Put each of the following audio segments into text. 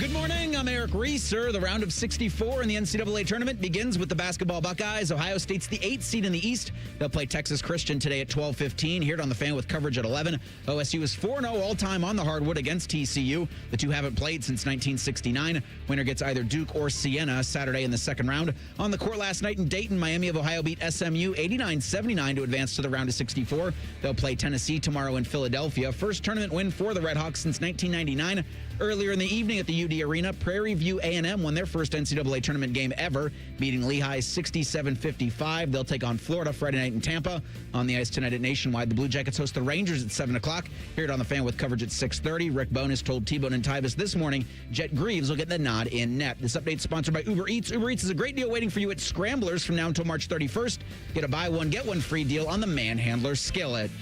Good morning. I'm Eric Reeser. The round of 64 in the NCAA tournament begins with the basketball Buckeyes. Ohio State's the 8th seed in the East. They'll play Texas Christian today at 12:15. Here on the Fan with coverage at 11. OSU is 4-0 all-time on the hardwood against TCU. The two haven't played since 1969. Winner gets either Duke or Siena Saturday in the second round. On the court last night in Dayton, Miami of Ohio beat SMU 89-79 to advance to the round of 64. They'll play Tennessee tomorrow in Philadelphia. First tournament win for the Redhawks since 1999. Earlier in the evening at the UD Arena, Prairie View A&M won their first NCAA tournament game ever, beating Lehigh 67-55. They'll take on Florida Friday night in Tampa. On the ice tonight at Nationwide, the Blue Jackets host the Rangers at 7 o'clock. Hear it on the Fan with coverage at 6:30. Rick Bowness told T-Bone and Tyvus this morning Jet Greaves will get the nod in net. This update is sponsored by Uber Eats. Uber Eats is a great deal waiting for you at Scramblers from now until March 31st. Get a buy one, get one free deal on the Manhandler Skillet.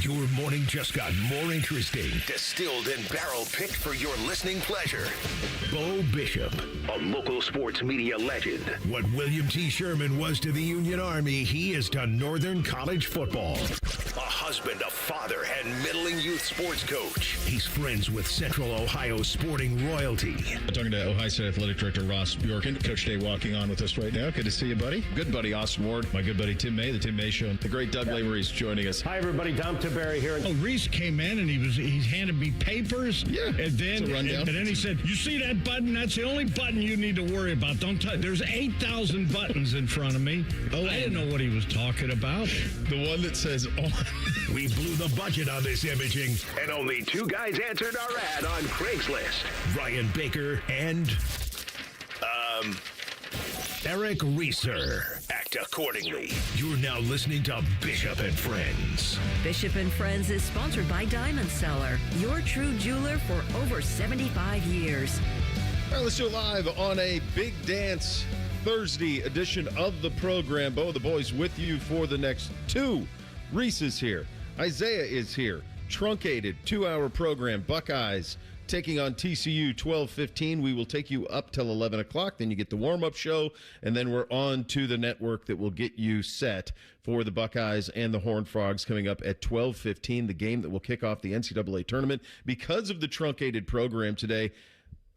Your morning just got more interesting. Distilled and barrel-picked for your listening pleasure. Bo Bishop, a local sports media legend. What William T. Sherman was to the Union Army, he is to Northern College football. A husband, a father, and middling youth sports coach. He's friends with Central Ohio sporting royalty. I'm talking to Ohio State Athletic Director Ross Bjorken. Coach Day walking on with us right now. Good to see you, buddy. Good buddy Austin Ward. My good buddy Tim May, the Tim May Show. The great Doug Lavery's joining us. Hi, everybody. Dom Tiberi here. Oh, Reese came in and he handed me papers. Yeah, and then it's a rundown. And then he said, "You see that button? That's the only button you need to worry about. Don't touch. There's 8,000 buttons in front of me." Oh, I didn't know what he was talking about. The one that says on. We blew the budget on this imaging, and only two guys answered our ad on Craigslist. Ryan Baker and Eric Reeser. Act accordingly. You're now listening to Bishop and Friends. Bishop and Friends is sponsored by Diamond Seller, your true jeweler for over 75 years. All right, let's do it live on a Big Dance Thursday edition of the program. Bo, the boys with you for the next two. Reese is here. Isaiah is here. Truncated 2-hour program. Buckeyes taking on TCU 12:15. We will take you up till 11 o'clock. Then you get the warm-up show, and then we're on to the network that will get you set for the Buckeyes and the Horned Frogs coming up at 12:15, the game that will kick off the NCAA tournament. Because of the truncated program today,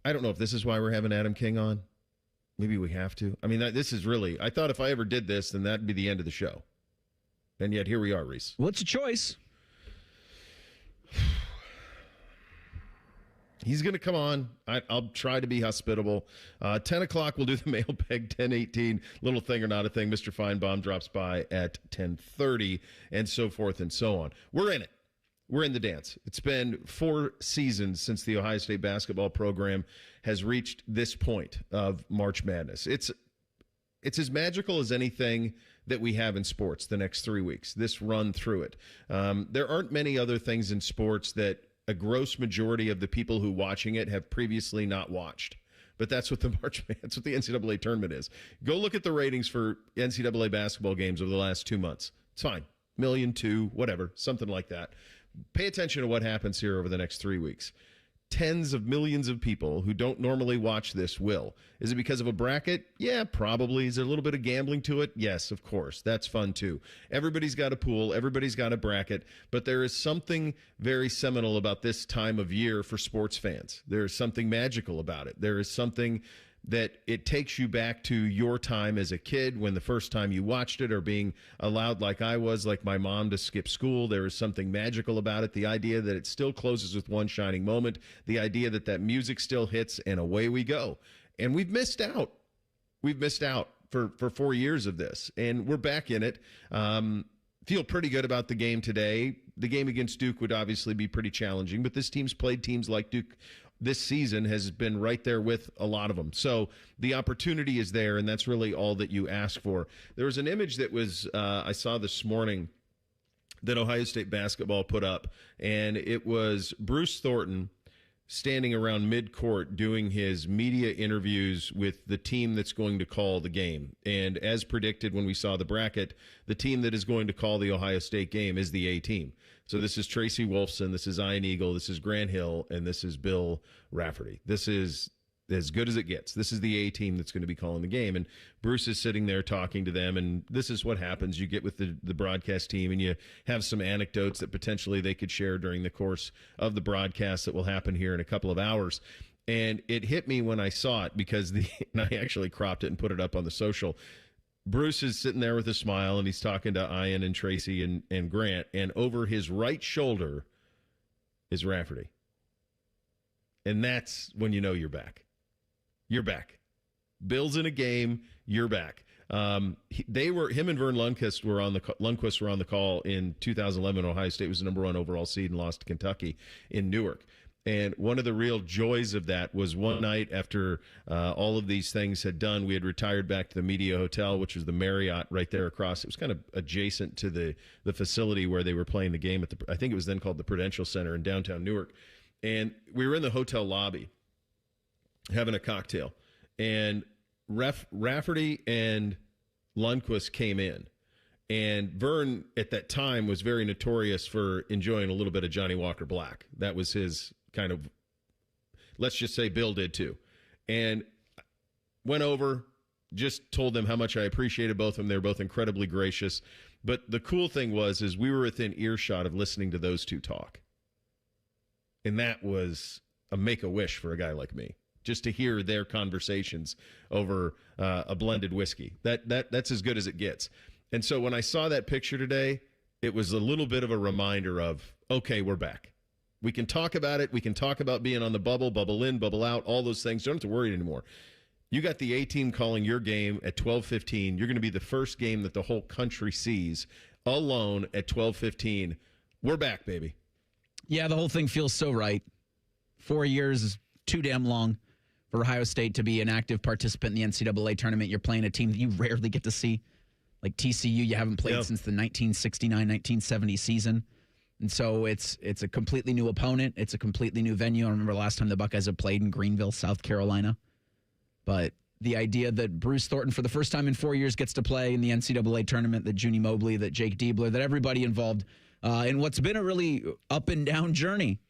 I don't know if this is why we're having Adam King on. Maybe we have to. I mean, this is really, I thought if I ever did this, then that'd be the end of the show. And yet here we are, Reese. What's a choice? He's going to come on. I'll try to be hospitable. 10 o'clock, we'll do the mailbag, 10:18. Little thing or not a thing. Mr. Finebaum drops by at 10:30, and so forth and so on. We're in it. We're in the dance. It's been 4 seasons since the Ohio State basketball program has reached this point of March Madness. It's as magical as anything that we have in sports the next 3 weeks, this run through it. There aren't many other things in sports that a gross majority of the people who watching it have previously not watched. But that's what that's what the NCAA tournament is. Go look at the ratings for NCAA basketball games over the last 2 months. It's fine. 1 million, 2, whatever, something like that. Pay attention to what happens here over the next 3 weeks. Tens of millions of people who don't normally watch this will. Is it because of a bracket? Yeah, probably. Is there a little bit of gambling to it? Yes, of course. That's fun too. Everybody's got a pool. Everybody's got a bracket. But there is something very seminal about this time of year for sports fans. There is something magical about it. There is something that it takes you back to your time as a kid when the first time you watched it, or being allowed, like I was, like my mom, to skip school. There is something magical about it. The idea that it still closes with one shining moment. The idea that that music still hits and away we go. And we've missed out. We've missed out for 4 years of this. And we're back in it. Feel pretty good about the game today. The game against Duke would obviously be pretty challenging, but this team's played teams like Duke this season, has been right there with a lot of them. So the opportunity is there, and that's really all that you ask for. There was an image that was I saw this morning that Ohio State basketball put up, and it was Bruce Thornton standing around mid-court doing his media interviews with the team that's going to call the game. And as predicted when we saw the bracket, the team that is going to call the Ohio State game is the A team. So this is Tracy Wolfson, this is Ian Eagle, this is Grant Hill, and this is Bill Rafferty. This is as good as it gets. This is the A team that's going to be calling the game. And Bruce is sitting there talking to them, and this is what happens. You get with the broadcast team, and you have some anecdotes that potentially they could share during the course of the broadcast that will happen here in a couple of hours. And it hit me when I saw it because and I actually cropped it and put it up on the social. Bruce is sitting there with a smile, and he's talking to Ian and Tracy and Grant, and over his right shoulder is Rafferty. And that's when you know you're back. You're back. Bill's in a game. You're back. Him and Vern Lundquist were on the call in 2011. Ohio State was the number 1 overall seed and lost to Kentucky in Newark. And one of the real joys of that was one night after all of these things had done, we had retired back to the Media Hotel, which was the Marriott right there across. It was kind of adjacent to the facility where they were playing the game at I think it was then called the Prudential Center in downtown Newark. And we were in the hotel lobby having a cocktail. And Rafferty and Lundquist came in. And Vern, at that time, was very notorious for enjoying a little bit of Johnny Walker Black. That was his kind of, let's just say Bill did too. And went over, just told them how much I appreciated both of them. They were both incredibly gracious. But the cool thing is we were within earshot of listening to those two talk. And that was a make-a-wish for a guy like me, just to hear their conversations over a blended whiskey. That's as good as it gets. And so when I saw that picture today, it was a little bit of a reminder of, okay, we're back. We can talk about it. We can talk about being on the bubble in, bubble out, all those things. Don't have to worry anymore. You got the A team calling your game at 12:15. You're going to be the first game that the whole country sees alone at 12:15. We're back, baby. Yeah, the whole thing feels so right. 4 years is too damn long for Ohio State to be an active participant in the NCAA tournament. You're playing a team that you rarely get to see. Like TCU, you haven't played since the 1969-1970 season. And so it's a completely new opponent. It's a completely new venue. I remember last time the Buckeyes have played in Greenville, South Carolina. But the idea that Bruce Thornton, for the first time in 4 years, gets to play in the NCAA tournament, that Junie Mobley, that Jake Diebler, that everybody involved in what's been a really up and down journey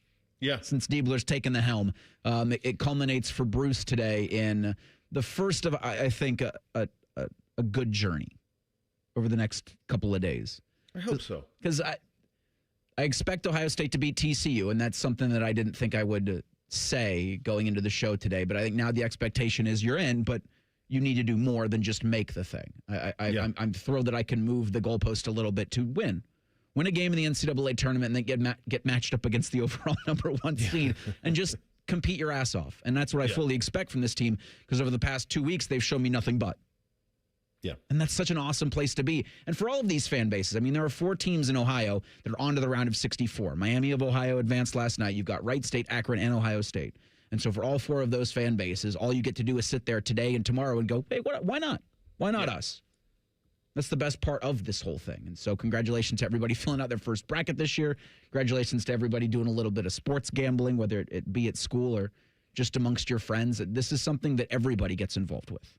since Diebler's taken the helm. It culminates for Bruce today in the first of, I think, a good journey over the next couple of days. I hope so. Because I expect Ohio State to beat TCU, and that's something that I didn't think I would say going into the show today. But I think now the expectation is you're in, but you need to do more than just make the thing. I'm thrilled that I can move the goalpost a little bit to win a game in the NCAA tournament, and then get matched up against the overall number 1 seed and just compete your ass off. And that's what I fully expect from this team, because over the past 2 weeks, they've shown me nothing but. Yeah. And that's such an awesome place to be. And for all of these fan bases, I mean, there are 4 teams in Ohio that are on to the round of 64. Miami of Ohio advanced last night. You've got Wright State, Akron, and Ohio State. And so for all 4 of those fan bases, all you get to do is sit there today and tomorrow and go, hey, why not? Why not us? That's the best part of this whole thing. And so congratulations to everybody filling out their first bracket this year. Congratulations to everybody doing a little bit of sports gambling, whether it be at school or just amongst your friends. This is something that everybody gets involved with.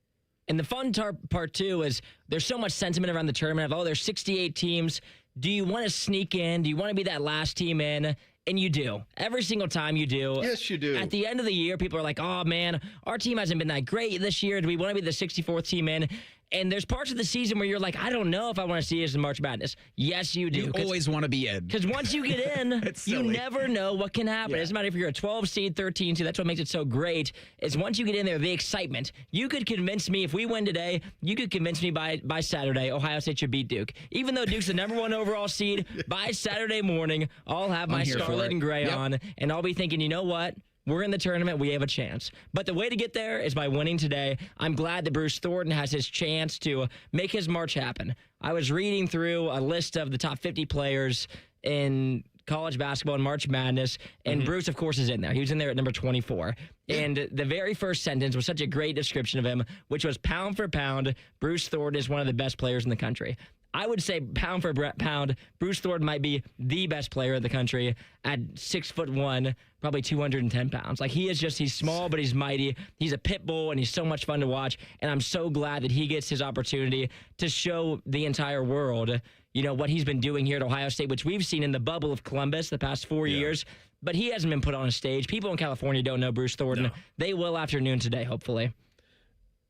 And the fun part, too, is there's so much sentiment around the tournament of, there's 68 teams. Do you want to sneak in? Do you want to be that last team in? And you do. Every single time you do. Yes, you do. At the end of the year, people are like, oh, man, our team hasn't been that great this year. Do we want to be the 64th team in? And there's parts of the season where you're like, I don't know if I want to see us in March Madness. Yes, you do. You always want to be in. Because once you get in, you never know what can happen. It doesn't matter if you're a 12 seed, 13 seed. That's what makes it so great. Is once you get in there, the excitement. You could convince me, if we win today, you could convince me by Saturday, Ohio State should beat Duke. Even though Duke's the number 1 overall seed, by Saturday morning, I'll have my scarlet and gray on, and I'll be thinking, you know what? We're in the tournament. We have a chance. But the way to get there is by winning today. I'm glad that Bruce Thornton has his chance to make his march happen. I was reading through a list of the top 50 players in college basketball and March Madness, and Bruce, of course, is in there. He was in there at number 24. And the very first sentence was such a great description of him, which was, pound for pound, Bruce Thornton is one of the best players in the country. I would say pound for pound, Bruce Thornton might be the best player in the country at 6'1", probably 210 pounds. Like, he's small, but he's mighty. He's a pit bull, and he's so much fun to watch. And I'm so glad that he gets his opportunity to show the entire world, what he's been doing here at Ohio State, which we've seen in the bubble of Columbus the past 4 years. but he hasn't been put on a stage. People in California don't know Bruce Thornton. No. They will after noon today, hopefully.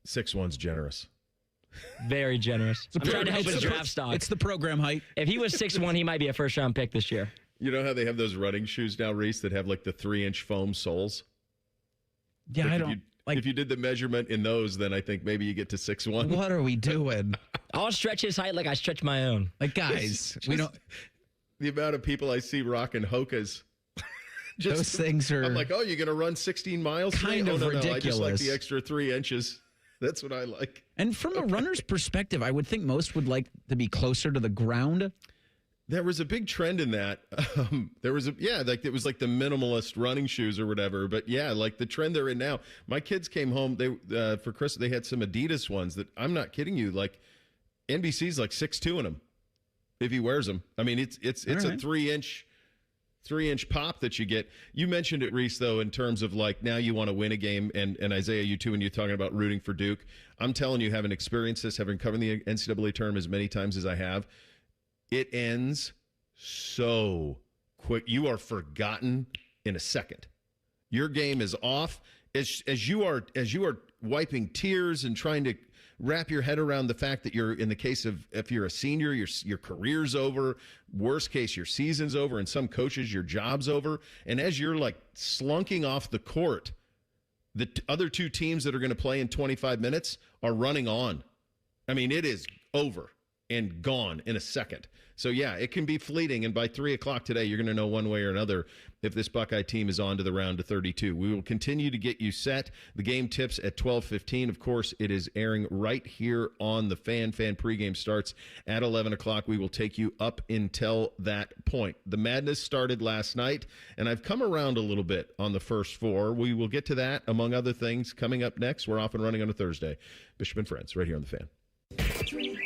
6'1's generous. Very generous. I'm trying to help his draft stock. It's the program height. If he was 6'1", he might be a first-round pick this year. You know how they have those running shoes now, Reese, that have like the 3-inch foam soles? Yeah, Like I if don't. you, Like, if you did the measurement in those, then I think maybe you get to 6'1. what are we doing? I'll stretch his height like I stretch my own. Like, guys, we don't. The amount of people I see rocking Hokas. Just, Those things are. I'm like, oh, you're going to run 16 miles today? Kind of no, I just like ridiculous. the extra 3 inches. That's what I like. And from a runner's perspective, I would think most would like to be closer to the ground. There was a big trend in that. It was like the minimalist running shoes or whatever. But yeah, like the trend they're in now. My kids came home. They for Christmas they had some Adidas ones that I'm not kidding you. Like NBC's like 6'2" in them if he wears them. I mean, it's All a right. 3-inch pop that you get. You mentioned it, Reese, though, in terms of like now you want to win a game, and Isaiah, you too, when you're talking about rooting for Duke. I'm telling you, having experienced this, having covered the NCAA tournament as many times as I have, it ends so quick. You are forgotten in a second. Your game is off as you are wiping tears and trying to wrap your head around the fact that you're, in the case of if you're a senior, your career's over. Worst case, your season's over. And some coaches, your job's over. And as you're like slunking off the court, the other two teams that are going to play in 25 minutes are running on. I mean, it is over and gone in a second. So, yeah, it can be fleeting. And by 3 o'clock today, you're going to know one way or another if this Buckeye team is on to the round of 32. We will continue to get you set. The game tips at 12:15. Of course, it is airing right here on the Fan. Fan pregame starts at 11 o'clock. We will take you up until that point. The madness started last night, and I've come around a little bit on the first four. We will get to that, among other things, coming up next. We're off and running on a Thursday. Bishop and Friends, right here on the Fan.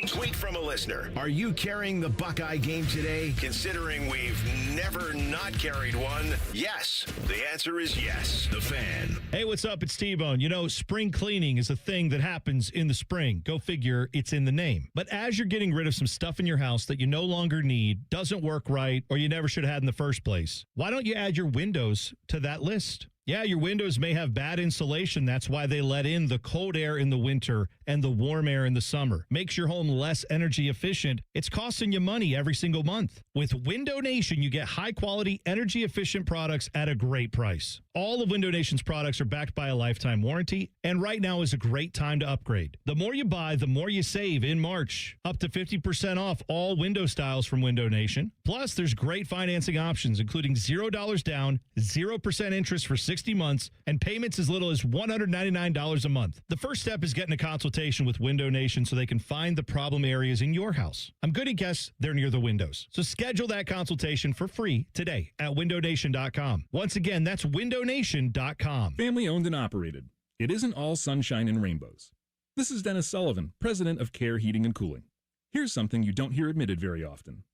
Tweet from a listener. Are you carrying the Buckeye game today? Considering we've never not carried one, yes. The answer is yes. The Fan. Hey, what's up? It's T-Bone. You know, spring cleaning is a thing that happens in the spring. Go figure, it's in the name. But as you're getting rid of some stuff in your house that you no longer need, doesn't work right, or you never should have had in the first place, why don't you add your windows to that list? Yeah, your windows may have bad insulation. That's why they let in the cold air in the winter and the warm air in the summer. Makes your home less energy efficient. It's costing you money every single month. With Window Nation, you get high-quality, energy-efficient products at a great price. All of Window Nation's products are backed by a lifetime warranty, and right now is a great time to upgrade. The more you buy, the more you save in March. Up to 50% off all window styles from Window Nation. Plus, there's great financing options, including $0 down, 0% interest for 60 months, and payments as little as $199 a month. The first step is getting a consultation with Window Nation so they can find the problem areas in your house. I'm going to guess they're near the windows. So schedule that consultation for free today at windownation.com. Once again, that's windownation.com. Family owned and operated. It isn't all sunshine and rainbows. This is Dennis Sullivan, president of Care Heating and Cooling. Here's something you don't hear admitted very often.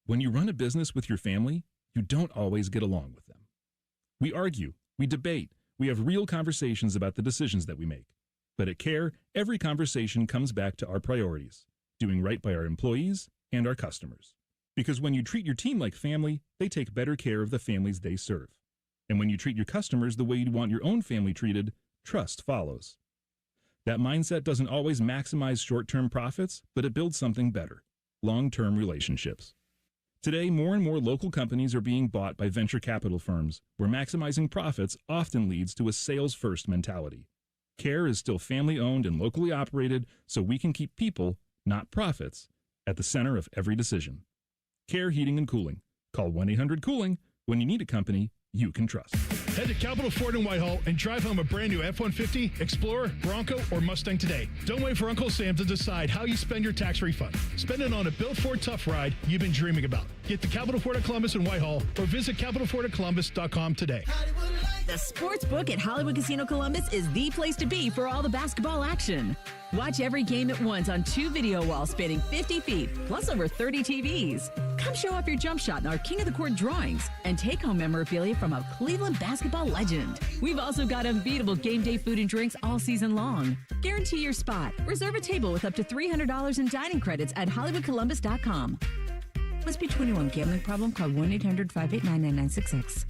When you run a business with your family, you don't always get along with them. We argue, we debate, we have real conversations about the decisions that we make. But at Care, every conversation comes back to our priorities, doing right by our employees and our customers. Because when you treat your team like family, they take better care of the families they serve. And when you treat your customers the way you'd want your own family treated, trust follows. That mindset doesn't always maximize short-term profits, but it builds something better, long-term relationships. Today, more and more local companies are being bought by venture capital firms, where maximizing profits often leads to a sales-first mentality. Care is still family-owned and locally operated, so we can keep people, not profits, at the center of every decision. Care Heating and Cooling. Call 1-800-COOLING when you need a company you can trust. Head to Capitol Ford in Whitehall and drive home a brand new F-150, Explorer, Bronco, or Mustang today. Don't wait for Uncle Sam to decide how you spend your tax refund. Spend it on a Built Ford Tough Ride you've been dreaming about. Get to Capitol Ford at Columbus in Whitehall or visit CapitolFordAtColumbus.com today. The sports book at Hollywood Casino Columbus is the place to be for all the basketball action. Watch every game at once on 2 video walls spanning 50 feet, plus over 30 TVs. Come show off your jump shot in our King of the Court drawings and take home memorabilia from a Cleveland basketball legend. We've also got unbeatable game day food and drinks all season long. Guarantee your spot. Reserve a table with up to $300 in dining credits at HollywoodColumbus.com. Must be 21. Gambling problem? Call 1-800-589-9966.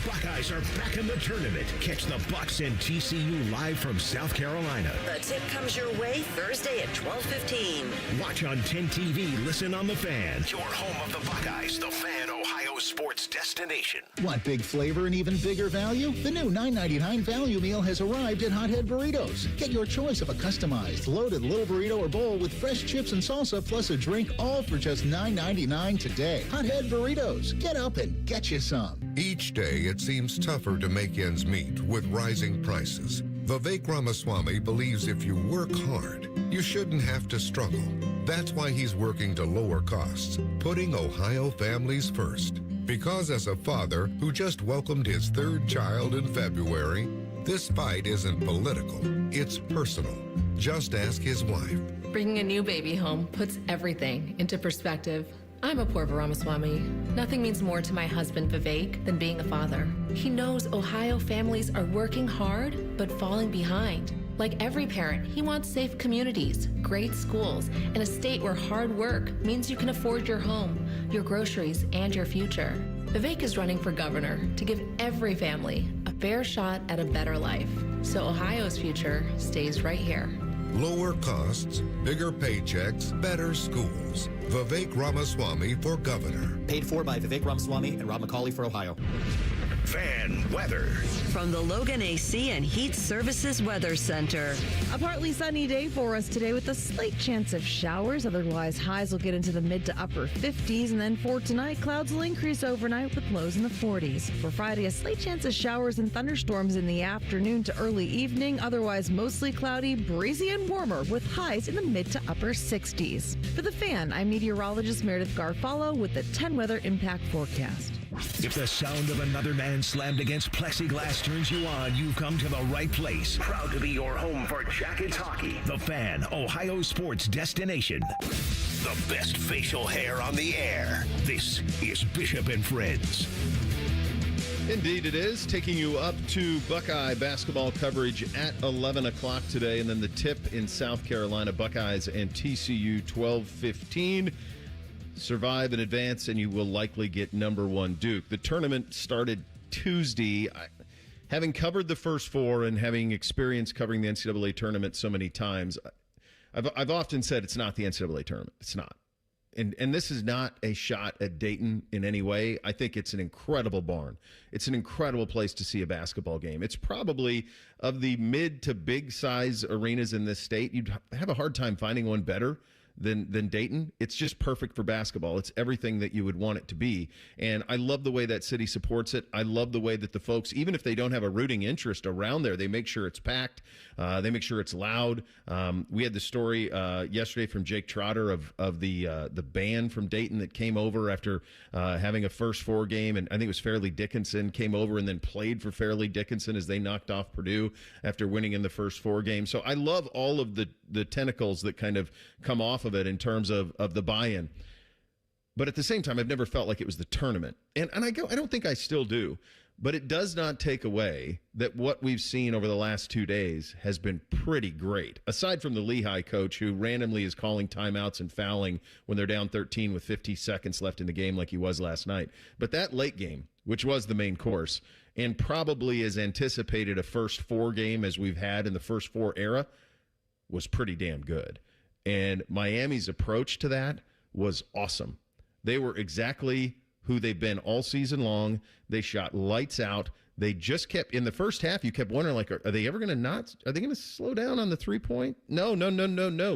Buckeyes are back in the tournament. Catch the Bucks and TCU live from South Carolina. The tip comes your way Thursday at 12:15. Watch on 10 TV, listen on The Fan. Your home of the Buckeyes, The Fan, Ohio sports destination. Want big flavor and even bigger value? The new $9.99 value meal has arrived at Hothead Burritos. Get your choice of a customized, loaded little burrito or bowl with fresh chips and salsa plus a drink, all for just $9.99 today. Hothead Burritos. Get up and get you some. Each day it seems tougher to make ends meet with rising prices. Vivek Ramaswamy believes if you work hard, you shouldn't have to struggle. That's why he's working to lower costs, putting Ohio families first. Because as a father who just welcomed his third child in February, this fight isn't political, it's personal. Just ask his wife. Bringing a new baby home puts everything into perspective. I'm Apoorva Ramaswamy. Nothing means more to my husband Vivek than being a father. He knows Ohio families are working hard but falling behind. Like every parent, he wants safe communities, great schools, and a state where hard work means you can afford your home, your groceries, and your future. Vivek is running for governor to give every family a fair shot at a better life. So Ohio's future stays right here. Lower costs, bigger paychecks, better schools. Vivek Ramaswamy for governor. Paid for by Vivek Ramaswamy and Rob McCauley for Ohio. Fan weather. From the Logan AC and Heat Services Weather Center. A partly sunny day for us today with a slight chance of showers. Otherwise, highs will get into the mid to upper 50s. And then for tonight, clouds will increase overnight with lows in the 40s. For Friday, a slight chance of showers and thunderstorms in the afternoon to early evening. Otherwise, mostly cloudy, breezy, and warmer with highs in the mid to upper 60s. For The Fan, I'm meteorologist Meredith Garfalo with the 10 Weather Impact Forecast. If the sound of another man slammed against plexiglass turns you on, you've come to the right place. Proud to be your home for Jackets hockey. The Fan, Ohio sports destination. The best facial hair on the air. This is Bishop and Friends. Indeed it is. Taking you up to Buckeye basketball coverage at 11 o'clock today. And then the tip in South Carolina, Buckeyes and TCU 12:15. Survive in advance, and you will likely get number one Duke. The tournament started Tuesday. Having covered the first four and having experience covering the NCAA tournament so many times, I've often said it's not the NCAA tournament. It's not. And this is not a shot at Dayton in any way. I think it's an incredible barn. It's an incredible place to see a basketball game. It's probably, of the mid to big size arenas in this state, you'd have a hard time finding one better than Dayton. It's just perfect for basketball. It's everything that you would want it to be. And I love the way that city supports it. I love the way that the folks, even if they don't have a rooting interest around there, they make sure it's packed. They make sure it's loud. We had the story yesterday from Jake Trotter of the band from Dayton that came over after having a first four game. And I think it was Fairleigh Dickinson came over and then played for Fairleigh Dickinson as they knocked off Purdue after winning in the first four games. So I love all of the tentacles that kind of come off of it in terms of the buy-in. But at the same time, I've never felt like it was the tournament. And I don't think I still do. But it does not take away that what we've seen over the last 2 days has been pretty great. Aside from the Lehigh coach who randomly is calling timeouts and fouling when they're down 13 with 50 seconds left in the game like he was last night. But that late game, which was the main course, and probably as anticipated a first four game as we've had in the first four era, was pretty damn good. And Miami's approach to that was awesome. They were exactly who they've been all season long. They shot lights out. They just kept, in the first half, you kept wondering, like, are they ever going to are they going to slow down on the three-point? No.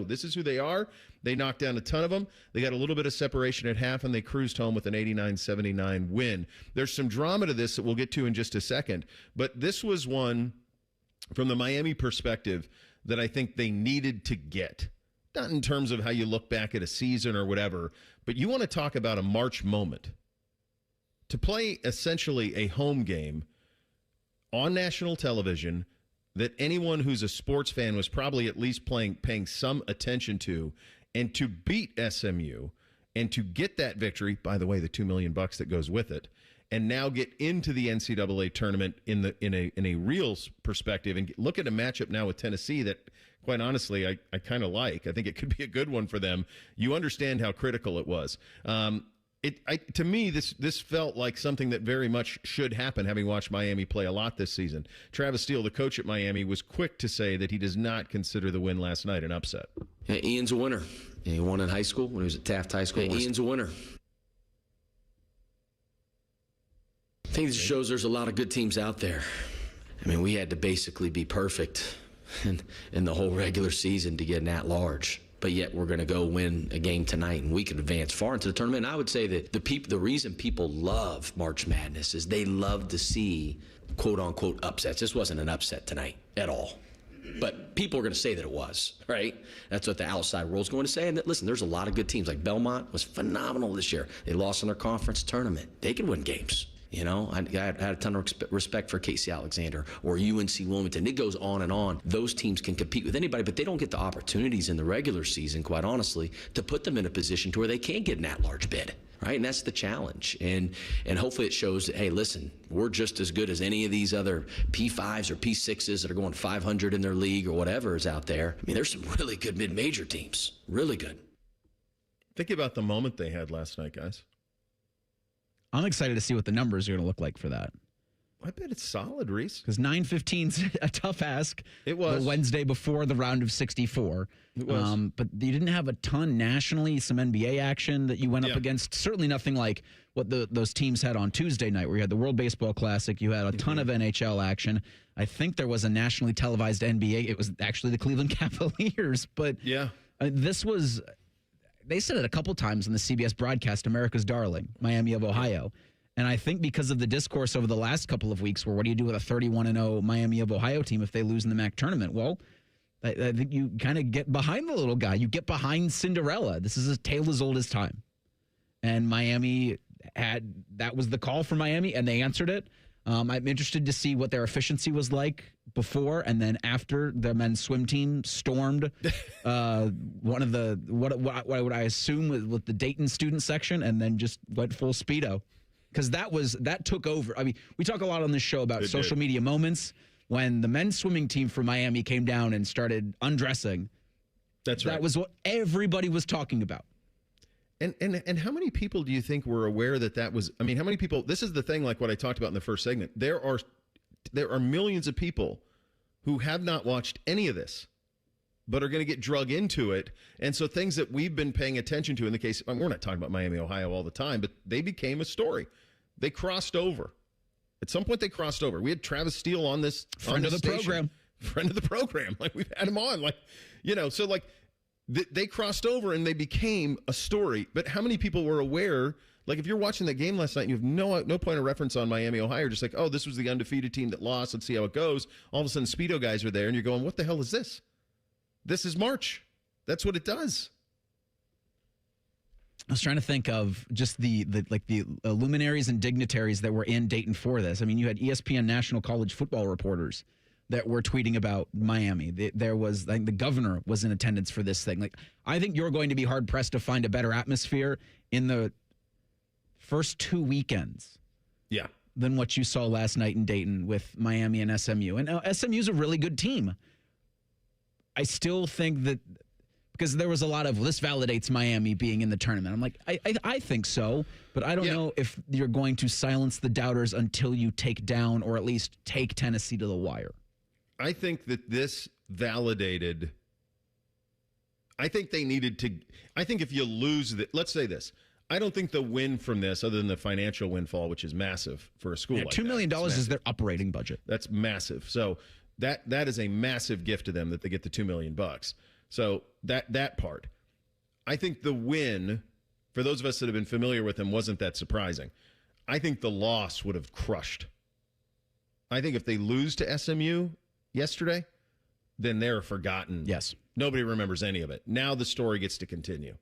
This is who they are. They knocked down a ton of them. They got a little bit of separation at half, and they cruised home with an 89-79 win. There's some drama to this that we'll get to in just a second. But this was one, from the Miami perspective, that I think they needed to get. Not in terms of how you look back at a season or whatever, but you want to talk about a March moment. To play essentially a home game on national television that anyone who's a sports fan was probably at least paying some attention to, and to beat SMU and to get that victory, by the way, the $2 million that goes with it, and now get into the NCAA tournament in a real perspective, and look at a matchup now with Tennessee that, quite honestly, I kind of like. I think it could be a good one for them. You understand how critical it was. To me, this felt like something that very much should happen, having watched Miami play a lot this season. Travis Steele, the coach at Miami, was quick to say that he does not consider the win last night an upset. Yeah, Ian's a winner. He won in high school when he was at Taft High School. Yeah, Ian's a winner. I think this shows there's a lot of good teams out there. I mean, we had to basically be perfect in the whole regular season to get an at-large. But yet we're going to go win a game tonight, and we can advance far into the tournament. And I would say that the reason people love March Madness is they love to see quote-unquote upsets. This wasn't an upset tonight at all. But people are going to say that it was, right? That's what the outside world's going to say. And listen, there's a lot of good teams. Like Belmont was phenomenal this year. They lost in their conference tournament. They can win games. You know, I had a ton of respect for Casey Alexander or UNC Wilmington. It goes on and on. Those teams can compete with anybody, but they don't get the opportunities in the regular season, quite honestly, to put them in a position to where they can get an at-large bid, right? And that's the challenge. And hopefully it shows that, hey, listen, we're just as good as any of these other P5s or P6s that are going 500 in their league or whatever is out there. I mean, there's some really good mid-major teams, really good. Think about the moment they had last night, guys. I'm excited to see what the numbers are going to look like for that. I bet it's solid, Reese. Because 9:15's a tough ask. It was. The Wednesday before the round of 64. It was. But you didn't have a ton nationally, some NBA action that you went up against. Certainly nothing like what those teams had on Tuesday night, where you had the World Baseball Classic. You had a ton of NHL action. I think there was a nationally televised NBA. It was actually the Cleveland Cavaliers. But this was... They said it a couple times in the CBS broadcast, America's Darling, Miami of Ohio. And I think because of the discourse over the last couple of weeks, where what do you do with a 31-0 Miami of Ohio team if they lose in the MAC tournament? Well, I think you kind of get behind the little guy. You get behind Cinderella. This is a tale as old as time. And Miami that was the call for Miami, and they answered it. I'm interested to see what their efficiency was like before and then after the men's swim team stormed one of the what would I assume was the Dayton student section and then just went full speedo, because that took over. I mean, we talk a lot on this show about social media moments. When the men's swimming team from Miami came down and started undressing, that's right. That was what everybody was talking about. And how many people do you think were aware that was? I mean, how many people? This is the thing, like what I talked about in the first segment. There are millions of people who have not watched any of this, but are going to get drug into it. And so things that we've been paying attention to in the case, we're not talking about Miami, Ohio all the time, but they became a story. They crossed over. At some point, they crossed over. We had Travis Steele on this friend of the program. Friend of the program. Like, we've had him on. Like, so like. They crossed over and they became a story. But how many people were aware? Like, if you're watching that game last night and you have no point of reference on Miami, Ohio, you're just like, oh, this was the undefeated team that lost. Let's see how it goes. All of a sudden, Speedo guys are there, and you're going, what the hell is this? This is March. That's what it does. I was trying to think of just the luminaries and dignitaries that were in Dayton for this. I mean, you had ESPN national college football reporters that were tweeting about Miami. There was, I think the governor was in attendance for this thing. Like, I think you're going to be hard pressed to find a better atmosphere in the first 2 weekends. Yeah. Than what you saw last night in Dayton with Miami and SMU. And SMU's a really good team. I still think that because there was a lot of, this validates Miami being in the tournament. I'm like, I think so, but I don't know if you're going to silence the doubters until you take down or at least take Tennessee to the wire. I think that this validated. I think they needed to. I think if you lose let's say this. I don't think the win from this, other than the financial windfall, which is massive for a school like $2 million is their operating budget. That's massive. So that is a massive gift to them that they get the $2 million. So that part. I think the win, for those of us that have been familiar with them, wasn't that surprising. I think the loss would have crushed. I think if they lose to SMU yesterday, then they're forgotten. Yes. Nobody remembers any of it. Now the story gets to continue.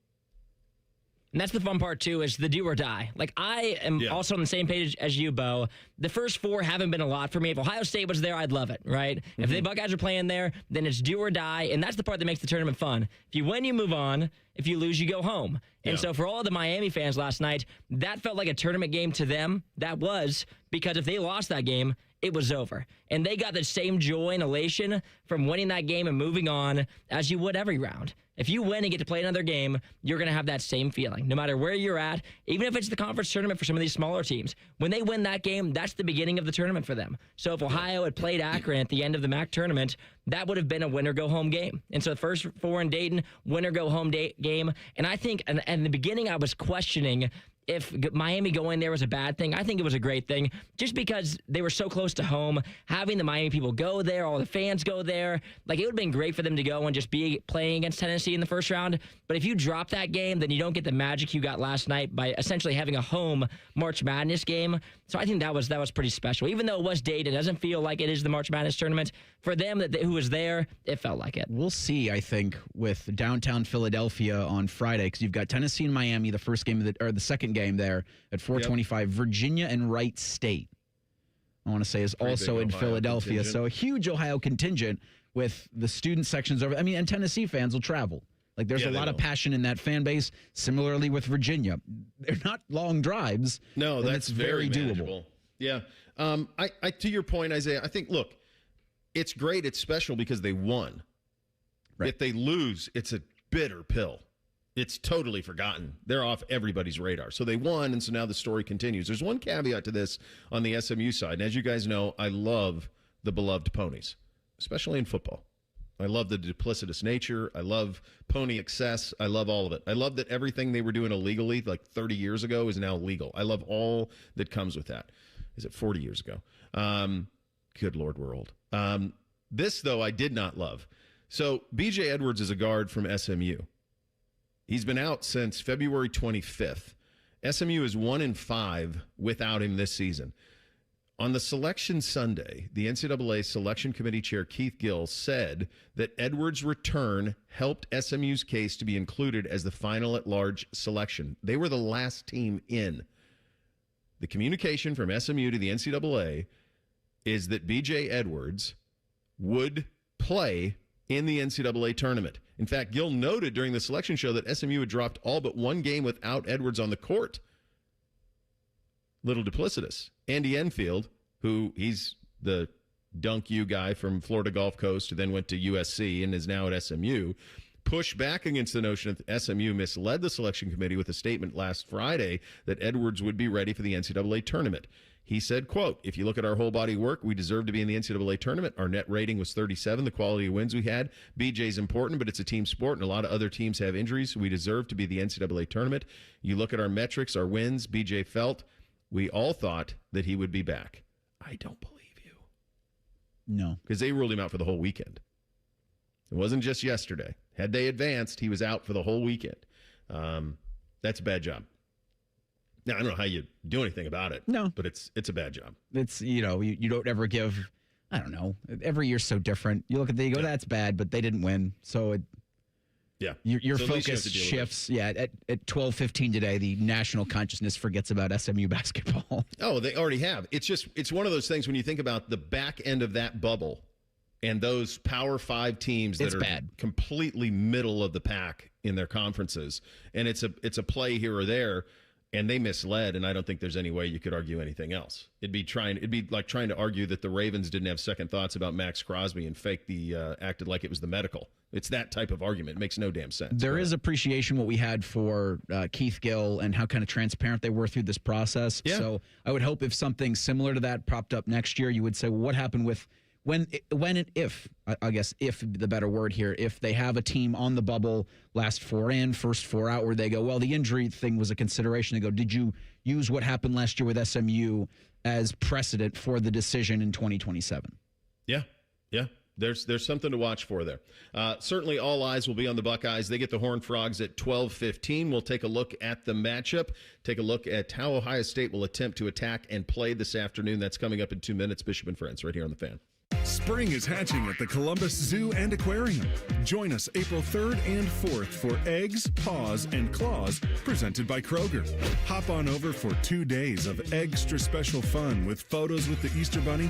And that's the fun part, too, is the do or die. Like, I am also on the same page as you, Bo. The first four haven't been a lot for me. If Ohio State was there, I'd love it, right? If the Buckeyes are playing there, then it's do or die, and that's the part that makes the tournament fun. If you win, you move on. If you lose, you go home. And so for all of the Miami fans last night, that felt like a tournament game to them. That was, because if they lost that game, it was over. And they got the same joy and elation from winning that game and moving on as you would every round. If you win and get to play another game, you're going to have that same feeling, no matter where you're at, even if it's the conference tournament for some of these smaller teams. When they win that game, that's the beginning of the tournament for them. So if Ohio had played Akron at the end of the MAC tournament, that would have been a win-or-go-home game. And so the first four in Dayton, win-or-go-home game. And I think in the beginning I was questioning if Miami going there was a bad thing. I think it was a great thing just because they were so close to home. Having the Miami people go there, all the fans go there. Like, it would have been great for them to go and just be playing against Tennessee in the first round. But if you drop that game, then you don't get the magic you got last night by essentially having a home March Madness game. So I think that was pretty special. Even though it was Dayton, it doesn't feel like it is the March Madness tournament. For them who was there, it felt like it. We'll see, I think, with downtown Philadelphia on Friday, because you've got Tennessee and Miami, the first game the second game there at 4:25. Yep. Virginia and Wright State, I want to say, is also in Philadelphia. Contingent. So a huge Ohio contingent with the student sections over. I mean, and Tennessee fans will travel. Like, there's a lot of passion in that fan base. Similarly with Virginia, they're not long drives. No, that's it's very doable. Manageable. Yeah. I to your point, Isaiah, I think, look, it's great. It's special because they won. Right. If they lose, it's a bitter pill. It's totally forgotten. They're off everybody's radar. So they won, and so now the story continues. There's one caveat to this on the SMU side. And as you guys know, I love the beloved ponies, especially in football. I love the duplicitous nature. I love pony excess. I love all of it. I love that everything they were doing illegally like 30 years ago is now legal. I love all that comes with that. Is it 40 years ago? Good Lord, we're old. This, though, I did not love. So B.J. Edwards is a guard from SMU. He's been out since February 25th. SMU is 1-5 without him this season. On the selection Sunday, the NCAA Selection Committee Chair Keith Gill said that Edwards' return helped SMU's case to be included as the final at-large selection. They were the last team in. The communication from SMU to the NCAA is that B.J. Edwards would play in the NCAA tournament. In fact, Gill noted during the selection show that SMU had dropped all but one game without Edwards on the court. Little duplicitous. Andy Enfield, who he's the dunk you guy from Florida Gulf Coast, who then went to USC and is now at SMU, pushed back against the notion that SMU misled the selection committee with a statement last Friday that Edwards would be ready for the NCAA tournament. He said, quote, "If you look at our whole body of work, we deserve to be in the NCAA tournament. Our net rating was 37, the quality of wins we had. BJ's important, but it's a team sport, and a lot of other teams have injuries. We deserve to be the NCAA tournament. You look at our metrics, our wins, BJ felt. We all thought that he would be back." I don't believe you. No. Because they ruled him out for the whole weekend. It wasn't just yesterday. Had they advanced, he was out for the whole weekend. That's a bad job. Now, I don't know how you do anything about it. No. But it's a bad job. It's, you don't ever give, I don't know. Every year's so different. You look at you go, that's bad, but they didn't win. So your so focus shifts. Yeah, at 12:15 today, the national consciousness forgets about SMU basketball. Oh, they already have. It's one of those things when you think about the back end of that bubble and those Power 5 teams that are completely middle of the pack in their conferences, and it's a play here or there, and they misled, and I don't think there's any way you could argue anything else. It'd be like trying to argue that the Ravens didn't have second thoughts about Max Crosby and acted like it was the medical. It's that type of argument. It makes no damn sense. There is appreciation what we had for Keith Gill and how kind of transparent they were through this process. Yeah. So I would hope if something similar to that popped up next year, you would say, well, what happened with when and if, I guess, if the better word here, if they have a team on the bubble, last four in, first four out, where they go, well, the injury thing was a consideration. They go, did you use what happened last year with SMU as precedent for the decision in 2027? Yeah. There's something to watch for there. Certainly all eyes will be on the Buckeyes. They get the Horned Frogs at 12:15. We'll take a look at the matchup, take a look at how Ohio State will attempt to attack and play this afternoon. That's coming up in 2 minutes. Bishop and Friends right here on The Fan. Spring is hatching at the Columbus Zoo and Aquarium. Join us April 3rd and 4th for Eggs, Paws, and Claws presented by Kroger. Hop on over for 2 days of extra special fun with photos with the Easter Bunny,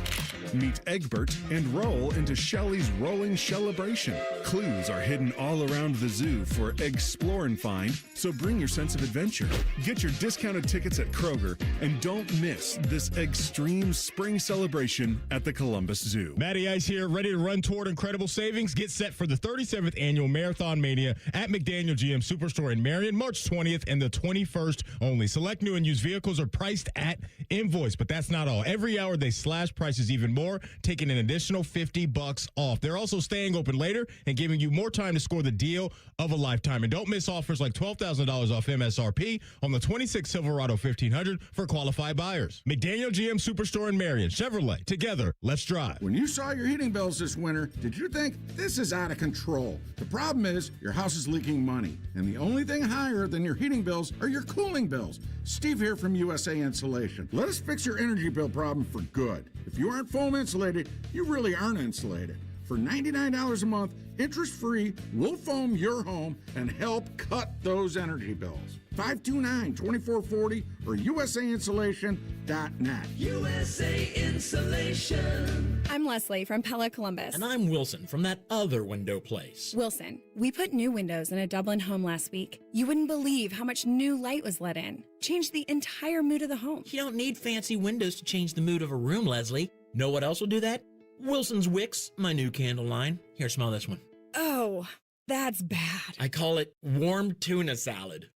Meet Egbert and roll into Shelley's Rolling Shellebration. Clues are hidden all around the zoo for explore and find, so bring your sense of adventure. Get your discounted tickets at Kroger and don't miss this extreme spring celebration at the Columbus Zoo. Matty Ice here, ready to run toward incredible savings? Get set for the 37th Annual Marathon Mania at McDaniel GM Superstore in Marion, March 20th and the 21st only. Select new and used vehicles are priced at invoice, but that's not all. Every hour they slash prices even more, taking an additional $50 off. They're also staying open later and giving you more time to score the deal of a lifetime. And don't miss offers like $12,000 off MSRP on the 26 Silverado 1500 for qualified buyers. McDaniel GM Superstore in Marion. Chevrolet. Together, let's drive. When you saw your heating bills this winter, did you think this is out of control? The problem is your house is leaking money, and the only thing higher than your heating bills are your cooling bills. Steve here from USA Insulation. Let us fix your energy bill problem for good. If you aren't foam insulated, you really aren't insulated. For $99 a month, interest-free, we'll foam your home and help cut those energy bills. 529-2440 or USAinsulation.net. USA Insulation. I'm Leslie from Pella Columbus. And I'm Wilson from that other window place. Wilson, we put new windows in a Dublin home last week. You wouldn't believe how much new light was let in. Changed the entire mood of the home. You don't need fancy windows to change the mood of a room, Leslie. Know what else will do that? Wilson's Wicks, my new candle line. Here, smell this one. Oh, that's bad. I call it warm tuna salad.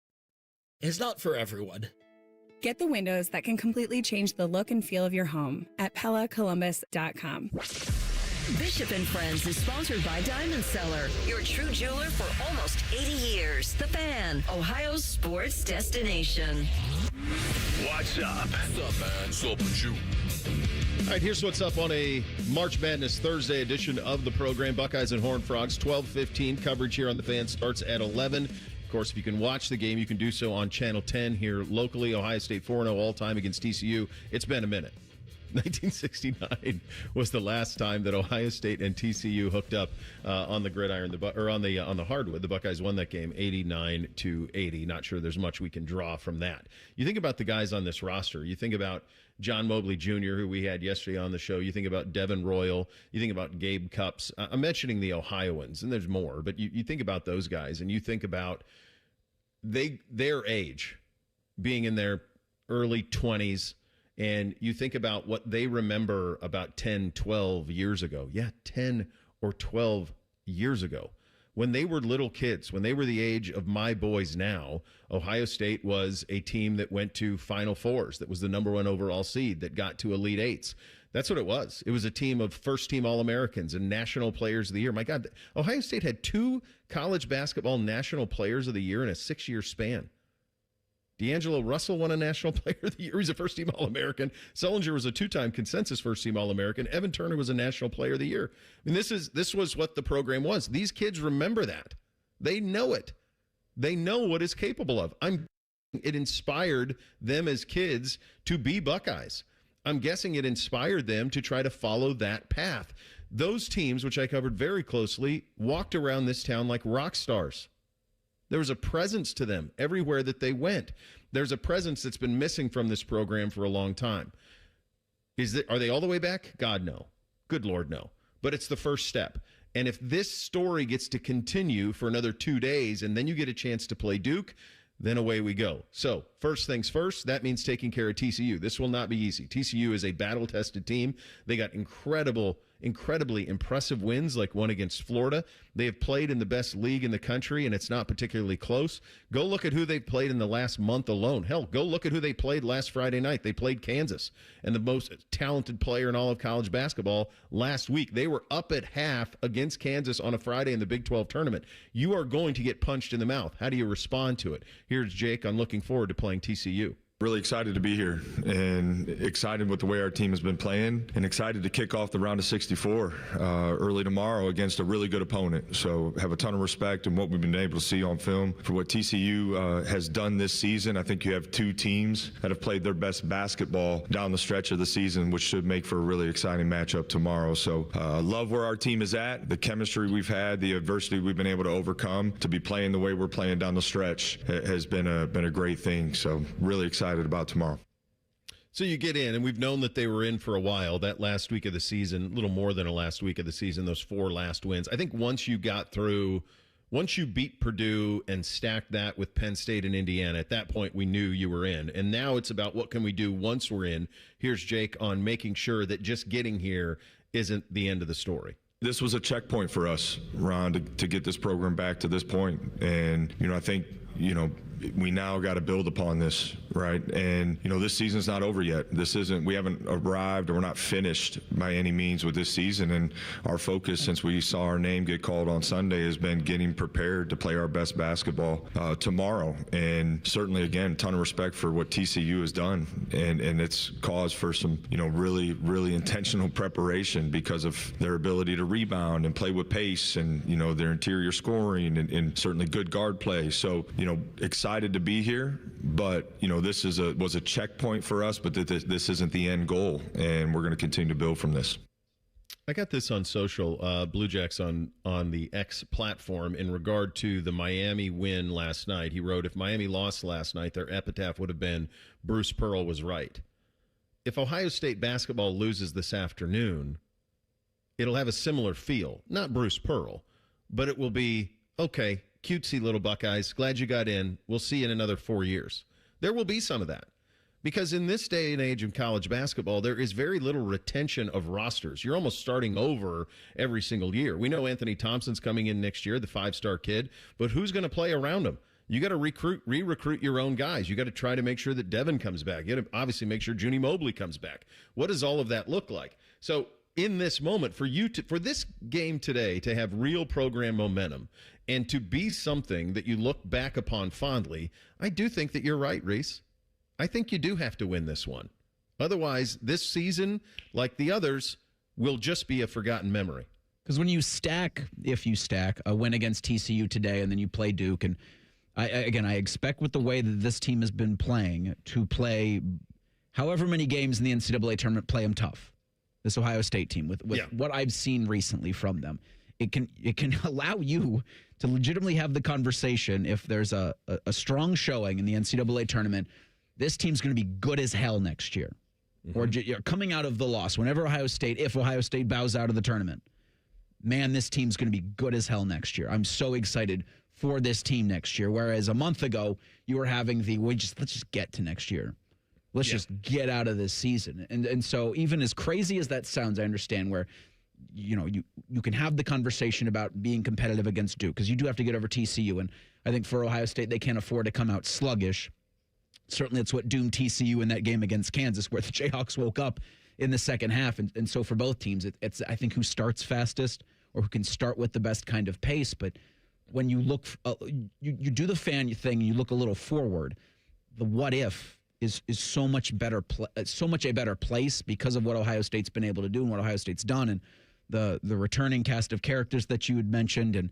It's not for everyone. Get the windows that can completely change the look and feel of your home at PellaColumbus.com. Bishop and Friends is sponsored by Diamond Seller, your true jeweler for almost 80 years. The Fan, Ohio's sports destination. What's up? What's up, man? What's up with you? All right, here's what's up on a March Madness Thursday edition of the program. Buckeyes and Horned Frogs, 12:15. Coverage here on The Fan starts at 11. Of course, if you can watch the game, you can do so on Channel 10 here locally. Ohio State 4-0 all-time against TCU. It's been a minute. 1969 was the last time that Ohio State and TCU hooked up on the gridiron, on the hardwood. The Buckeyes won that game 89-80. Not sure there's much we can draw from that. You think about the guys on this roster. You think about John Mobley Jr., who we had yesterday on the show. You think about Devin Royal. You think about Gabe Cupps. I'm mentioning the Ohioans, and there's more, but you think about those guys, and you think about their age, being in their early 20s, and you think about what they remember about 10, 12 years ago. Yeah, 10 or 12 years ago. When they were little kids, when they were the age of my boys now, Ohio State was a team that went to Final Fours, that was the number 1 overall seed, that got to Elite Eights. That's what it was. It was a team of first-team All-Americans and National Players of the Year. My God, Ohio State had 2 college basketball National Players of the Year in a 6-year span. D'Angelo Russell won a National Player of the Year. He's a first-team All-American. Sullinger was a 2-time consensus first-team All-American. Evan Turner was a National Player of the Year. I mean, this was what the program was. These kids remember that. They know it. They know what it's capable of. It inspired them as kids to be Buckeyes. I'm guessing it inspired them to try to follow that path. Those teams, which I covered very closely, walked around this town like rock stars. There was a presence to them everywhere that they went. There's a presence that's been missing from this program for a long time. Are they all the way back? God, no. Good Lord, no. But it's the first step. And if this story gets to continue for another 2 days and then you get a chance to play Duke, then away we go. So first things first, that means taking care of TCU. This will not be easy. TCU is a battle-tested team. They got incredibly impressive wins, like one against Florida. They have played in the best league in the country, and it's not particularly close. Go look at who they've played in the last month alone. Hell, go look at who they played last Friday night. They played Kansas, and the most talented player in all of college basketball last week. They were up at half against Kansas on a Friday in the Big 12 tournament. You are going to get punched in the mouth. How do you respond to it? Here's Jake on looking forward to playing TCU. Really excited to be here and excited with the way our team has been playing and excited to kick off the round of 64 early tomorrow against a really good opponent. So have a ton of respect and what we've been able to see on film for what TCU has done this season. I think you have 2 teams that have played their best basketball down the stretch of the season, which should make for a really exciting matchup tomorrow. So love where our team is at, the chemistry we've had, the adversity we've been able to overcome. To be playing the way we're playing down the stretch has been a great thing. So really excited about tomorrow. So you get in, and we've known that they were in for a while. That last week of the season, a little more than a last week of the season, those 4 last wins. I think once you beat Purdue and stacked that with Penn State and Indiana, at that point we knew you were in. And now it's about what can we do once we're in. Here's Jake on making sure that just getting here isn't the end of the story. This was a checkpoint for us, Ron, to get this program back to this point. And, I think, we now got to build upon this, right? And, this season's not over yet. We haven't arrived or we're not finished by any means with this season. And our focus since we saw our name get called on Sunday has been getting prepared to play our best basketball tomorrow. And certainly, again, a ton of respect for what TCU has done. And it's cause for some, really, really intentional preparation because of their ability to rebound and play with pace and, their interior scoring and certainly good guard play. So, excited to be here, but this was a checkpoint for us, but this isn't the end goal, and we're going to continue to build from this. I got this on social, Blue Jacks on the X platform in regard to the Miami win last night. He wrote, if Miami lost last night, their epitaph would have been Bruce Pearl was right. If Ohio State basketball loses this afternoon, it'll have a similar feel. Not Bruce Pearl, but it will be, okay, cutesy little Buckeyes, glad you got in. We'll see you in another 4 years. There will be some of that. Because in this day and age of college basketball, there is very little retention of rosters. You're almost starting over every single year. We know Anthony Thompson's coming in next year, the 5-star kid, but who's going to play around him? You got to re-recruit your own guys. You got to try to make sure that Devin comes back. You got to obviously make sure Junie Mobley comes back. What does all of that look like? So in this moment, for this game today to have real program momentum and to be something that you look back upon fondly, I do think that you're right, Reese. I think you do have to win this one. Otherwise, this season, like the others, will just be a forgotten memory. Because when if you stack a win against TCU today and then you play Duke, and I expect with the way that this team has been playing to play however many games in the NCAA tournament, play them tough. This Ohio State team, with what I've seen recently from them, it can allow you to legitimately have the conversation if there's a strong showing in the NCAA tournament. This team's going to be good as hell next year. Mm-hmm. Or coming out of the loss, if Ohio State bows out of the tournament, man, this team's going to be good as hell next year. I'm so excited for this team next year. Whereas a month ago, you were having let's just get to next year. Let's just get out of this season. And so even as crazy as that sounds, I understand where, you can have the conversation about being competitive against Duke because you do have to get over TCU. And I think for Ohio State, they can't afford to come out sluggish. Certainly it's what doomed TCU in that game against Kansas where the Jayhawks woke up in the second half. And so for both teams, it's I think who starts fastest or who can start with the best kind of pace. But when you look, you do the fan thing and you look a little forward, the what if is so much better, so much a better place because of what Ohio State's been able to do and what Ohio State's done and the returning cast of characters that you had mentioned. And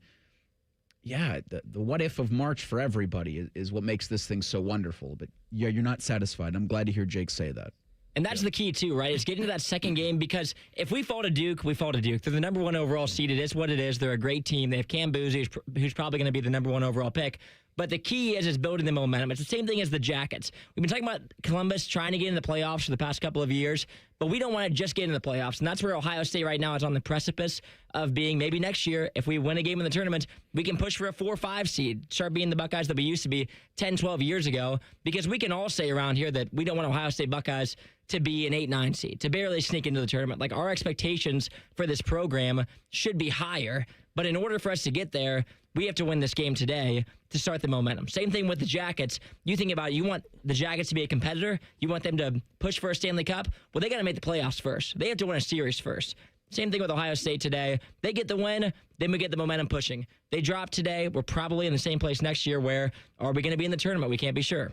the what if of March for everybody is what makes this thing so wonderful. But you're not satisfied. I'm glad to hear Jake say that. And that's the key, too, right? It's getting to that second game because if we fall to Duke, we fall to Duke. They're the number 1 overall seed. It is what it is. They're a great team. They have Cam Boozy, who's probably going to be the number 1 overall pick. But the key is building the momentum. It's the same thing as the Jackets. We've been talking about Columbus trying to get in the playoffs for the past couple of years, but we don't want to just get in the playoffs. And that's where Ohio State right now is on the precipice of being maybe next year, if we win a game in the tournament, we can push for a 4-5 seed, start being the Buckeyes that we used to be 10, 12 years ago, because we can all say around here that we don't want Ohio State Buckeyes to be an 8-9 seed, to barely sneak into the tournament. Like, our expectations for this program should be higher, but in order for us to get there, we have to win this game today to start the momentum. Same thing with the Jackets. You think about it, you want the Jackets to be a competitor. You want them to push for a Stanley Cup. Well, they got to make the playoffs first. They have to win a series first. Same thing with Ohio State today. They get the win, then we get the momentum pushing. They drop today. We're probably in the same place next year. Where are we going to be in the tournament? We can't be sure.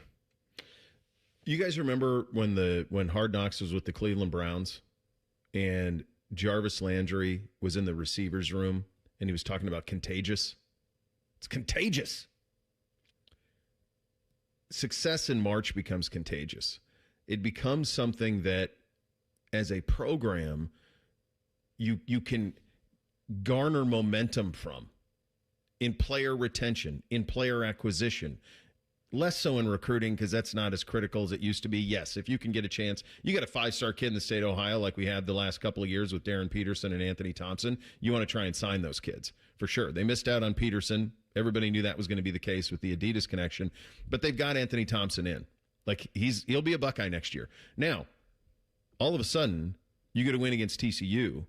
You guys remember when Hard Knocks was with the Cleveland Browns and Jarvis Landry was in the receivers room and he was talking about contagious? It's contagious. Success in March becomes contagious. It becomes something that, as a program, you can garner momentum from in player retention, in player acquisition. Less so in recruiting because that's not as critical as it used to be. Yes, if you can get a chance, you got a 5-star kid in the state of Ohio like we had the last couple of years with Darren Peterson and Anthony Thompson, you want to try and sign those kids for sure. They missed out on Peterson. Everybody knew that was going to be the case with the Adidas connection, but they've got Anthony Thompson in. Like he'll be a Buckeye next year. Now, all of a sudden, you get a win against TCU.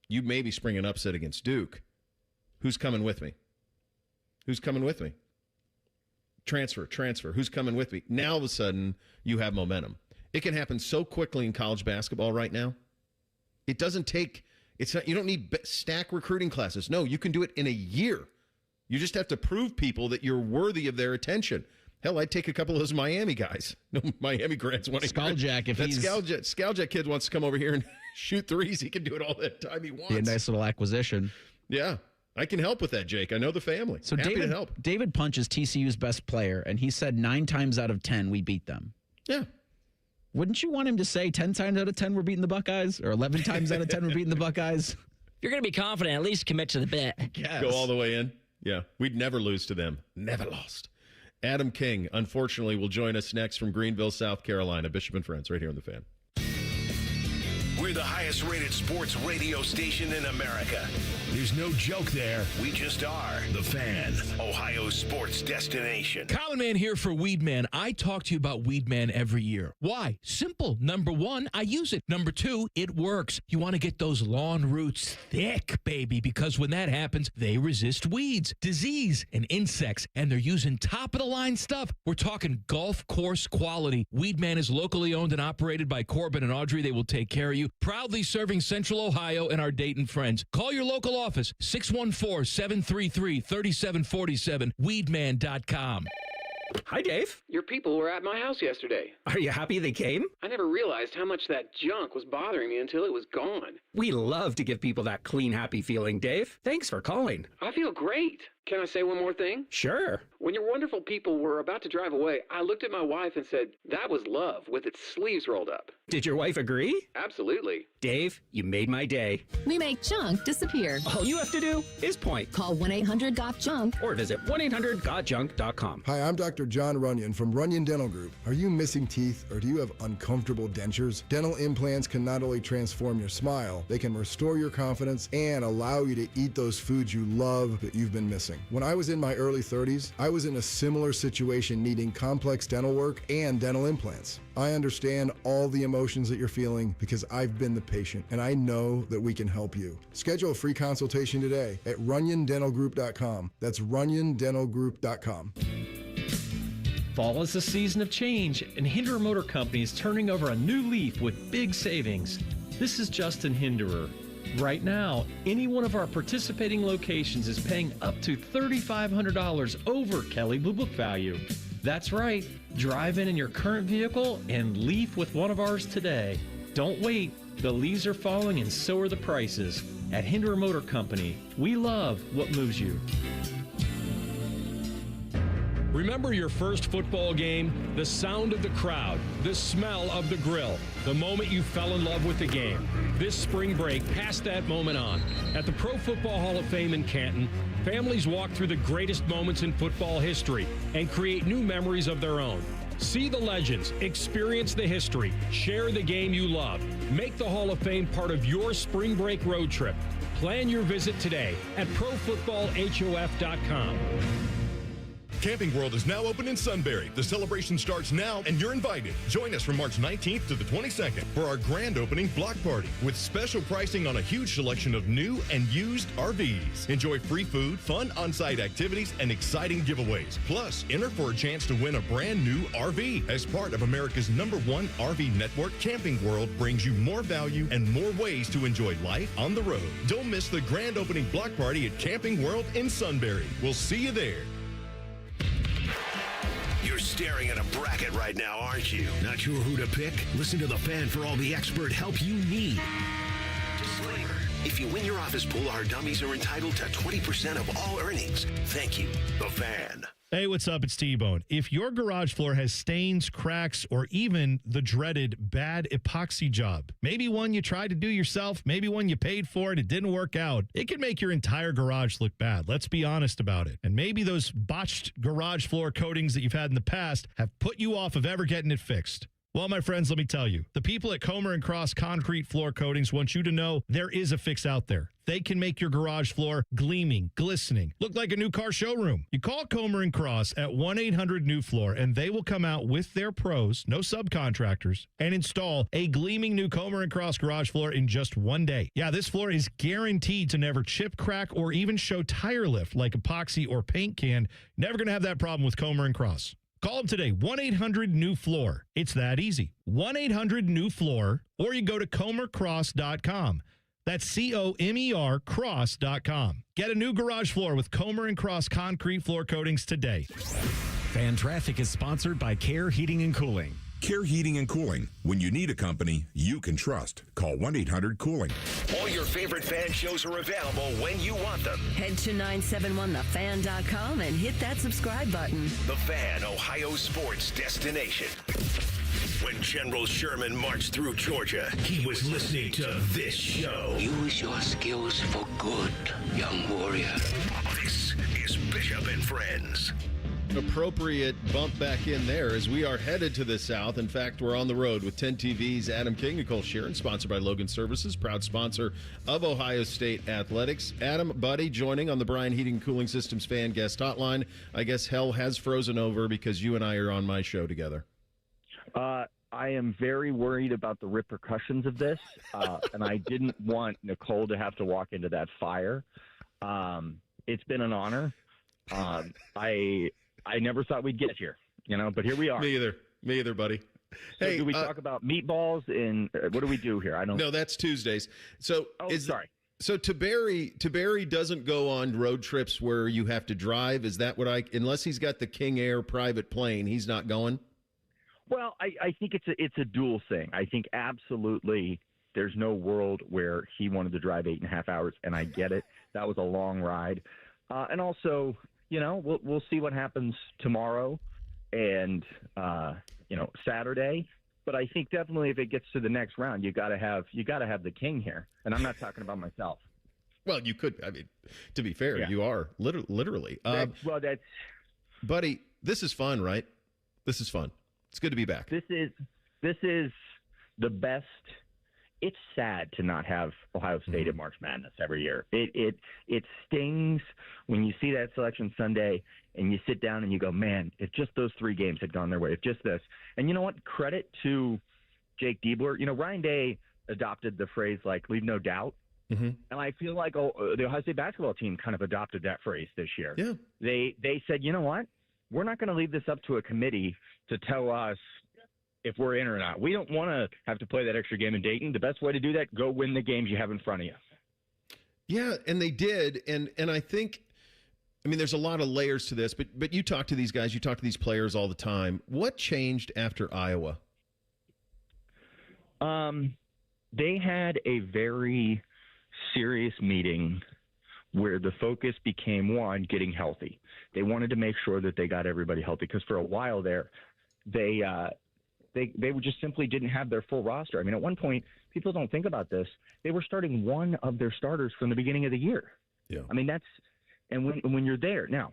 You maybe spring an upset against Duke. Who's coming with me? Who's coming with me? Transfer. Who's coming with me? Now, all of a sudden, you have momentum. It can happen so quickly in college basketball right now. It doesn't take, you don't need stack recruiting classes. No, you can do it in a year. You just have to prove people that you're worthy of their attention. Hell, I'd take a couple of those Miami guys. No, Miami grads want to. Skaljack, if he's Skaljack kid wants to come over here and shoot threes, he can do it all the time he wants. Be a nice little acquisition. Yeah. I can help with that, Jake. I know the family. So Happy to help. David Punch is TCU's best player, and he said 9 times out of 10 we beat them. Yeah. Wouldn't you want him to say 10 times out of 10 we're beating the Buckeyes, or 11 times out of 10 we're beating the Buckeyes? If you're going to be confident, at least commit to the bit. Yes. Go all the way in. Yeah. We'd never lose to them. Never lost. Adam King, unfortunately, will join us next from Greenville, South Carolina. Bishop and Friends, right here on The Fan. We're the highest rated sports radio station in America. There's no joke there. We just are. The Fan, Ohio's sports destination. Common Man here for Weed Man. I talk to you about Weed Man every year. Why? Simple. Number 1, I use it. Number 2, it works. You want to get those lawn roots thick, baby, because when that happens, they resist weeds, disease, and insects, and they're using top-of-the-line stuff. We're talking golf course quality. Weed Man is locally owned and operated by Corbin and Audrey. They will take care of you. Proudly serving Central Ohio and our Dayton friends. Call your local office, 614-733-3747, weedman.com. Hi, Dave. Your people were at my house yesterday. Are you happy they came? I never realized how much that junk was bothering me until it was gone. We love to give people that clean, happy feeling, Dave. Thanks for calling. I feel great. Can I say one more thing? Sure. When your wonderful people were about to drive away, I looked at my wife and said, that was love with its sleeves rolled up. Did your wife agree? Absolutely. Dave, you made my day. We make junk disappear. All you have to do is point. Call 1-800-GOT-JUNK or visit 1-800-GOT-JUNK.com. Hi, I'm Dr. John Runyon from Runyon Dental Group. Are you missing teeth or do you have uncomfortable dentures? Dental implants can not only transform your smile, they can restore your confidence and allow you to eat those foods you love that you've been missing. When I was in my early 30s, I was in a similar situation needing complex dental work and dental implants. I understand all the emotions that you're feeling because I've been the patient and I know that we can help you. Schedule a free consultation today at runyondentalgroup.com. That's runyondentalgroup.com. Fall is a season of change, and Hinderer Motor Company is turning over a new leaf with big savings. This is Justin Hinderer. Right now, any one of our participating locations is paying up to $3,500 over Kelley Blue Book value. That's right. Drive in your current vehicle and leave with one of ours today. Don't wait. The leaves are falling and so are the prices. At Hinderer Motor Company, we love what moves you. Remember your first football game? The sound of the crowd, the smell of the grill, the moment you fell in love with the game. This spring break, pass that moment on. At the Pro Football Hall of Fame in Canton, families walk through the greatest moments in football history and create new memories of their own. See the legends, experience the history, share the game you love. Make the Hall of Fame part of your spring break road trip. Plan your visit today at ProFootballHof.com. Camping World is now open in Sunbury. The celebration starts now, and you're invited. Join us from March 19th to the 22nd for our grand opening block party with special pricing on a huge selection of new and used RVs. Enjoy free food, fun on-site activities, and exciting giveaways. Plus, enter for a chance to win a brand new RV. As part of America's #1 RV network, Camping World brings you more value and more ways to enjoy life on the road. Don't miss the grand opening block party at Camping World in Sunbury. We'll see you there. You're staring at a bracket right now, aren't you? Not sure who to pick? Listen to The Fan for all the expert help you need. Disclaimer. If you win your office pool, our dummies are entitled to 20% of all earnings. Thank you. The Fan. Hey, what's up? It's T-Bone. If your garage floor has stains, cracks, or even the dreaded bad epoxy job, maybe one you tried to do yourself, maybe one you paid for and it didn't work out, it can make your entire garage look bad. Let's be honest about it. And maybe those botched garage floor coatings that you've had in the past have put you off of ever getting it fixed. Well, my friends, let me tell you, the people at Comer and Cross Concrete Floor Coatings want you to know there is a fix out there. They can make your garage floor gleaming, glistening, look like a new car showroom. You call Comer and Cross at 1-800-NEW-FLOOR, and they will come out with their pros, no subcontractors, and install a gleaming new Comer and Cross garage floor in just 1 day. Yeah, this floor is guaranteed to never chip, crack, or even show tire lift like epoxy or paint can. Never going to have that problem with Comer and Cross. Call them today, 1-800-NEW-FLOOR. It's that easy. 1-800-NEW-FLOOR, or you go to comercross.com. That's COMER cross.com. Get a new garage floor with Comer and Cross Concrete Floor Coatings today. Fan Traffic is sponsored by Care Heating and Cooling. Care Heating and Cooling. When you need a company you can trust, call 1-800-COOLING. All your favorite fan shows are available when you want them. Head to 971thefan.com and hit that subscribe button. The Fan, Ohio sports destination. When General Sherman marched through Georgia, he was listening to this show. Use your skills for good, young warrior. This is Bishop and Friends. Appropriate bump back in there as we are headed to the south. In fact, we're on the road with 10 TV's Adam King, Nicole Sheeran, sponsored by Logan Services, proud sponsor of Ohio State Athletics. Adam, buddy, joining on the Bryan Heating and Cooling Systems fan guest hotline. I guess hell has frozen over because you and I are on my show together. I am very worried about the repercussions of this, and I didn't want Nicole to have to walk into that fire. It's been an honor. I never thought we'd get here, but here we are. Me either, buddy. So do we talk about meatballs and what do we do here? No, that's Tuesdays. So sorry. So Barry doesn't go on road trips where you have to drive. Is that what unless he's got the King Air private plane, he's not going? Well, I think it's a dual thing. I think absolutely there's no world where he wanted to drive 8.5 hours, and I get it. That was a long ride. And also, we'll see what happens tomorrow and, Saturday. But I think definitely if it gets to the next round, you got to have the king here. And I'm not talking about myself. Well, you could. I mean, to be fair, you are literally. Buddy, this is fun, right? This is fun. It's good to be back. This is the best. It's sad to not have Ohio State at March Madness every year. It stings when you see that Selection Sunday and you sit down and you go, man, if just those 3 games had gone their way, if just this. And you know what? Credit to Jake Diebler. Ryan Day adopted the phrase leave no doubt. Mm-hmm. And I feel like the Ohio State basketball team kind of adopted that phrase this year. Yeah. They said, you know what? We're not going to leave this up to a committee to tell us if we're in or not. We don't want to have to play that extra game in Dayton. The best way to do that, go win the games you have in front of you. Yeah, and they did. And I think, there's a lot of layers to this, but you talk to these guys, you talk to these players all the time. What changed after Iowa? They had a very serious meeting where the focus became, one, getting healthy. They wanted to make sure that they got everybody healthy because for a while there, they just simply didn't have their full roster. At one point, people don't think about this. They were starting one of their starters from the beginning of the year. Yeah. When you're there. Now,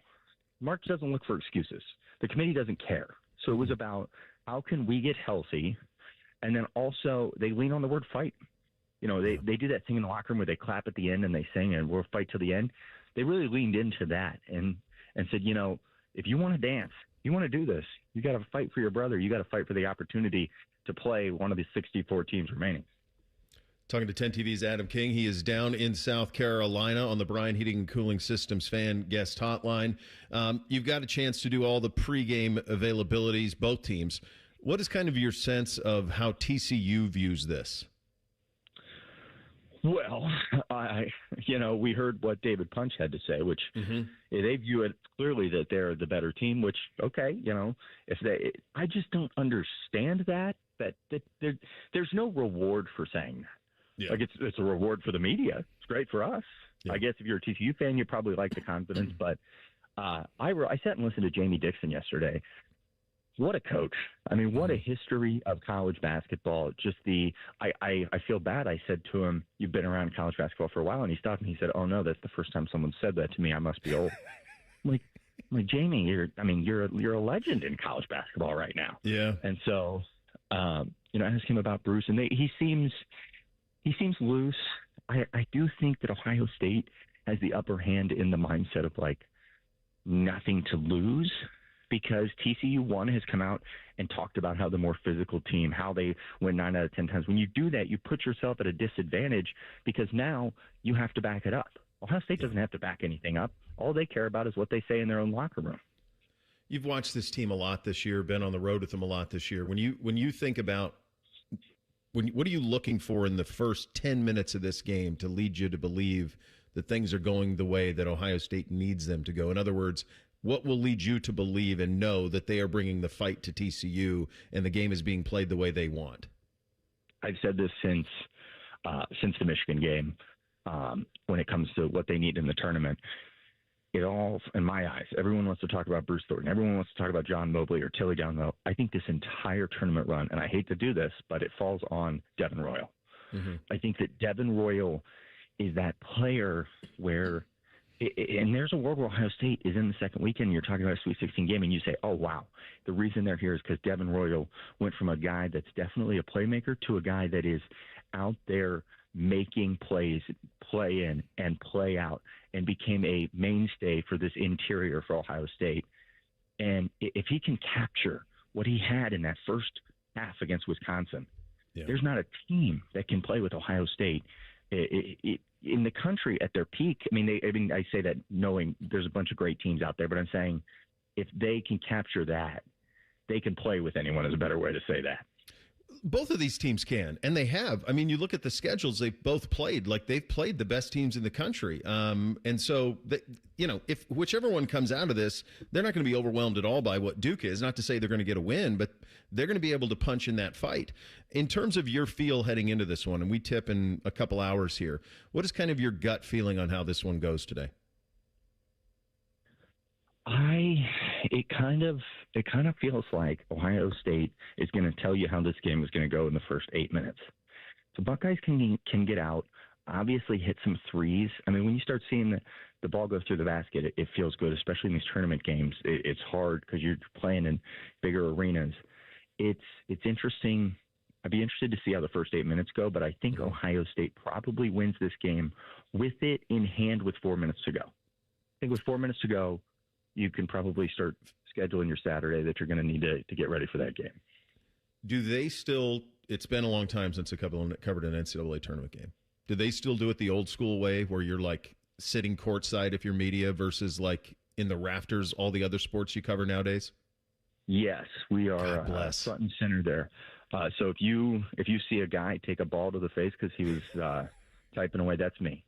March doesn't look for excuses. The committee doesn't care. So it was about how can we get healthy, and then also they lean on the word fight. They do that thing in the locker room where they clap at the end and they sing and we'll fight till the end. They really leaned into that and said, if you want to dance, you want to do this, you got to fight for your brother. You got to fight for the opportunity to play one of the 64 teams remaining. Talking to 10 TV's Adam King. He is down in South Carolina on the Bryan Heating and Cooling Systems fan guest hotline. You've got a chance to do all the pregame availabilities, both teams. What is kind of your sense of how TCU views this? Well, we heard what David Punch had to say, which they view it clearly that they're the better team, which, okay, I just don't understand that there's no reward for saying that. Yeah. It's a reward for the media. It's great for us. Yeah. I guess if you're a TCU fan, you probably like the confidence, but I sat and listened to Jamie Dixon yesterday. What a coach. I mean, what a history of college basketball. Just I feel bad. I said to him, "You've been around college basketball for a while." And he stopped me. He said, "Oh no, that's the first time someone said that to me. I must be old." I'm like, Jamie, you're a legend in college basketball right now. Yeah. And so, I asked him about Bruce, and he seems loose. I do think that Ohio State has the upper hand in the mindset of like nothing to lose, because TCU has come out and talked about how the more physical team, how they win 9 out of 10 times. When you do that, you put yourself at a disadvantage because now you have to back it up. Ohio State doesn't have to back anything up. All they care about is what they say in their own locker room. You've watched this team a lot this year, been on the road with them a lot this year. When you think about what are you looking for in the first 10 minutes of this game to lead you to believe that things are going the way that Ohio State needs them to go? In other words, what will lead you to believe and know that they are bringing the fight to TCU and the game is being played the way they want? I've said this since the Michigan game. When it comes to what they need in the tournament, it all, in my eyes, everyone wants to talk about Bruce Thornton. Everyone wants to talk about John Mobley or Tilly down low. I think this entire tournament run, and I hate to do this, but it falls on Devin Royal. Mm-hmm. I think that Devin Royal is that player where, and there's a world where Ohio State is in the second weekend, and you're talking about a Sweet 16 game, and you say, oh, wow, the reason they're here is because Devin Royal went from a guy that's definitely a playmaker to a guy that is out there making plays, play in and play out, and became a mainstay for this interior for Ohio State. And if he can capture what he had in that first half against Wisconsin, there's not a team that can play with Ohio State in the country at their peak. I say that knowing there's a bunch of great teams out there, but I'm saying if they can capture that, they can play with anyone is a better way to say that. Both of these teams can, and they have. I mean, you look at the schedules they've both played, like they've played the best teams in the country. And so, if whichever one comes out of this, they're not going to be overwhelmed at all by what Duke is. Not to say they're going to get a win, but they're going to be able to punch in that fight. In terms of your feel heading into this one, and we tip in a couple hours here, what is kind of your gut feeling on how this one goes today? It kind of feels like Ohio State is going to tell you how this game is going to go in the first 8 minutes. So Buckeyes can get out, obviously hit some threes. I mean, when you start seeing the ball go through the basket, it feels good, especially in these tournament games. It's hard because you're playing in bigger arenas. It's interesting. I'd be interested to see how the first 8 minutes go, but I think Ohio State probably wins this game with it in hand with 4 minutes to go. I think with 4 minutes to go, you can probably start scheduling your Saturday that you're going to need to get ready for that game. Do they still, it's been a long time since a couple covered an NCAA tournament game. Do they still do it the old school way where you're like sitting courtside if you're media versus like in the rafters, all the other sports you cover nowadays? Yes, we are front and center there. So if you see a guy take a ball to the face because he was typing away, that's me.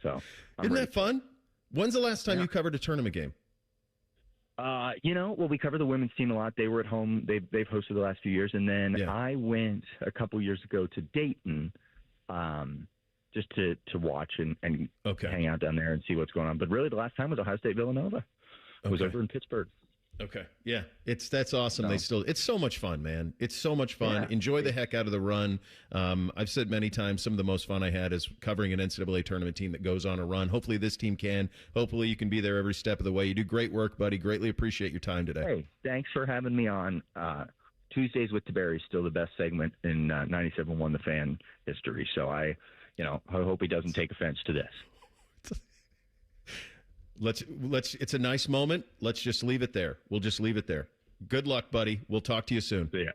So Isn't that fun? When's the last time you covered a tournament game? We cover the women's team a lot. They were at home. They've hosted the last few years. And then I went a couple years ago to Dayton just to watch and hang out down there and see what's going on. But really the last time was Ohio State Villanova. It was over in Pittsburgh. Okay. Yeah. That's awesome. No. It's so much fun, man. It's so much fun. Yeah. Enjoy the heck out of the run. I've said many times, some of the most fun I had is covering an NCAA tournament team that goes on a run. Hopefully this team can. Hopefully you can be there every step of the way. You do great work, buddy. Greatly appreciate your time today. Hey, thanks for having me on. Tuesdays with DeBerry is still the best segment in 97.1 The Fan history. So I hope he doesn't take offense to this. Let's. It's a nice moment. Let's just leave it there. We'll just leave it there. Good luck, buddy. We'll talk to you soon. See ya.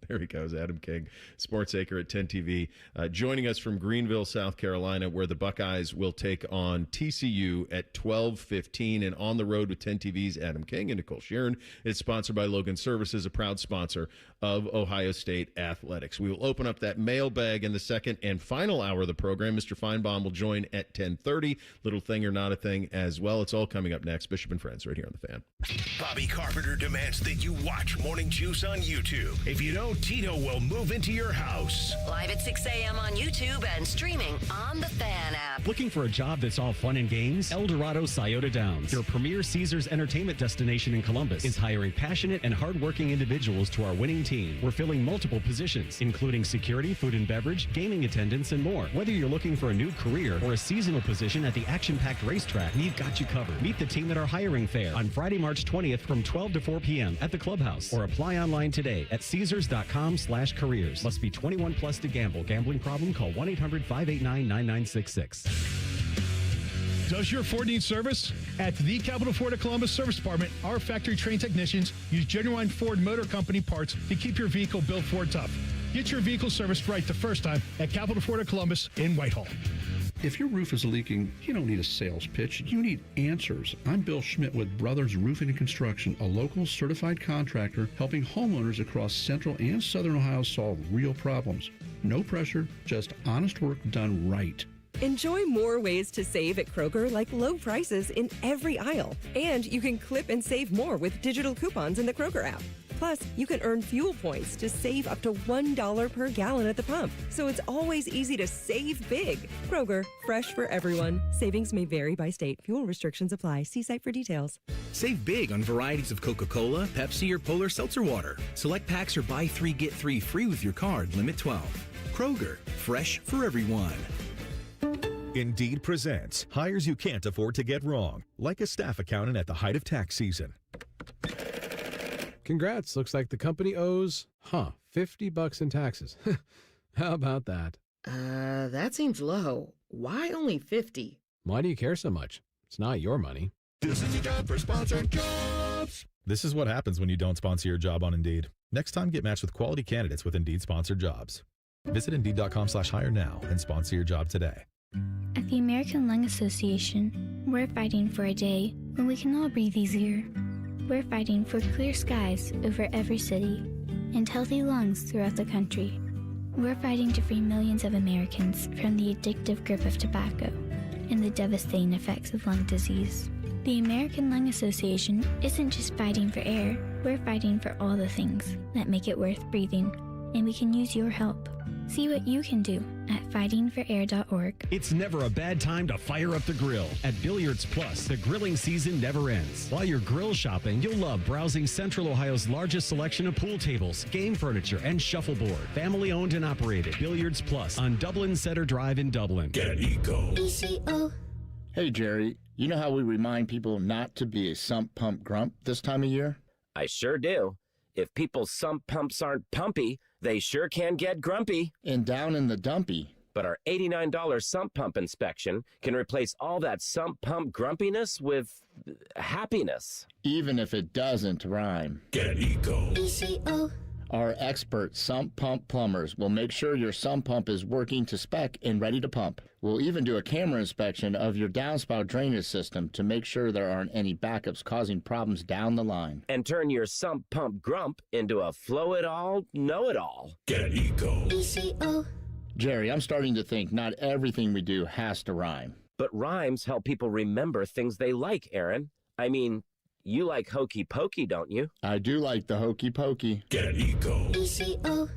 There he goes, Adam King, Sports Acre at 10 TV, joining us from Greenville, South Carolina, where the Buckeyes will take on TCU at 12:15. And on the road with 10 TV's Adam King and Nicole Sheeran. It's sponsored by Logan Services, a proud sponsor of Ohio State Athletics. We will open up that mailbag in the second and final hour of the program. Mr. Finebaum will join at 10:30. Little thing or not a thing as well. It's all coming up next. Bishop and Friends right here on The Fan. Bobby Carpenter demands that you watch Morning Juice on YouTube. If you don't, Tito will move into your house. Live at 6 a.m. on YouTube and streaming on the Fan app. Looking for a job that's all fun and games? El Dorado Scioto Downs, your premier Caesars entertainment destination in Columbus, is hiring passionate and hardworking individuals to our winning team. We're filling multiple positions, including security, food and beverage, gaming attendants, and more. Whether you're looking for a new career or a seasonal position at the action-packed racetrack, we've got you covered. Meet the team at our hiring fair on Friday, March 20th from 12 to 4 p.m. at the clubhouse, or apply online today at Caesars.com/careers. Must be 21 plus to gamble. Gambling problem? Call 1-800-589-9966. Does your Ford need service? At the Capital Ford of Columbus Service Department, our factory-trained technicians use genuine Ford Motor Company parts to keep your vehicle built Ford tough. Get your vehicle serviced right the first time at Capital Ford of Columbus in Whitehall. If your roof is leaking, you don't need a sales pitch. You need answers. I'm Bill Schmidt with Brothers Roofing and Construction, a local certified contractor helping homeowners across central and southern Ohio solve real problems. No pressure, just honest work done right. Enjoy more ways to save at Kroger, like low prices in every aisle. And you can clip and save more with digital coupons in the Kroger app. Plus, you can earn fuel points to save up to $1 per gallon at the pump. So it's always easy to save big. Kroger, fresh for everyone. Savings may vary by state. Fuel restrictions apply. See site for details. Save big on varieties of Coca-Cola, Pepsi, or Polar Seltzer water. Select packs or buy 3 get 3 free with your card. Limit 12. Kroger, fresh for everyone. Indeed presents hires you can't afford to get wrong, like a staff accountant at the height of tax season. Congrats. Looks like the company owes, $50 in taxes. How about that? That seems low. Why only 50? Why do you care so much? It's not your money. This is a job for sponsored jobs. This is what happens when you don't sponsor your job on Indeed. Next time, get matched with quality candidates with Indeed sponsored jobs. Visit Indeed.com/hire now and sponsor your job today. At the American Lung Association, we're fighting for a day when we can all breathe easier. We're fighting for clear skies over every city and healthy lungs throughout the country. We're fighting to free millions of Americans from the addictive grip of tobacco and the devastating effects of lung disease. The American Lung Association isn't just fighting for air, we're fighting for all the things that make it worth breathing, and we can use your help. See what you can do at fightingforair.org. It's never a bad time to fire up the grill. At Billiards Plus, the grilling season never ends. While you're grill shopping, you'll love browsing Central Ohio's largest selection of pool tables, game furniture, and shuffleboard. Family owned and operated. Billiards Plus on Dublin Center Drive in Dublin. Get Eco. ECO. Hey, Jerry, you know how we remind people not to be a sump pump grump this time of year? I sure do. If people's sump pumps aren't pumpy, they sure can get grumpy. And down in the dumpy. But our $89 sump pump inspection can replace all that sump pump grumpiness with happiness. Even if it doesn't rhyme. Get Eco. ECO. Our expert sump pump plumbers will make sure your sump pump is working to spec and ready to pump. We'll even do a camera inspection of your downspout drainage system to make sure there aren't any backups causing problems down the line. And turn your sump pump grump into a flow-it-all, know-it-all. Get Eco. ECO. Jerry, I'm starting to think not everything we do has to rhyme. But rhymes help people remember things they like, Aaron. I mean, you like hokey pokey, don't you? I do like the hokey pokey. Get Eco. ECO.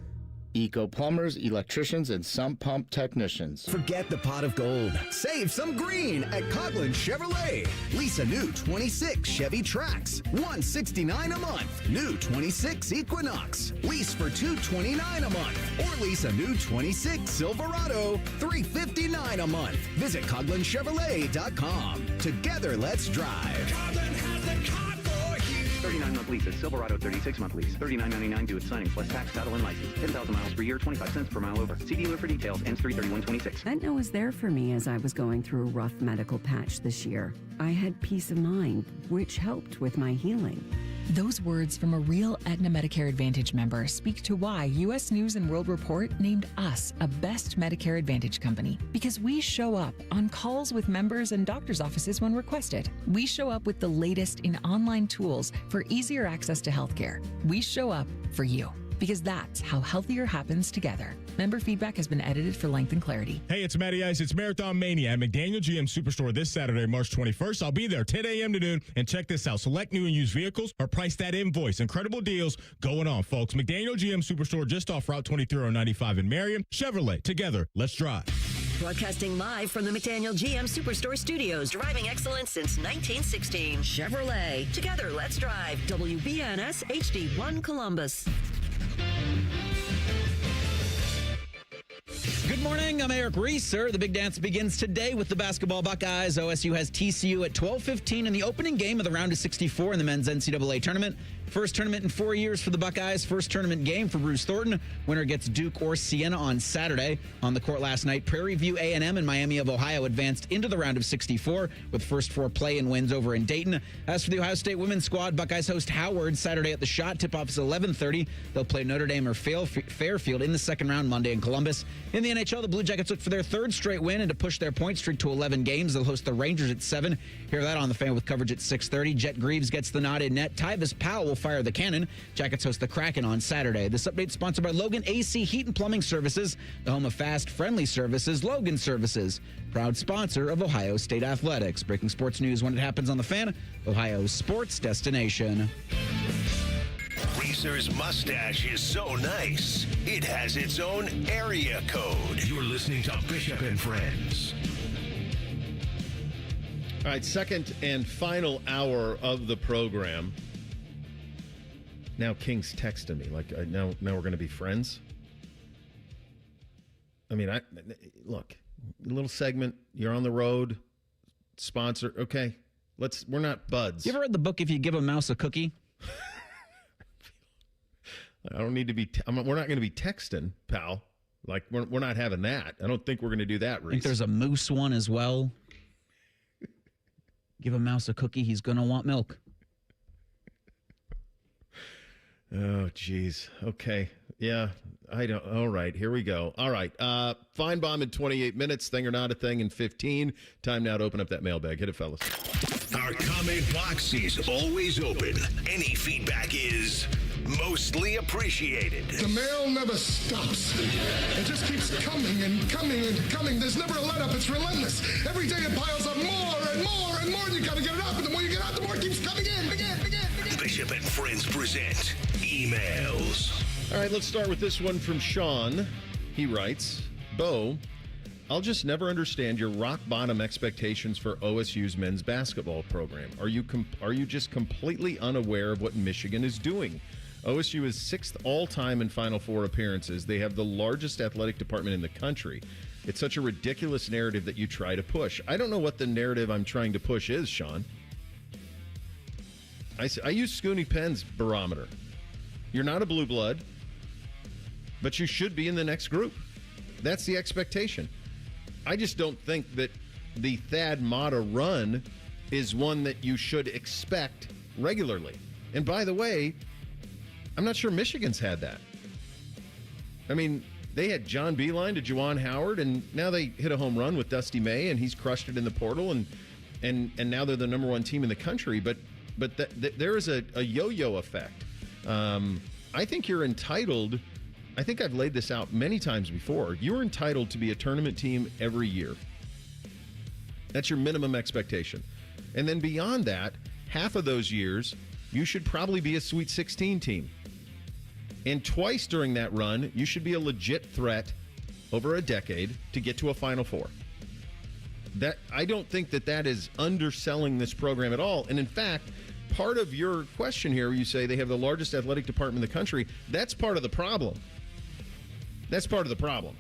Eco plumbers, electricians, and sump pump technicians. Forget the pot of gold. Save some green at Coughlin Chevrolet. Lease a new 26 Chevy Trax, $169 a month. New 26 Equinox, lease for $229 a month. Or lease a new 26 Silverado, $359 a month. Visit CoughlinChevrolet.com. Together, let's drive. Coughlin has the car for you. 39-month leases, Silverado 36-month lease, $39.99 due at signing, plus tax, title, and license. 10,000 miles per year, 25 cents per mile over. See dealer for details, ends 3/31/26. Aetna was there for me as I was going through a rough medical patch this year. I had peace of mind, which helped with my healing. Those words from a real Aetna Medicare Advantage member speak to why U.S. News & World Report named us a best Medicare Advantage company. Because we show up on calls with members and doctors' offices when requested. We show up with the latest in online tools for easier access to healthcare. We show up for you. because that's how healthier happens together. Member feedback has been edited for length and clarity. Hey, it's Matty Ice. It's Marathon Mania at McDaniel GM Superstore this Saturday, March 21st. I'll be there 10 a.m. to noon. And check this out. Select new and used vehicles are priced at invoice. Incredible deals going on, folks. McDaniel GM Superstore just off Route 2395 in Marion. Chevrolet. Together. Let's drive. Broadcasting live from the McDaniel GM Superstore Studios. Driving excellence since 1916. Chevrolet. Together. Let's drive. WBNS HD1 Columbus. Good morning, I'm Eric Reeser. The big dance begins today with the basketball Buckeyes. OSU has TCU at 12:15 in the opening game of the round of 64 in the men's NCAA tournament. First tournament in 4 years for the Buckeyes. First tournament game for Bruce Thornton. Winner gets Duke or Siena on Saturday. On the court last night, Prairie View A&M and Miami of Ohio advanced into the round of 64 with first 4 play-in wins over in Dayton. As for the Ohio State women's squad, Buckeyes host Howard Saturday at the Shot. Tip-off is 11:30. They'll play Notre Dame or Fairfield in the second round Monday in Columbus. In the NHL, the Blue Jackets look for their third straight win and to push their point streak to 11 games. They'll host the Rangers at 7. Hear that on the Fan with coverage at 6:30. Jet Greaves gets the nod in net. Tyvis Powell will fire the cannon. Jackets host the Kraken on Saturday. This update sponsored by Logan AC Heat and Plumbing Services, the home of fast, friendly services, Logan Services, proud sponsor of Ohio State Athletics. Breaking sports news when it happens on the Fan, Ohio's sports destination. Reeser's mustache is so nice, it has its own area code. You're listening to Bishop and Friends. All right, second and final hour of the program. Now King's texting me like, now we're going to be friends. I mean, look, little segment. You're on the road, sponsor. Okay, we're not buds. You ever read the book If You Give a Mouse a Cookie? I don't need to be. We're not going to be texting, pal. Like we're not having that. I don't think we're going to do that. Reese. I think there's a moose one as well. Give a mouse a cookie, he's going to want milk. Oh, geez. Okay. Yeah, I don't. All right, here we go. All right. Finebaum in 28 minutes. Thing or not a thing in 15. Time now to open up that mailbag. Hit it, fellas. Our comment box is always open. Any feedback is mostly appreciated. The mail never stops. It just keeps coming and coming and coming. There's never a let up. It's relentless. Every day it piles up more and more and more. And you got to get it up. And the more you get out, the more it keeps coming in. Again. Bishop and Friends present emails. All right, let's start with this one from Sean. He writes, Bo, I'll just never understand your rock bottom expectations for OSU's men's basketball program. Are you just completely unaware of what Michigan is doing? OSU is 6th all-time in Final Four appearances. They have the largest athletic department in the country. It's such a ridiculous narrative that you try to push. I don't know what the narrative I'm trying to push is, Sean. I use Scooney Penn's barometer. You're not a blue blood, but you should be in the next group. That's the expectation. I just don't think that the Thad Matta run is one that you should expect regularly. And by the way, I'm not sure Michigan's had that. I mean, they had John Beilein to Juwan Howard, and now they hit a home run with Dusty May, and he's crushed it in the portal, and now they're the number one team in the country. But there is a yo-yo effect. I think you're entitled. I think I've laid this out many times before. You're entitled to be a tournament team every year. That's your minimum expectation. And then beyond that, half of those years, you should probably be a Sweet 16 team. And twice during that run, you should be a legit threat over a decade to get to a Final Four. I don't think that is underselling this program at all. And in fact, part of your question here, you say they have the largest athletic department in the country. That's part of the problem. That's part of the problem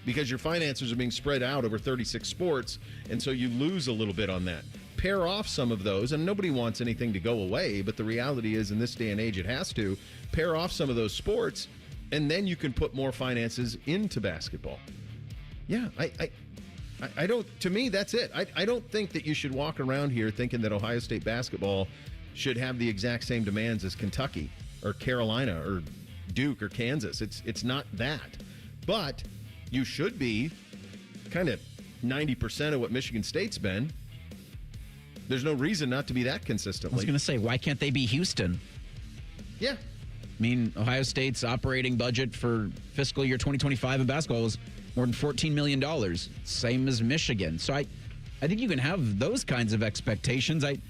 because your finances are being spread out over 36 sports, and so you lose a little bit on that. Pair off some of those, and nobody wants anything to go away, but the reality is in this day and age it has to. Pair off some of those sports, and then you can put more finances into basketball. Yeah, I don't, to me, that's it. I don't think that you should walk around here thinking that Ohio State basketball should have the exact same demands as Kentucky or Carolina or Duke or Kansas. It's not that. But you should be kind of 90% of what Michigan State's been. There's no reason not to be that consistently. I was going to say, why can't they be Houston? Yeah. I mean, Ohio State's operating budget for fiscal year 2025 in basketball was more than $14 million, same as Michigan. So I think you can have those kinds of expectations. I'd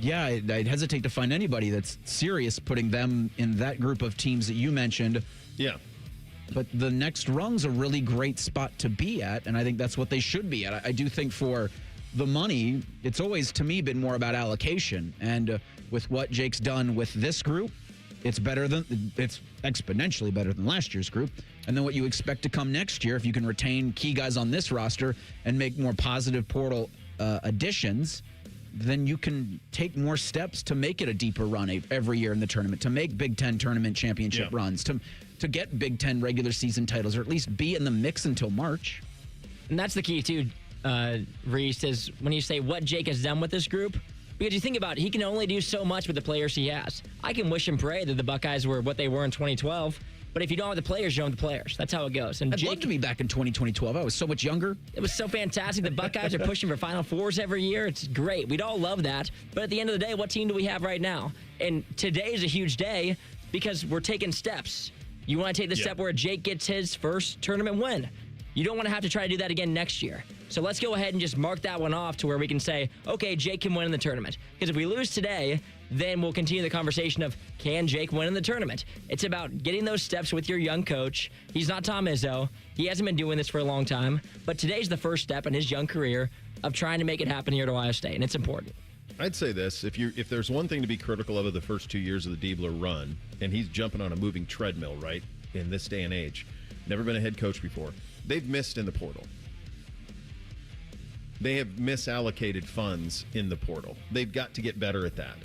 hesitate to find anybody that's serious putting them in that group of teams that you mentioned. Yeah. But the next rung's a really great spot to be at, and I think that's what they should be at. I do think for the money, it's always, to me, been more about allocation. And with what Jake's done with this group, it's exponentially better than last year's group. And then what you expect to come next year, if you can retain key guys on this roster and make more positive portal additions, then you can take more steps to make it a deeper run every year in the tournament, to make Big Ten tournament championship runs, to get Big Ten regular season titles, or at least be in the mix until March. And that's the key, too, Reese, is when you say what Jake has done with this group, because you think about it, he can only do so much with the players he has. I can wish and pray that the Buckeyes were what they were in 2012, but if you don't have the players, you don't have the players. That's how it goes. And I'd love to be back in 2012. I was so much younger. It was so fantastic. The Buckeyes are pushing for Final Fours every year. It's great. We'd all love that. But at the end of the day, what team do we have right now? And today is a huge day because we're taking steps. You want to take the step where Jake gets his first tournament win. You don't want to have to try to do that again next year. So let's go ahead and just mark that one off to where we can say, okay, Jake can win in the tournament. Because if we lose today, then we'll continue the conversation of, can Jake win in the tournament? It's about getting those steps with your young coach. He's not Tom Izzo. He hasn't been doing this for a long time. But today's the first step in his young career of trying to make it happen here at Ohio State, and it's important. I'd say this, if there's one thing to be critical of the first 2 years of the Diebler run, and he's jumping on a moving treadmill, right, in this day and age, never been a head coach before, they've missed in the portal. They have misallocated funds in the portal. They've got to get better at that,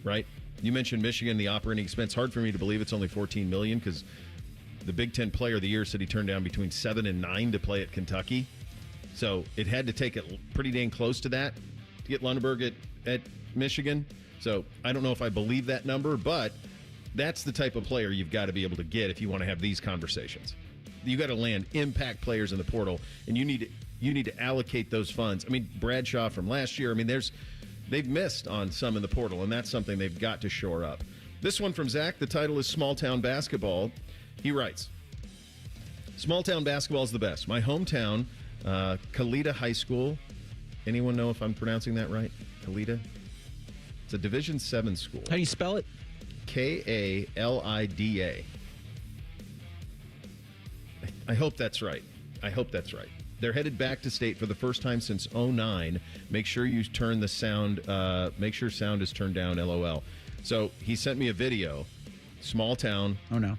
right? You mentioned Michigan, the operating expense. Hard for me to believe it's only $14 million because the Big Ten Player of the Year said he turned down between 7 and 9 to play at Kentucky. So it had to take it pretty dang close to that to get Lundberg at Michigan. So I don't know if I believe that number, but that's the type of player you've got to be able to get if you want to have these conversations. You got to land impact players in the portal, and you need to allocate those funds. I mean, Bradshaw from last year, I mean, they've missed on some in the portal, and that's something they've got to shore up. This one from Zach, the title is Small Town Basketball. He writes, Small Town Basketball is the best. My hometown, Kalida High School. Anyone know if I'm pronouncing that right? Kalida? It's a Division 7 school. How do you spell it? Kalida. I hope that's right. They're headed back to state for the first time since 2009. Make sure you turn the sound, make sure sound is turned down, LOL. So he sent me a video. Small town. Oh, no.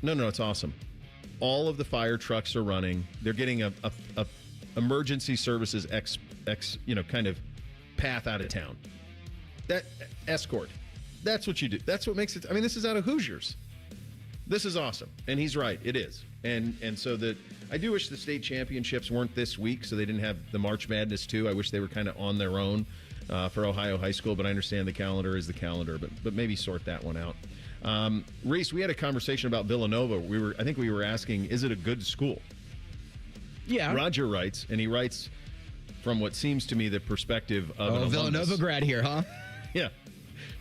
No, it's awesome. All of the fire trucks are running. They're getting a emergency services kind of path out of town. That escort. That's what you do. That's what makes it. I mean, this is out of Hoosiers. This is awesome. And he's right. It is. And so I do wish the state championships weren't this week, so they didn't have the March Madness too. I wish they were kind of on their own for Ohio high school, but I understand the calendar is the calendar, but maybe sort that one out. Reese, we had a conversation about Villanova. I think we were asking, is it a good school? Yeah. Roger writes, and he writes from what seems to me the perspective of an Villanova grad here, huh? Yeah.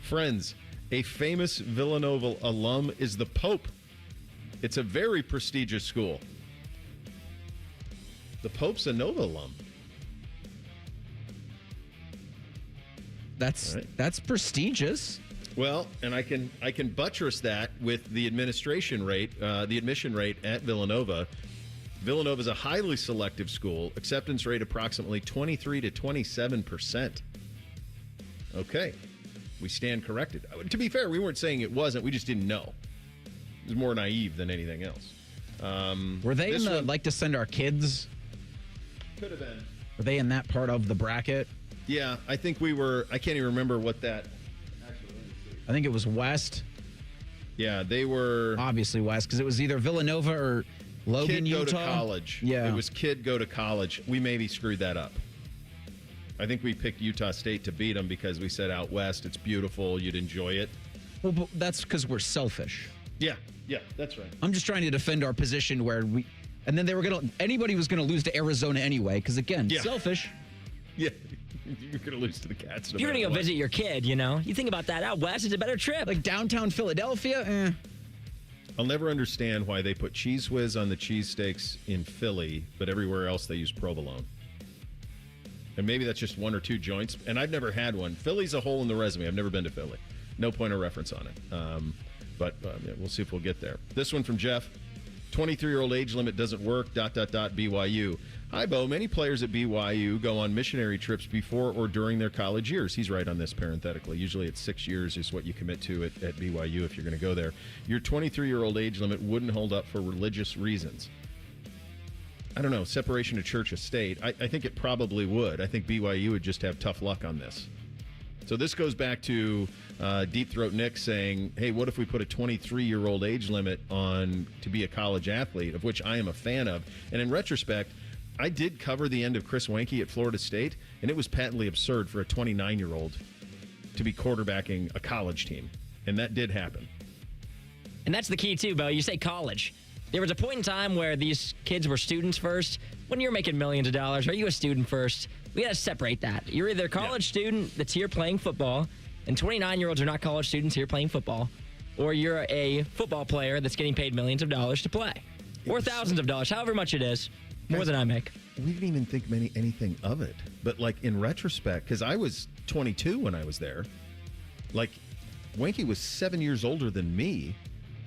Friends, a famous Villanova alum is the Pope. It's a very prestigious school. The Pope's a Nova alum. That's prestigious. Well, and I can buttress that with the admission rate at Villanova. Villanova is a highly selective school. Acceptance rate approximately 23 to 27%. Okay. We stand corrected. To be fair, we weren't saying it wasn't. We just didn't know. It was more naive than anything else. Were they in the like to send our kids? Could have been. Were they in that part of the bracket? Yeah, I think we were. I can't even remember what that. Actually, let me see. I think it was West. Yeah, they were. Obviously West, because it was either Villanova or Logan, Kid Utah. Go to college. Yeah. It was Kid go to college. We maybe screwed that up. I think we picked Utah State to beat them because we said out West, it's beautiful, you'd enjoy it. Well, but that's because we're selfish. Yeah, that's right. I'm just trying to defend our position where anybody was going to lose to Arizona anyway, because again, selfish. Yeah, You're going to lose to the Cats. If you're going to go visit your kid, you think about that. Out west, it's a better trip. Like downtown Philadelphia, I'll never understand why they put Cheese Whiz on the cheesesteaks in Philly, but everywhere else they use provolone. And maybe that's just one or two joints. And I've never had one. Philly's a hole in the resume. I've never been to Philly. No point of reference on it. But we'll see if we'll get there. This one from Jeff. 23-year-old age limit doesn't work, ... BYU. Hi, Bo. Many players at BYU go on missionary trips before or during their college years. He's right on this parenthetically. Usually it's 6 years is what you commit to at BYU if you're going to go there. Your 23-year-old age limit wouldn't hold up for religious reasons. I don't know, separation of church and state. I think it probably would. I think BYU would just have tough luck on this. So this goes back to Deep Throat Nick saying, hey, what if we put a 23-year-old age limit on to be a college athlete, of which I am a fan of. And in retrospect, I did cover the end of Chris Weinke at Florida State, and it was patently absurd for a 29-year-old to be quarterbacking a college team. And that did happen. And that's the key, too, Bo. You say college. There was a point in time where these kids were students first. When you're making millions of dollars, are you a student first? We got to separate that. You're either a college student that's here playing football, and 29-year-olds are not college students here playing football, or you're a football player that's getting paid millions of dollars to play, or thousands of dollars, however much it is, more than I make. We didn't even think anything of it. But, like, in retrospect, because I was 22 when I was there, like, Weinke was 7 years older than me.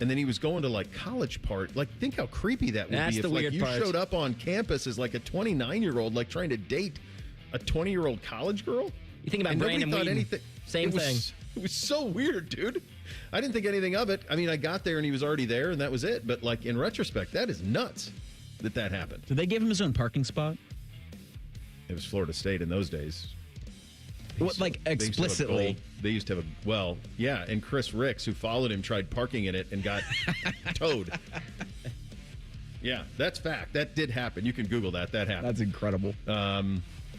And then he was going to, like, college part. Like, think how creepy that would be if, like, you showed up on campus as, like, a 29-year-old, like, trying to date a 20-year-old college girl. You think about Brandon Whedon. Same thing. It was so weird, dude. I didn't think anything of it. I mean, I got there and he was already there, and that was it. But, like, in retrospect, that is nuts that happened. Did they give him his own parking spot? It was Florida State in those days. What, like, explicitly? They used to have and Chris Ricks, who followed him, tried parking in it and got towed. Yeah, that's fact. That did happen. You can Google that. That happened. That's incredible.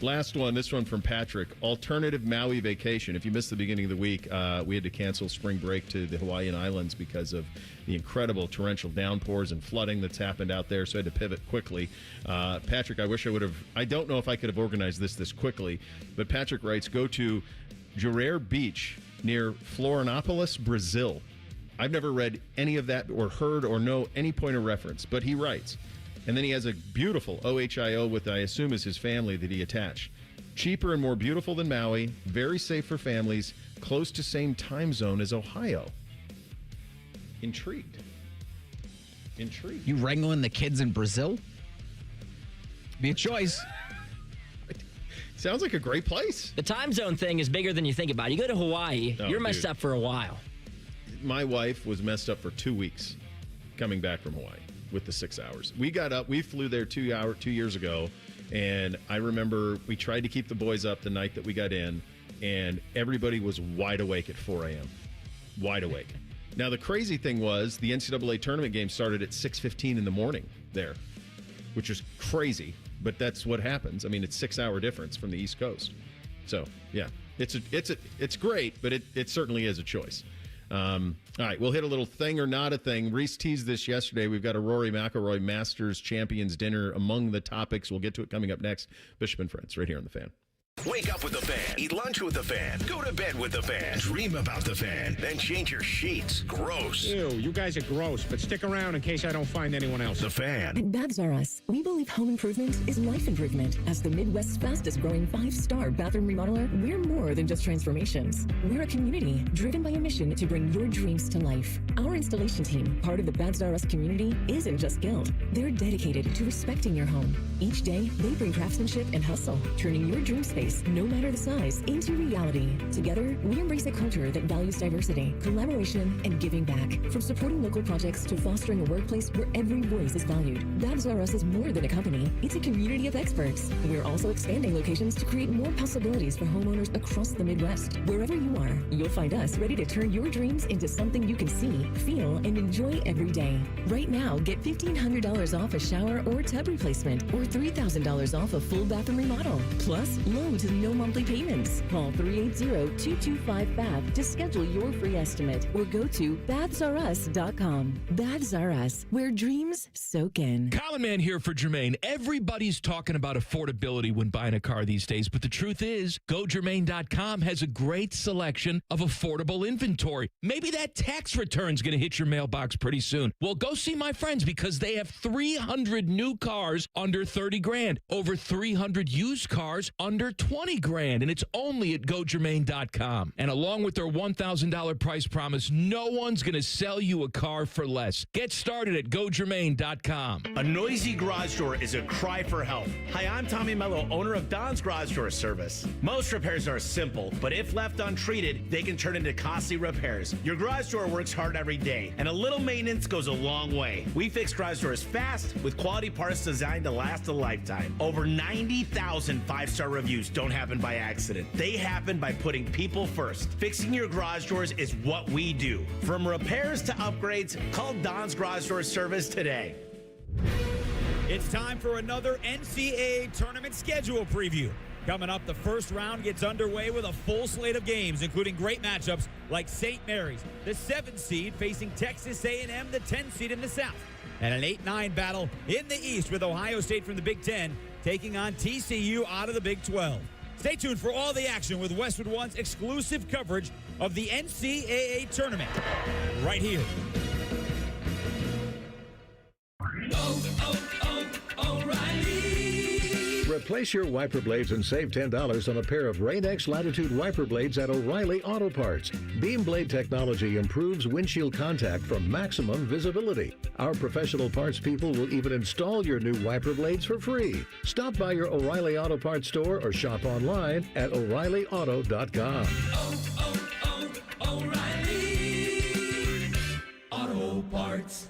Last one, this one from Patrick. Alternative Maui vacation. If you missed the beginning of the week, we had to cancel spring break to the Hawaiian Islands because of the incredible torrential downpours and flooding that's happened out there, so I had to pivot quickly. Patrick, I wish I would have, I don't know if I could have organized this quickly, but Patrick writes, go to Jurerê Beach near Florianópolis, Brazil. I've never read any of that or heard or know any point of reference, but he writes, and then he has a beautiful OHIO with, I assume, is his family that he attached. Cheaper and more beautiful than Maui, very safe for families, close to same time zone as Ohio. Intrigued. You wrangling the kids in Brazil? Be a choice. Sounds like a great place. The time zone thing is bigger than you think about. You go to Hawaii, you're messed up for a while. My wife was messed up for 2 weeks coming back from Hawaii with the 6 hours. We got up, we flew there 2 years ago, and I remember we tried to keep the boys up the night that we got in, and everybody was wide awake at 4 a.m. Wide awake. Now, the crazy thing was the NCAA tournament game started at 6:15 in the morning there, which is crazy, but that's what happens. I mean, it's 6 hour difference from the East Coast. So, yeah, it's great, but it certainly is a choice. All right, we'll hit a little thing or not a thing. Reese teased this yesterday. We've got a Rory McIlroy Masters Champions dinner among the topics. We'll get to it coming up next. Bishop and Friends, right here on The Fan. Wake up with the Fan. Eat lunch with the Fan. Go to bed with the Fan. Dream about the Fan. Then change your sheets. Gross. Ew, you guys are gross, but stick around in case I don't find anyone else. The Fan. At Babs R Us, we believe home improvement is life improvement. As the Midwest's fastest growing 5-star bathroom remodeler, we're more than just transformations. We're a community driven by a mission to bring your dreams to life. Our installation team, part of the Babs R Us community, isn't just skilled. They're dedicated to respecting your home. Each day, they bring craftsmanship and hustle, turning your dream space, no matter the size, into reality. Together, we embrace a culture that values diversity, collaboration, and giving back. From supporting local projects to fostering a workplace where every voice is valued, Babs R Us is more than a company. It's a community of experts. We're also expanding locations to create more possibilities for homeowners across the Midwest. Wherever you are, you'll find us ready to turn your dreams into something you can see, feel, and enjoy every day. Right now, get $1,500 off a shower or tub replacement, or $3,000 off a full bathroom remodel. Plus, low to no monthly payments. Call 380-225-BATH to schedule your free estimate or go to bathsrus.com. Baths R Us, where dreams soak in. Colin Man here for Jermaine. Everybody's talking about affordability when buying a car these days, but the truth is, GoJermaine.com has a great selection of affordable inventory. Maybe that tax return's going to hit your mailbox pretty soon. Well, go see my friends because they have 300 new cars under 30 grand, over 300 used cars under 20 grand, and it's only at GoJermaine.com. And along with their $1,000 price promise, no one's going to sell you a car for less. Get started at GoJermaine.com. A noisy garage door is a cry for help. Hi, I'm Tommy Mello, owner of Don's Garage Door Service. Most repairs are simple, but if left untreated, they can turn into costly repairs. Your garage door works hard every day, and a little maintenance goes a long way. We fix garage doors fast with quality parts designed to last a lifetime. Over 90,000 five-star reviews don't happen by accident. They happen by putting people first. Fixing your garage doors is what we do. From repairs to upgrades, call Don's Garage Door Service today. It's time for another NCAA tournament schedule preview. Coming up, the first round gets underway with a full slate of games, including great matchups like St. Mary's, the 7th seed, facing Texas A&M, the 10th seed in the South, and an 8-9 battle in the East with Ohio State from the Big Ten taking on TCU out of the Big 12. Stay tuned for all the action with Westwood One's exclusive coverage of the NCAA tournament right here. O'Reilly. Replace your wiper blades and save $10 on a pair of Rain-X Latitude wiper blades at O'Reilly Auto Parts. Beam blade technology improves windshield contact for maximum visibility. Our professional parts people will even install your new wiper blades for free. Stop by your O'Reilly Auto Parts store or shop online at O'ReillyAuto.com. O'Reilly Auto Parts.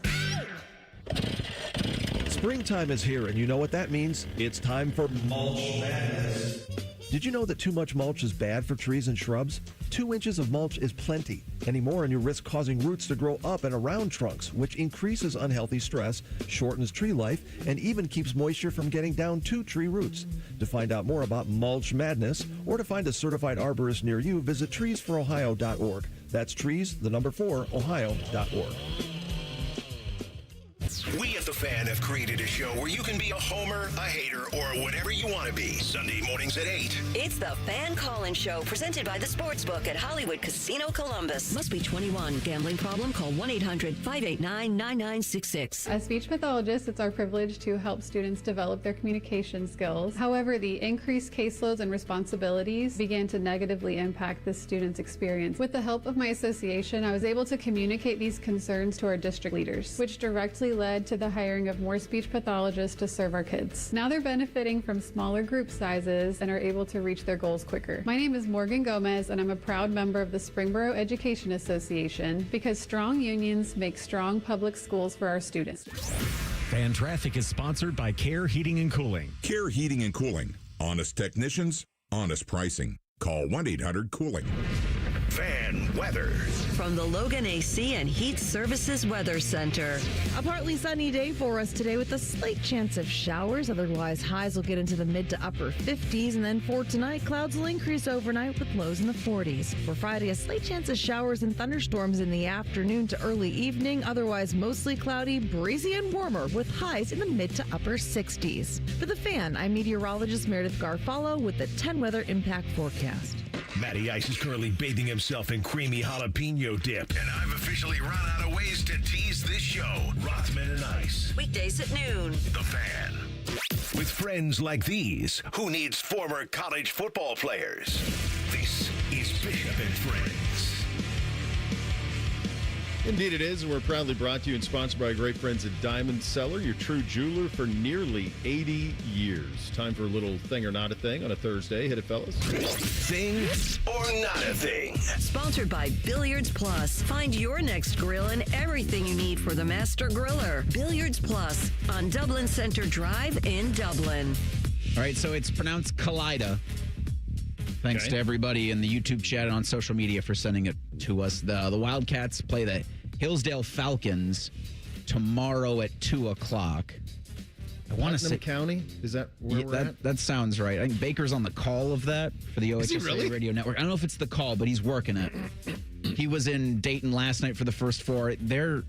Springtime is here, and you know what that means. It's time for Mulch Madness. Did you know that too much mulch is bad for trees and shrubs? 2 inches of mulch is plenty. Any more and you risk causing roots to grow up and around trunks, which increases unhealthy stress, shortens tree life, and even keeps moisture from getting down to tree roots. To find out more about Mulch Madness or to find a certified arborist near you, visit treesforohio.org. That's trees, the number 4, ohio.org. We at The Fan have created a show where you can be a homer, a hater, or whatever you want to be. Sunday mornings at 8. It's the Fan Call-In Show, presented by the Sportsbook at Hollywood Casino Columbus. Must be 21. Gambling problem? Call 1-800-589-9966. As speech pathologists, it's our privilege to help students develop their communication skills. However, the increased caseloads and responsibilities began to negatively impact the students' experience. With the help of my association, I was able to communicate these concerns to our district leaders, which directly led to the hiring of more speech pathologists to serve our kids. Now they're benefiting from smaller group sizes and are able to reach their goals quicker. My name is Morgan Gomez, and I'm a proud member of the Springboro Education Association, because strong unions make strong public schools for our students. Fan Traffic is sponsored by Care Heating and Cooling. Care Heating and Cooling. Honest technicians, honest pricing. Call 1-800-COOLING. Fan weather. From the Logan AC and Heat Services Weather Center. A partly sunny day for us today with a slight chance of showers. Otherwise, highs will get into the mid to upper 50s. And then for tonight, clouds will increase overnight with lows in the 40s. For Friday, a slight chance of showers and thunderstorms in the afternoon to early evening. Otherwise, mostly cloudy, breezy, and warmer with highs in the mid to upper 60s. For The Fan, I'm meteorologist Meredith Garfalo with the 10 Weather Impact Forecast. Matty Ice is currently bathing himself in creamy jalapeno dip. And I've officially run out of ways to tease this show. Rothman and Ice. Weekdays at noon. The Fan. With friends like these, who needs former college football players? This is Bishop and Friends. Indeed it is, and we're proudly brought to you and sponsored by our great friends at Diamond Cellar, your true jeweler for nearly 80 years. Time for a little thing or not a thing on a Thursday. Hit it, fellas. Thing or not a thing. Sponsored by Billiards Plus. Find your next grill and everything you need for the master griller. Billiards Plus on Dublin Center Drive in Dublin. All right, so it's pronounced Kaleida. Thanks to everybody in the YouTube chat and on social media for sending it to us. The Wildcats play the Hillsdale Falcons tomorrow at 2 o'clock. I want to say County. Is that where we're at? That sounds right. I think Baker's on the call of that for the Is he OHSA really? Radio Network. I don't know if it's the call, but he's working it. He was in Dayton last night for the first four. They're,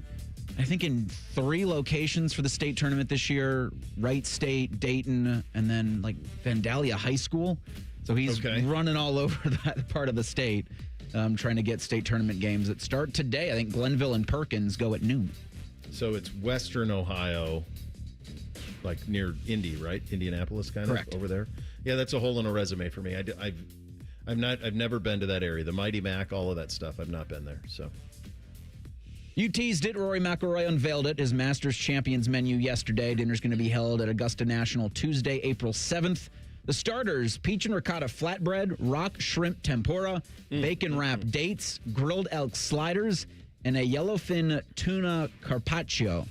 I think, in 3 locations for the state tournament this year: Wright State, Dayton, and then like Vandalia High School. So he's running all over that part of the state, trying to get state tournament games that start today. I think Glenville and Perkins go at noon. So it's Western Ohio, like near Indy, right? Indianapolis, kind Correct. of over there. Yeah, that's a hole in a resume for me. I've never been to that area. The Mighty Mac, all of that stuff. I've not been there. So You teased it. Rory McIlroy unveiled it. His Masters Champions menu yesterday. Dinner's going to be held at Augusta National Tuesday, April 7th. The starters: peach and ricotta flatbread, rock shrimp tempura, bacon wrapped dates, grilled elk sliders, and a yellowfin tuna carpaccio,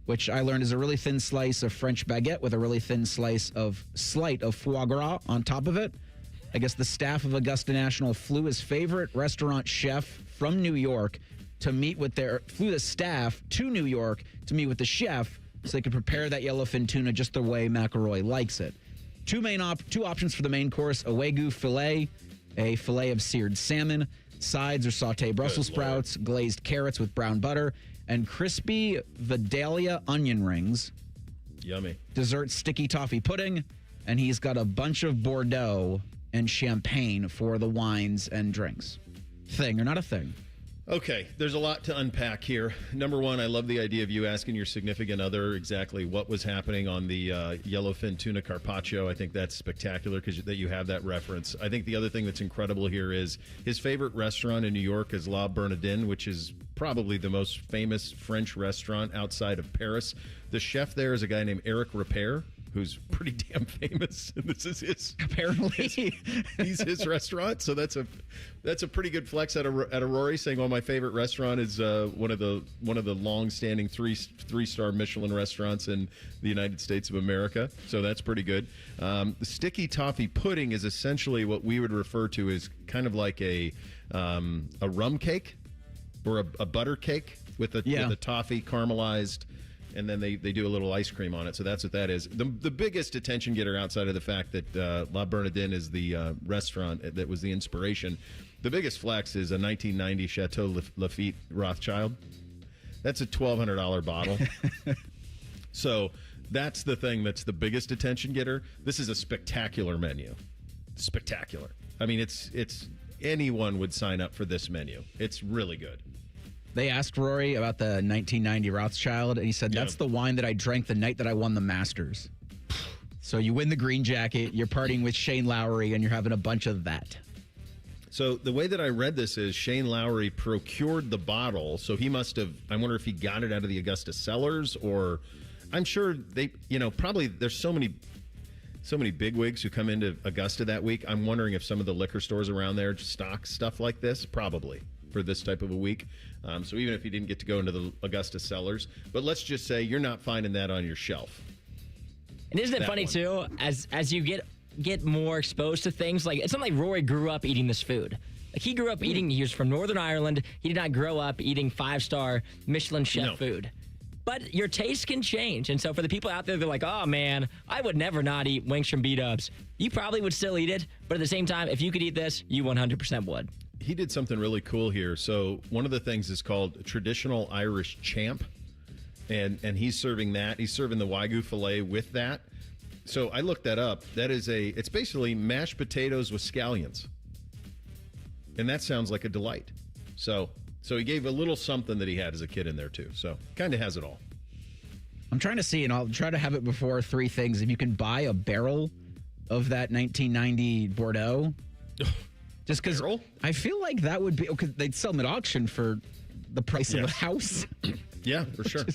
which I learned is a really thin slice of French baguette with a really thin slice of foie gras on top of it. I guess the staff of Augusta National flew his favorite restaurant chef from New York to flew the staff to New York to meet with the chef so they could prepare that yellowfin tuna just the way McIlroy likes it. Two options for the main course: a Wagyu filet, a filet of seared salmon. Sides are sauteed Brussels sprouts, glazed carrots with brown butter, and crispy Vidalia onion rings. Yummy. Dessert: sticky toffee pudding, and he's got a bunch of Bordeaux and champagne for the wines and drinks. Thing or not a thing? Okay, there's a lot to unpack here. Number one, I love the idea of you asking your significant other exactly what was happening on the yellowfin tuna carpaccio. I think that's spectacular because that you have that reference. I think the other thing that's incredible here is his favorite restaurant in New York is La Bernardine, which is probably the most famous French restaurant outside of Paris. The chef there is a guy named Eric Repair, who's pretty damn famous, and this is his he's his restaurant. So that's a pretty good flex at a Rory, saying, "Oh, my favorite restaurant is one of the long-standing three-star Michelin restaurants in the United States of America." So that's pretty good. The sticky toffee pudding is essentially what we would refer to as kind of like a rum cake or a butter cake with a toffee caramelized. And then they do a little ice cream on it. So that's what that is. The biggest attention getter outside of the fact that La Bernardine is the restaurant that was the inspiration, the biggest flex is a 1990 Chateau Lafite Rothschild. That's a $1,200 bottle. So that's the thing that's the biggest attention getter. This is a spectacular menu. Spectacular. I mean, it's anyone would sign up for this menu. It's really good. They asked Rory about the 1990 Rothschild, and he said, "That's the wine that I drank the night that I won the Masters." So you win the green jacket, you're partying with Shane Lowry, and you're having a bunch of that. So the way that I read this is Shane Lowry procured the bottle, so he must have, I wonder if he got it out of the Augusta cellars, or I'm sure they, probably there's so many bigwigs who come into Augusta that week. I'm wondering if some of the liquor stores around there stock stuff like this, probably, for this type of a week. So even if you didn't get to go into the Augusta cellars, but let's just say you're not finding that on your shelf. And isn't it funny too, as you get more exposed to things, like it's not like Rory grew up eating this food. Like he grew up eating, he was from Northern Ireland. He did not grow up eating 5-star Michelin chef food. But your taste can change. And so for the people out there, they're like, "Oh man, I would never not eat wings from B-Dubs." You probably would still eat it, but at the same time, if you could eat this, you 100% would. He did something really cool here. So one of the things is called traditional Irish champ, and he's serving that. He's serving the Wagyu filet with that. So I looked that up. It's basically mashed potatoes with scallions, and that sounds like a delight. So he gave a little something that he had as a kid in there too. So kind of has it all. I'm trying to see, and I'll try to have it before 3 things. If you can buy a barrel of that 1990 Bordeaux. Just because I feel like that would be, because they'd sell them at auction for the price of a house. Yeah, for sure.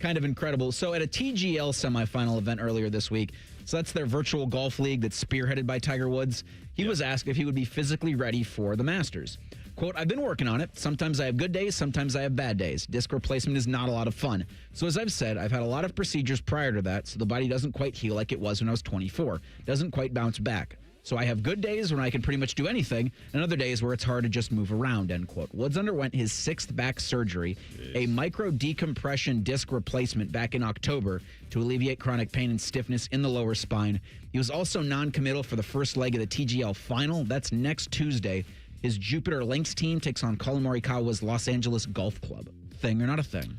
Kind of incredible. So at a TGL semifinal event earlier this week, so that's their virtual golf league that's spearheaded by Tiger Woods, he was asked if he would be physically ready for the Masters. Quote, "I've been working on it. Sometimes I have good days, sometimes I have bad days. Disc replacement is not a lot of fun. So as I've said, I've had a lot of procedures prior to that, so the body doesn't quite heal like it was when I was 24. Doesn't quite bounce back. So I have good days when I can pretty much do anything, and other days where it's hard to just move around, end quote. Woods underwent his 6th back surgery, a micro decompression disc replacement back in October to alleviate chronic pain and stiffness in the lower spine. He was also non-committal for the first leg of the TGL final. That's next Tuesday. His Jupiter Lynx team takes on Colin Morikawa's Los Angeles Golf Club. Thing or not a thing?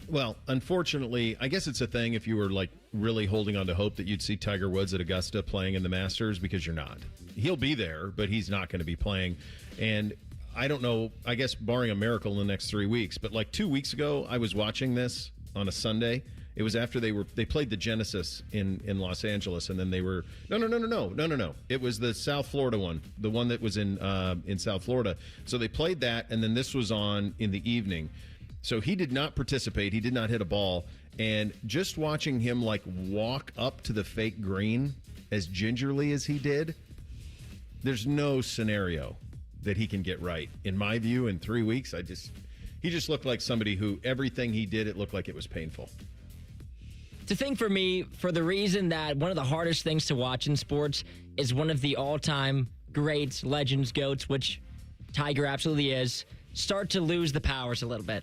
Well, unfortunately, I guess it's a thing if you were like really holding on to hope that you'd see Tiger Woods at Augusta playing in the Masters, because you're not. He'll be there, but he's not going to be playing. And I don't know, I guess barring a miracle in the next 3 weeks, but like 2 weeks ago, I was watching this on a Sunday. It was after they played the Genesis in Los Angeles, and then they were no. It was the South Florida one, the one that was in South Florida. So they played that, and then this was on in the evening. So he did not participate. He did not hit a ball. And just watching him like walk up to the fake green as gingerly as he did, there's no scenario that he can get right. In my view, in 3 weeks, he just looked like somebody who everything he did, it looked like it was painful. It's a thing for me for the reason that one of the hardest things to watch in sports is one of the all-time greats, legends, GOATs, which Tiger absolutely is, start to lose the powers a little bit.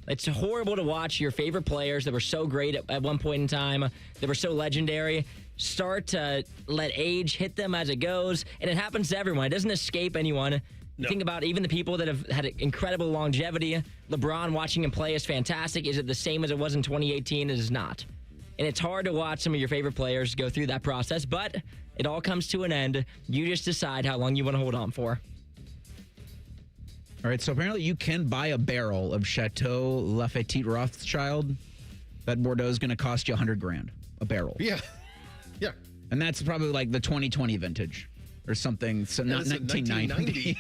It's horrible to watch your favorite players that were so great at one point in time, that were so legendary, start to let age hit them as it goes. And it happens to everyone. It doesn't escape anyone. No. Think about even the people that have had incredible longevity. LeBron, watching him play is fantastic. Is it the same as it was in 2018? It is not. And it's hard to watch some of your favorite players go through that process, but it all comes to an end. You just decide how long you want to hold on for. All right, so apparently you can buy a barrel of Chateau Lafite Rothschild. That Bordeaux is going to cost you $100,000 a barrel. Yeah. And that's probably like the 2020 vintage or something. So not 1990.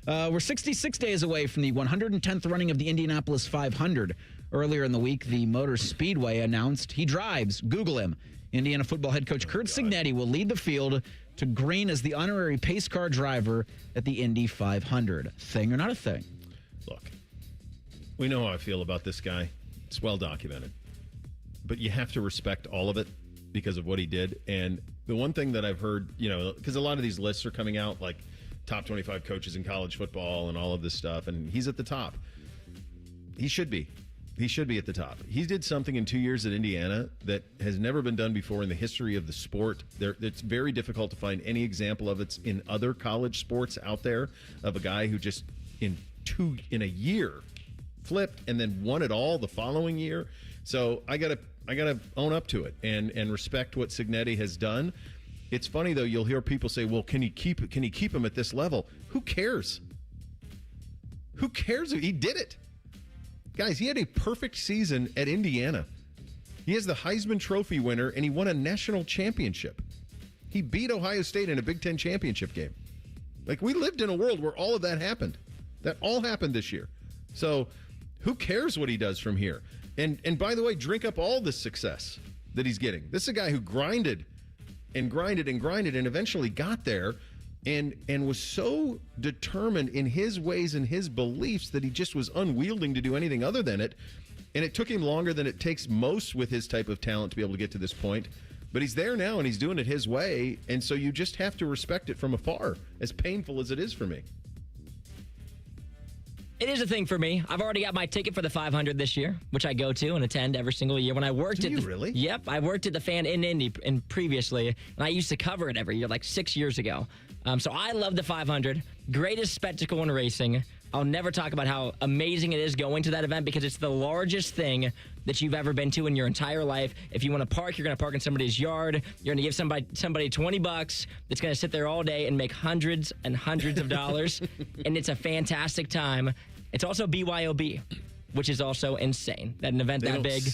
We're 66 days away from the 110th running of the Indianapolis 500. Earlier in the week, the Motor Speedway announced he drives. Google him. Indiana football head coach Curt Cignetti will lead the field to green as the honorary pace car driver at the Indy 500. Thing or not a thing? Look, we know how I feel about this guy. It's well documented. But you have to respect all of it because of what he did. And the one thing that I've heard, because a lot of these lists are coming out, like top 25 coaches in college football and all of this stuff, and he's at the top. He should be. He should be at the top. He did something in 2 years at Indiana that has never been done before in the history of the sport. It's very difficult to find any example of it in other college sports out there, of a guy who just in a year flipped and then won it all the following year. So I gotta own up to it and respect what Cignetti has done. It's funny though, you'll hear people say, "Well, can he keep him at this level?" Who cares? Who cares? He did it. Guys, he had a perfect season at Indiana. He has the Heisman Trophy winner, and he won a national championship. He beat Ohio State in a Big Ten championship game. Like, we lived in a world where all of that happened. That all happened this year. So who cares what he does from here? And by the way, drink up all the success that he's getting. This is a guy who grinded and eventually got there. And was so determined in his ways and his beliefs that he just was unwielding to do anything other than it. And it took him longer than it takes most with his type of talent to be able to get to this point. But he's there now, and he's doing it his way. And so you just have to respect it from afar, as painful as it is for me. It is a thing for me. I've already got my ticket for the 500 this year, which I go to and attend every single year. When I worked really? Yep, I worked at the Fan in Indy previously, and I used to cover it every year, like 6 years ago. So I love the 500. Greatest spectacle in racing. I'll never talk about how amazing it is going to that event because it's the largest thing that you've ever been to in your entire life. If you want to park, you're going to park in somebody's yard. You're going to give somebody $20 that's going to sit there all day and make hundreds and hundreds of dollars. And it's a fantastic time. It's also BYOB, which is also insane. That an event that big.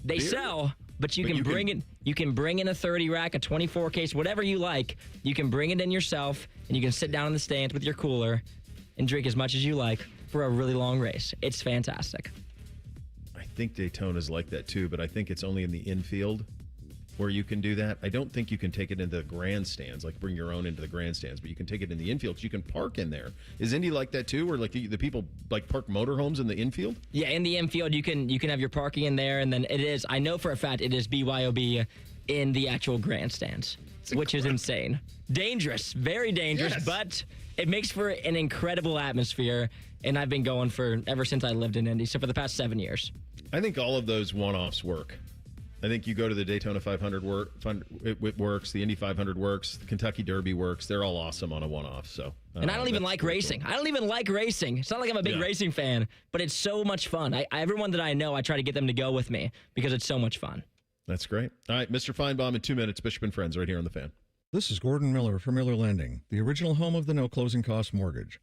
They sell, but you can bring it. You can bring in a 30 rack, a 24 case, whatever you like. You can bring it in yourself, and you can sit down in the stands with your cooler and drink as much as you like for a really long race. It's fantastic. I think Daytona's like that too, but I think it's only in the infield where you can do that. I don't think you can take it into the grandstands, like bring your own into the grandstands, but you can take it in the infield because you can park in there. Is Indy like that too, where like the people like park motorhomes in the infield? Yeah, in the infield you can have your parking in there, and then it is, I know for a fact it is BYOB in the actual grandstands. which is insane. Dangerous, very dangerous, but it makes for an incredible atmosphere. And I've been going ever since I lived in Indy, so for the past 7 years. I think all of those one-offs work. I think you go to the Daytona 500 it works, the Indy 500 works, the Kentucky Derby works. They're all awesome on a one-off. So, and I don't even like racing. Cool. I don't even like racing. It's not like I'm a big racing fan, but it's so much fun. Everyone that I know, I try to get them to go with me because it's so much fun. That's great. All right, Mr. Finebaum in 2 minutes. Bishop and Friends right here on The Fan. This is Gordon Miller from Miller Lending, the original home of the no closing cost mortgage.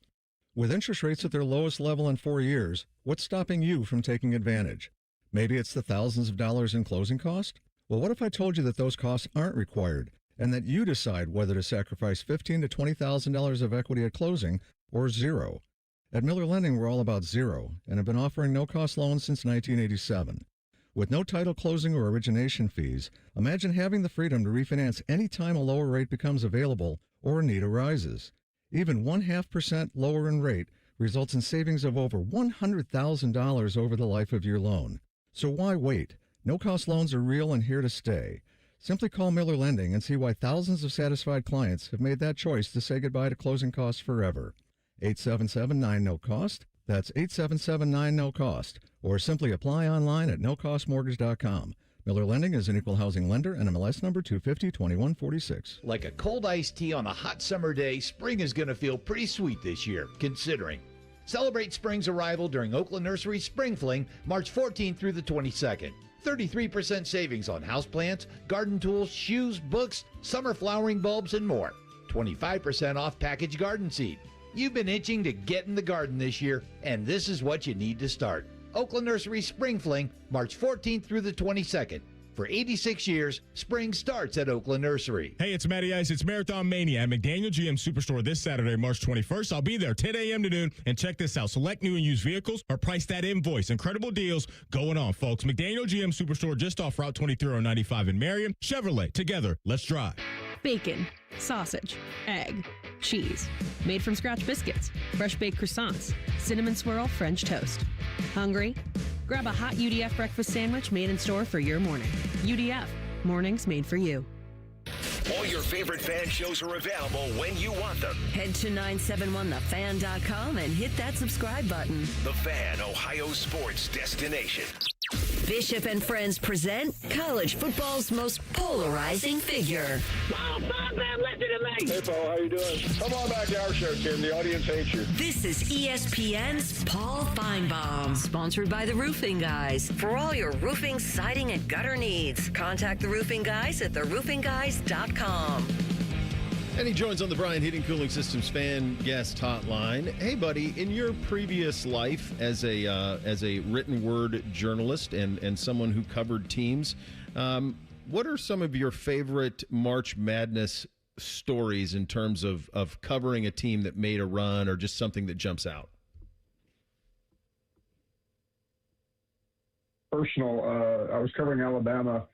With interest rates at their lowest level in 4 years, what's stopping you from taking advantage? Maybe it's the thousands of dollars in closing cost? Well, what if I told you that those costs aren't required and that you decide whether to sacrifice $15,000 to $20,000 of equity at closing or zero? At Miller Lending, we're all about zero and have been offering no-cost loans since 1987. With no title closing or origination fees, imagine having the freedom to refinance any time a lower rate becomes available or a need arises. Even 0.5% lower in rate results in savings of over $100,000 over the life of your loan. So why wait? No-cost loans are real and here to stay. Simply call Miller Lending and see why thousands of satisfied clients have made that choice to say goodbye to closing costs forever. 877-9-NO-COST. That's 877-9-NO-COST. Or simply apply online at nocostmortgage.com. Miller Lending is an equal housing lender and MLS number 250-2146. Like a cold iced tea on a hot summer day, spring is going to feel pretty sweet this year, considering. Celebrate spring's arrival during Oakland Nursery's Spring Fling, March 14th through the 22nd. 33% savings on houseplants, garden tools, shoes, books, summer flowering bulbs, and more. 25% off packaged garden seed. You've been itching to get in the garden this year, and this is what you need to start. Oakland Nursery Spring Fling, March 14th through the 22nd. For 86 years, spring starts at Oakland Nursery. Hey, it's Matty Ice. It's Marathon Mania at McDaniel GM Superstore this Saturday, March 21st. I'll be there 10 a.m. to noon. And check this out. Select new and used vehicles are priced at invoice. Incredible deals going on, folks. McDaniel GM Superstore just off Route 2395 in Marion. Chevrolet. Together, let's drive. Bacon, sausage, egg, cheese, made from scratch biscuits, fresh baked croissants, cinnamon swirl French toast. Hungry? Grab a hot UDF breakfast sandwich made in store for your morning. UDF, mornings made for you. All your favorite fan shows are available when you want them. Head to 971thefan.com and hit that subscribe button. The Fan, Ohio sports destination. Bishop and Friends present college football's most polarizing figure. Hey, Paul, how you doing? Come on back to our show, Tim. The audience hates you. This is ESPN's Paul Finebaum, sponsored by the Roofing Guys. For all your roofing, siding, and gutter needs, contact the Roofing Guys at theroofingguys.com. And he joins on the Brian Heating Cooling Systems fan guest hotline. Hey, buddy, in your previous life as a written word journalist and someone who covered teams, what are some of your favorite March Madness stories in terms of covering a team that made a run or just something that jumps out? Personal, I was covering Alabama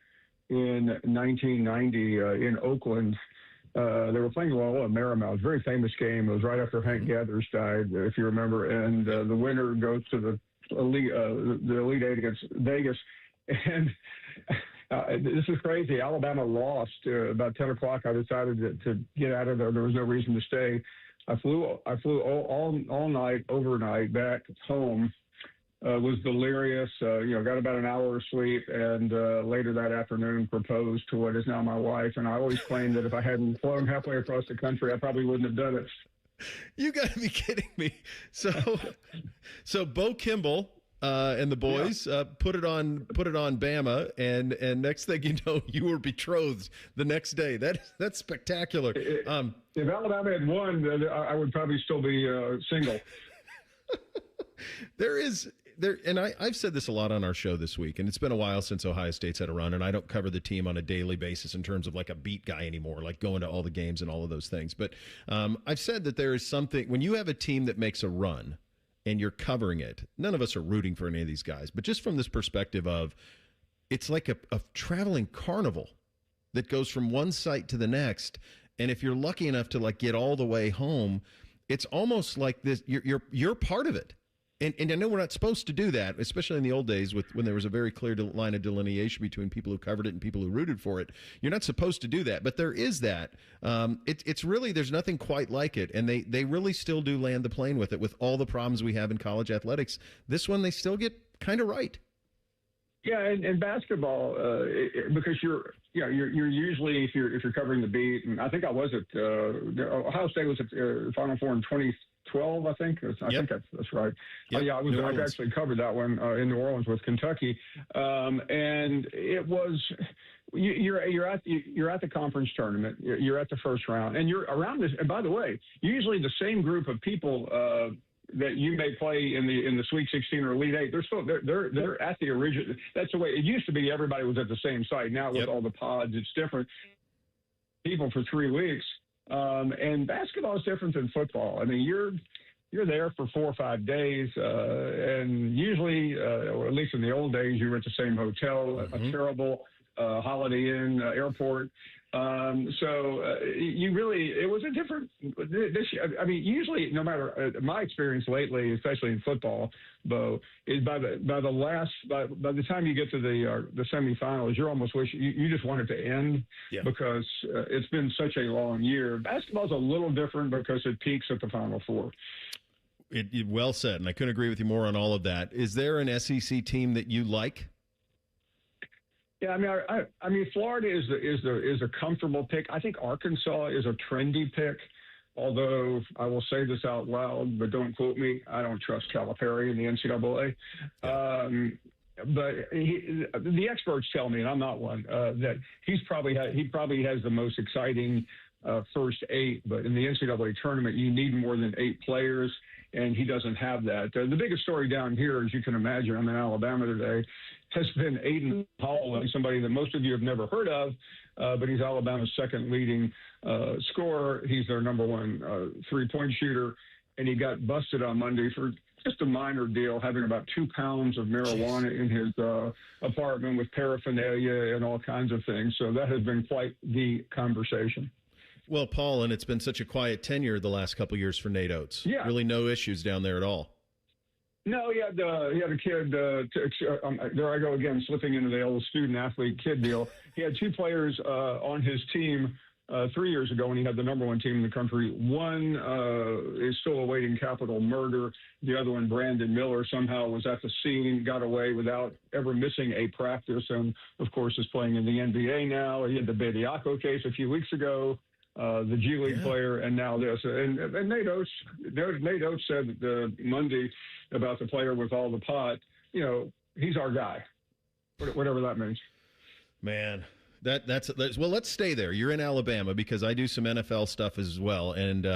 in 1990 in Oakland. They were playing Loyola Marymount. It was a very famous game. It was right after Hank Gathers died, if you remember. And the winner goes to the Elite Eight against Vegas. And this is crazy. Alabama lost. About 10 o'clock, I decided to get out of there. There was no reason to stay. I flew all night, overnight, back home. Was delirious, got about an hour of sleep, and later that afternoon proposed to what is now my wife. And I always claimed that if I hadn't flown halfway across the country, I probably wouldn't have done it. You got to be kidding me. So Bo Kimball and the boys put it on Bama, and next thing you know, you were betrothed the next day. That's spectacular. If Alabama had won, I would probably still be single. And I've said this a lot on our show this week, and it's been a while since Ohio State's had a run, and I don't cover the team on a daily basis in terms of like a beat guy anymore, like going to all the games and all of those things. But I've said that there is something, when you have a team that makes a run and you're covering it, none of us are rooting for any of these guys, but just from this perspective of it's like a traveling carnival that goes from one site to the next. And if you're lucky enough to like get all the way home, it's almost like this, you're part of it. And I know we're not supposed to do that, especially in the old days when there was a very clear line of delineation between people who covered it and people who rooted for it. You're not supposed to do that, but there is that. It's really, there's nothing quite like it, and they really still do land the plane with it. With all the problems we have in college athletics, this one they still get kind of right. Yeah, and basketball, because you're usually, if you're covering the beat, and I think I was at Ohio State was at Final Four in 2012, I think. I think that's right. Yep. Yeah, I actually covered that one in New Orleans with Kentucky, and it was you're at the conference tournament, you're at the first round, and you're around this. And by the way, usually the same group of people that you may play in the Sweet 16 or Elite 8, they're at the original. That's the way it used to be. Everybody was at the same site. Now with all the pods, it's different. People for 3 weeks, and basketball is different than football. I mean, you're there for 4 or 5 days, and usually, or at least in the old days, you were at the same hotel, a terrible Holiday Inn airport. It was a different this year. I mean, usually, no matter my experience lately, especially in football, Bo, is by the time you get to the semifinals, you're almost wishing you just want it to end because it's been such a long year. Basketball's a little different because it peaks at the Final Four. Well said, and I couldn't agree with you more on all of that. Is there an SEC team that you like? Yeah, I mean, Florida is a comfortable pick. I think Arkansas is a trendy pick. Although I will say this out loud, but don't quote me. I don't trust Calipari in the NCAA. But the experts tell me, and I'm not one, that he probably has the most exciting first 8. But in the NCAA tournament, you need more than 8 players, and he doesn't have that. The biggest story down here, as you can imagine, I'm in Alabama today, has been Aiden Hall, somebody that most of you have never heard of, but he's Alabama's second leading scorer. He's their number 1 three-point shooter, and he got busted on Monday for just a minor deal, having about 2 pounds of marijuana in his apartment with paraphernalia and all kinds of things. So that has been quite the conversation. Well, Paul, and it's been such a quiet tenure the last couple of years for Nate Oates. Yeah. Really no issues down there at all. No, he had a kid. There I go again, slipping into the old student-athlete kid deal. He had 2 players on his team 3 years ago when he had the number 1 team in the country. One is still awaiting capital murder. The other one, Brandon Miller, somehow was at the scene, got away without ever missing a practice, and, of course, is playing in the NBA now. He had the Bediako case a few weeks ago. The G League player, and now this. And Nate Oates said Monday about the player with all the pot, he's our guy, whatever that means. Man, that's well, let's stay there. You're in Alabama because I do some NFL stuff as well, and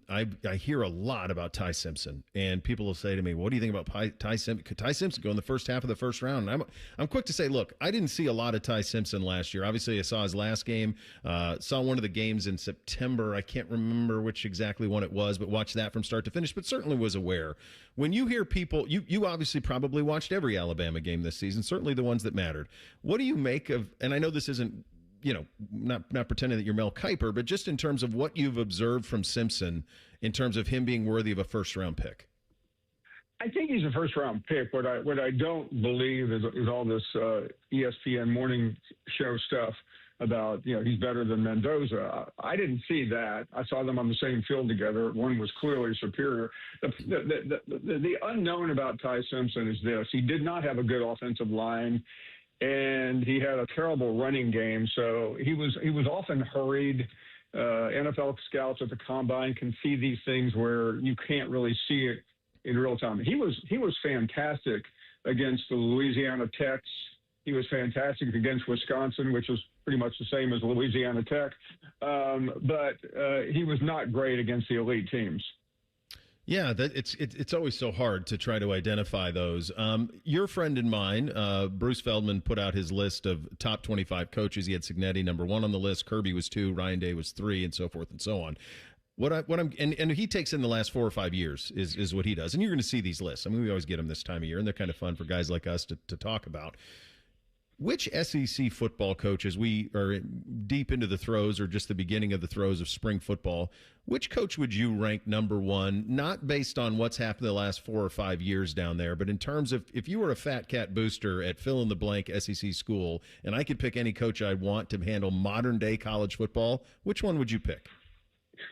I hear a lot about Ty Simpson, and people will say to me, "What do you think about Ty Simpson? Could Ty Simpson go in the first half of the first round?" And I'm quick to say, look, I didn't see a lot of Ty Simpson last year. Obviously, I saw his last game, saw one of the games in September. I can't remember which exactly one it was, but watched that from start to finish. But certainly was aware. When you hear people, you obviously probably watched every Alabama game this season, certainly the ones that mattered. What do you make of? And I know this isn't, not pretending that you're Mel Kiper, but just in terms of what you've observed from Simpson, in terms of him being worthy of a first-round pick. I think he's a first-round pick. What I don't believe is all this ESPN morning show stuff about, he's better than Mendoza. I didn't see that. I saw them on the same field together. One was clearly superior. The unknown about Ty Simpson is this. He did not have a good offensive line, and he had a terrible running game. So he was often hurried. NFL scouts at the combine can see these things where you can't really see it in real time. He was fantastic against the Louisiana Techs. He was fantastic against Wisconsin, which was pretty much the same as Louisiana Tech. But he was not great against the elite teams. Yeah, it's always so hard to try to identify those. Your friend and mine, Bruce Feldman, put out his list of top 25 coaches. He had Cignetti number 1 on the list, Kirby was 2, Ryan Day was 3, and so forth and so on. And he takes in the last 4 or 5 years is what he does. And you're going to see these lists. I mean, we always get them this time of year, and they're kind of fun for guys like us to talk about. Which SEC football coach, as we are deep into the throes or just the beginning of the throes of spring football, which coach would you rank number one, not based on what's happened the last 4 or 5 years down there, but in terms of if you were a fat cat booster at fill-in-the-blank SEC school and I could pick any coach I'd want to handle modern-day college football, which one would you pick?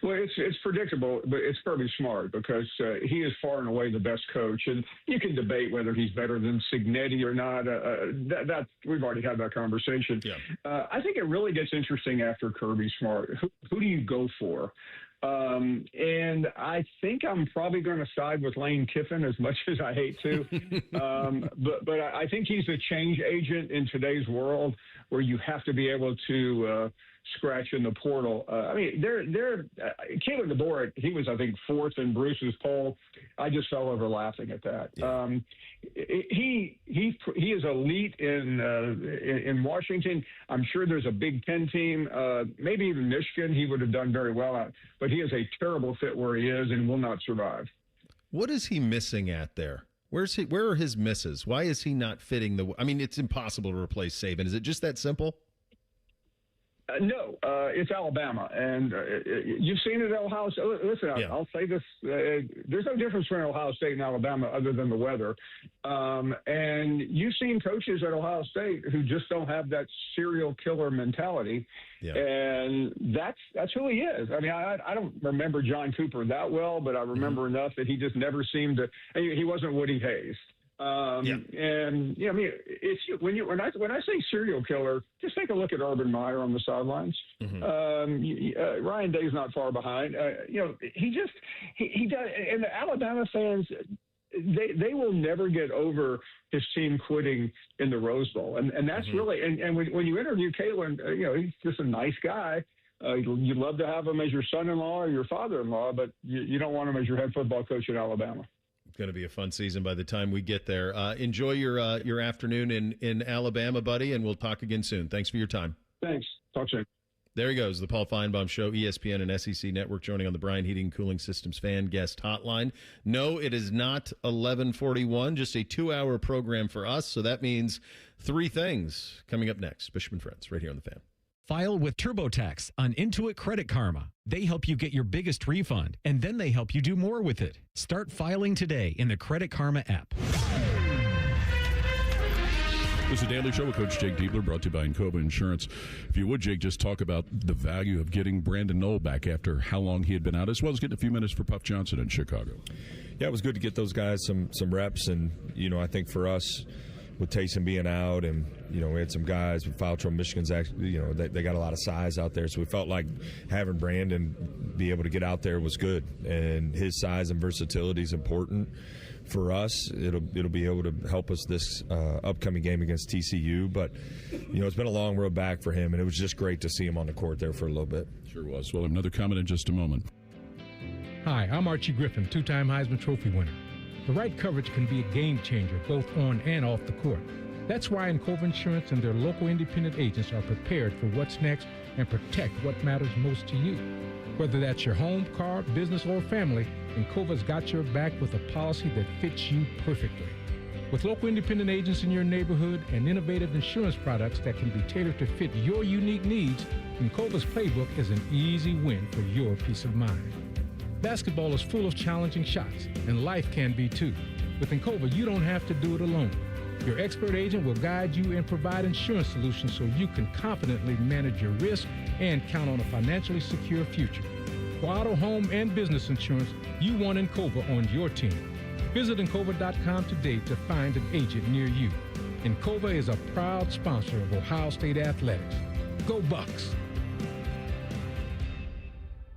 Well, it's predictable, but it's Kirby Smart because he is far and away the best coach, and you can debate whether he's better than Cignetti or not. That we've already had that conversation. Yeah. I think it really gets interesting after Kirby Smart. Who do you go for? And I think I'm probably going to side with Lane Kiffin as much as I hate to. But I think he's a change agent in today's world where you have to be able to scratch in the portal. I mean, Kalen DeBoer, he was, I think, 4th in Bruce's poll. I just fell over laughing at that. Yeah. He is elite in Washington. I'm sure there's a Big Ten team, maybe even Michigan. He would have done very well at, but he is a terrible fit where he is and will not survive. What is he missing at there? Where are his misses? Why is he not fitting I mean, it's impossible to replace Saban. Is it just that simple? No, it's Alabama, and you've seen it at Ohio State. Listen, yeah. I'll say this. There's no difference between Ohio State and Alabama other than the weather. And you've seen coaches at Ohio State who just don't have that serial killer mentality. Yeah. And that's who he is. I mean, I don't remember John Cooper that well, but I remember enough that he just never seemed to – he wasn't Woody Hayes. And I mean, it's when I say serial killer, just take a look at Urban Meyer on the sidelines. Mm-hmm. Ryan Day's not far behind. He does. And the Alabama fans, they will never get over his team quitting in the Rose Bowl, and that's really. And when you interview Kalen, he's just a nice guy. You'd love to have him as your son-in-law or your father-in-law, but you don't want him as your head football coach at Alabama. Going to be a fun season by the time we get there. Enjoy your afternoon in Alabama, buddy, and we'll talk again soon. Thanks for your time. Thanks. Talk soon. There he goes, the Paul Finebaum Show, ESPN and SEC Network, joining on the Bryan Heating and Cooling Systems fan guest hotline. No, it is not 11:41, just a 2-hour program for us, so that means 3 things coming up next. Bishop and Friends, right here on the Fan. File with TurboTax on Intuit Credit Karma. They help you get your biggest refund, and then they help you do more with it. Start filing today in the Credit Karma app. This is Daily Show with Coach Jake Diebler, brought to you by Encova Insurance. If you would, Jake, just talk about the value of getting Brandon Knoll back after how long he had been out, as well as getting a few minutes for Puff Johnson in Chicago. Yeah, it was good to get those guys some reps, and, I think for us, with Taysom being out, and we had some guys with foul trouble. Michigan's actually, they got a lot of size out there, so we felt like having Brandon be able to get out there was good, and his size and versatility is important for us. It'll be able to help us this upcoming game against TCU, but it's been a long road back for him, and it was just great to see him on the court there for a little bit. Sure was. Well, another comment in just a moment. Hi, I'm Archie Griffin, 2-time Heisman Trophy winner. The right coverage can be a game changer both on and off the court. That's why Encova Insurance and their local independent agents are prepared for what's next and protect what matters most to you. Whether that's your home, car, business, or family, Encova's got your back with a policy that fits you perfectly. With local independent agents in your neighborhood and innovative insurance products that can be tailored to fit your unique needs, Encova's playbook is an easy win for your peace of mind. Basketball is full of challenging shots, and life can be too. With Encova, you don't have to do it alone. Your expert agent will guide you and provide insurance solutions so you can confidently manage your risk and count on a financially secure future. For auto, home, and business insurance, you want Encova on your team. Visit Encova.com today to find an agent near you. Encova is a proud sponsor of Ohio State Athletics. Go Bucks!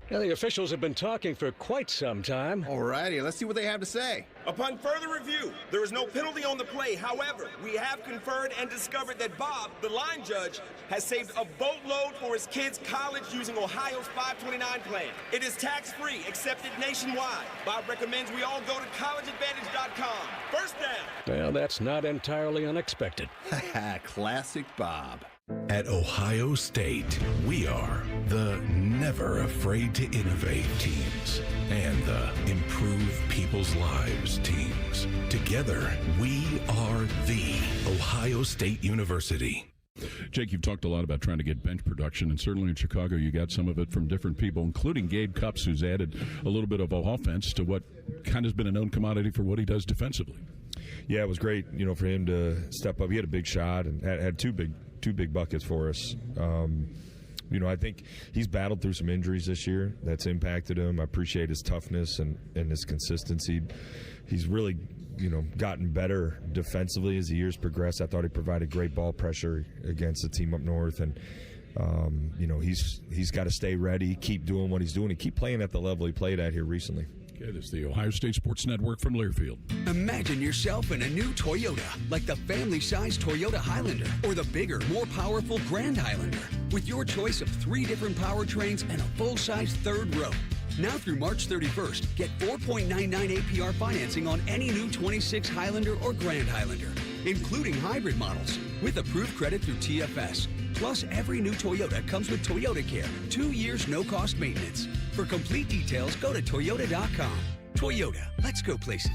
Now, the officials have been talking for quite some time. All righty, let's see what they have to say. Upon further review, there is no penalty on the play. However, we have conferred and discovered that Bob, the line judge, has saved a boatload for his kids' college using Ohio's 529 plan. It is tax-free, accepted nationwide. Bob recommends we all go to collegeadvantage.com. First down. Well, that's not entirely unexpected. Classic Bob. At Ohio State, we are the never afraid to innovate teams and the improve people's lives teams. Together, we are the Ohio State University. Jake, you've talked a lot about trying to get bench production, and certainly in Chicago you got some of it from different people, including Gabe Cupps, who's added a little bit of offense to what kind of has been a known commodity for what he does defensively. Yeah, it was great, for him to step up. He had a big shot and had two big buckets for us. I think he's battled through some injuries this year that's impacted him. I appreciate his toughness and his consistency. He's really gotten better defensively as the years progress. I thought he provided great ball pressure against the team up north, and he's got to stay ready, keep doing what he's doing, and keep playing at the level he played at here recently. Okay, this is the Ohio State Sports Network from Learfield. Imagine yourself in a new Toyota, like the family-sized Toyota Highlander or the bigger, more powerful Grand Highlander, with your choice of 3 different powertrains and a full-size third row. Now through March 31st, get 4.99 APR financing on any new 26 Highlander or Grand Highlander, including hybrid models, with approved credit through TFS. Plus, every new Toyota comes with Toyota Care, 2 years no-cost maintenance. For complete details, go to Toyota.com. Toyota, let's go places.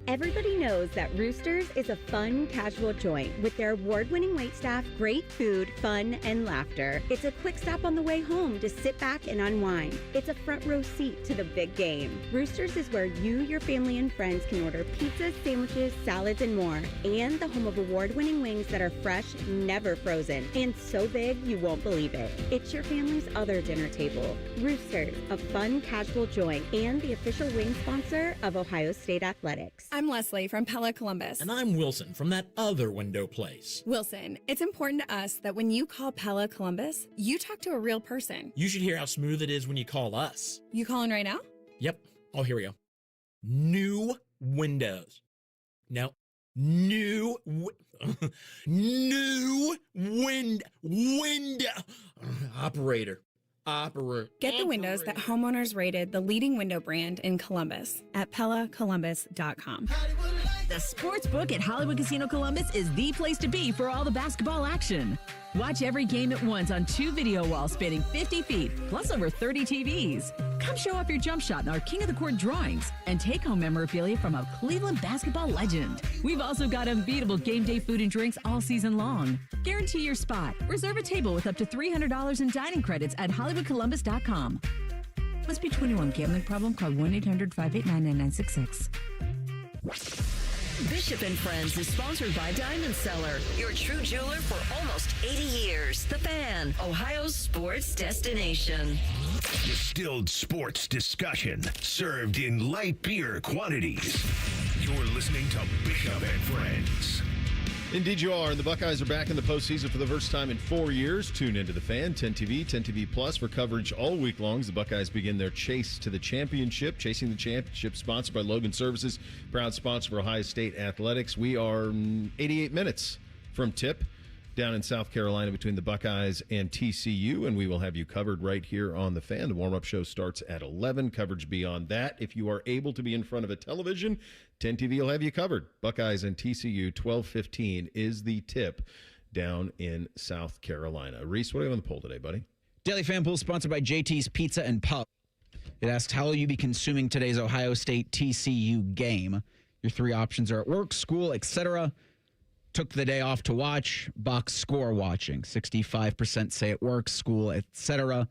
Everybody knows that Roosters is a fun, casual joint with their award-winning waitstaff, great food, fun, and laughter. It's a quick stop on the way home to sit back and unwind. It's a front row seat to the big game. Roosters is where you, your family, and friends can order pizzas, sandwiches, salads, and more. And the home of award-winning wings that are fresh, never frozen, and so big you won't believe it. It's your family's other dinner table. Roosters, a fun, casual joint, and the official wing sponsor of Ohio State Athletics. I'm Leslie from Pella Columbus. And I'm Wilson from that other window place. Wilson, it's important to us that when you call Pella Columbus, you talk to a real person. You should hear how smooth it is when you call us. You calling right now? Yep. Oh, here we go. New windows. No. New window. Operator. Get the windows that homeowners rated the leading window brand in Columbus at PellaColumbus.com. The Sportsbook at Hollywood Casino Columbus is the place to be for all the basketball action. Watch every game at once on 2 video walls spanning 50 feet, plus over 30 TVs. Come show off your jump shot in our King of the Court drawings and take home memorabilia from a Cleveland basketball legend. We've also got unbeatable game day food and drinks all season long. Guarantee your spot. Reserve a table with up to $300 in dining credits at HollywoodColumbus.com. Must be 21. Gambling problem? Call 1-800-589-9966. Bishop and Friends is sponsored by Diamond Seller, your true jeweler for almost 80 years. The Fan, Ohio's sports destination. Distilled sports discussion served in light beer quantities. You're listening to Bishop and Friends. Indeed you are, and the Buckeyes are back in the postseason for the first time in 4 years. Tune into The Fan, 10 TV, 10 TV Plus for coverage all week long as the Buckeyes begin their chase to the championship. Chasing the Championship, sponsored by Logan Services, proud sponsor for Ohio State Athletics. We are 88 minutes from tip down in South Carolina between the Buckeyes and TCU, and we will have you covered right here on The Fan. The warm-up show starts at 11. Coverage beyond that. If you are able to be in front of a television, 10 TV will have you covered. Buckeyes and TCU, 12:15 is the tip down in South Carolina. Reese, what do you have on the poll today, buddy? Daily Fan Poll sponsored by JT's Pizza and Pub. It asks, how will you be consuming today's Ohio State TCU game? Your 3 options are at work, school, etc. Took the day off to watch, box score watching. 65% say at work, school, etc.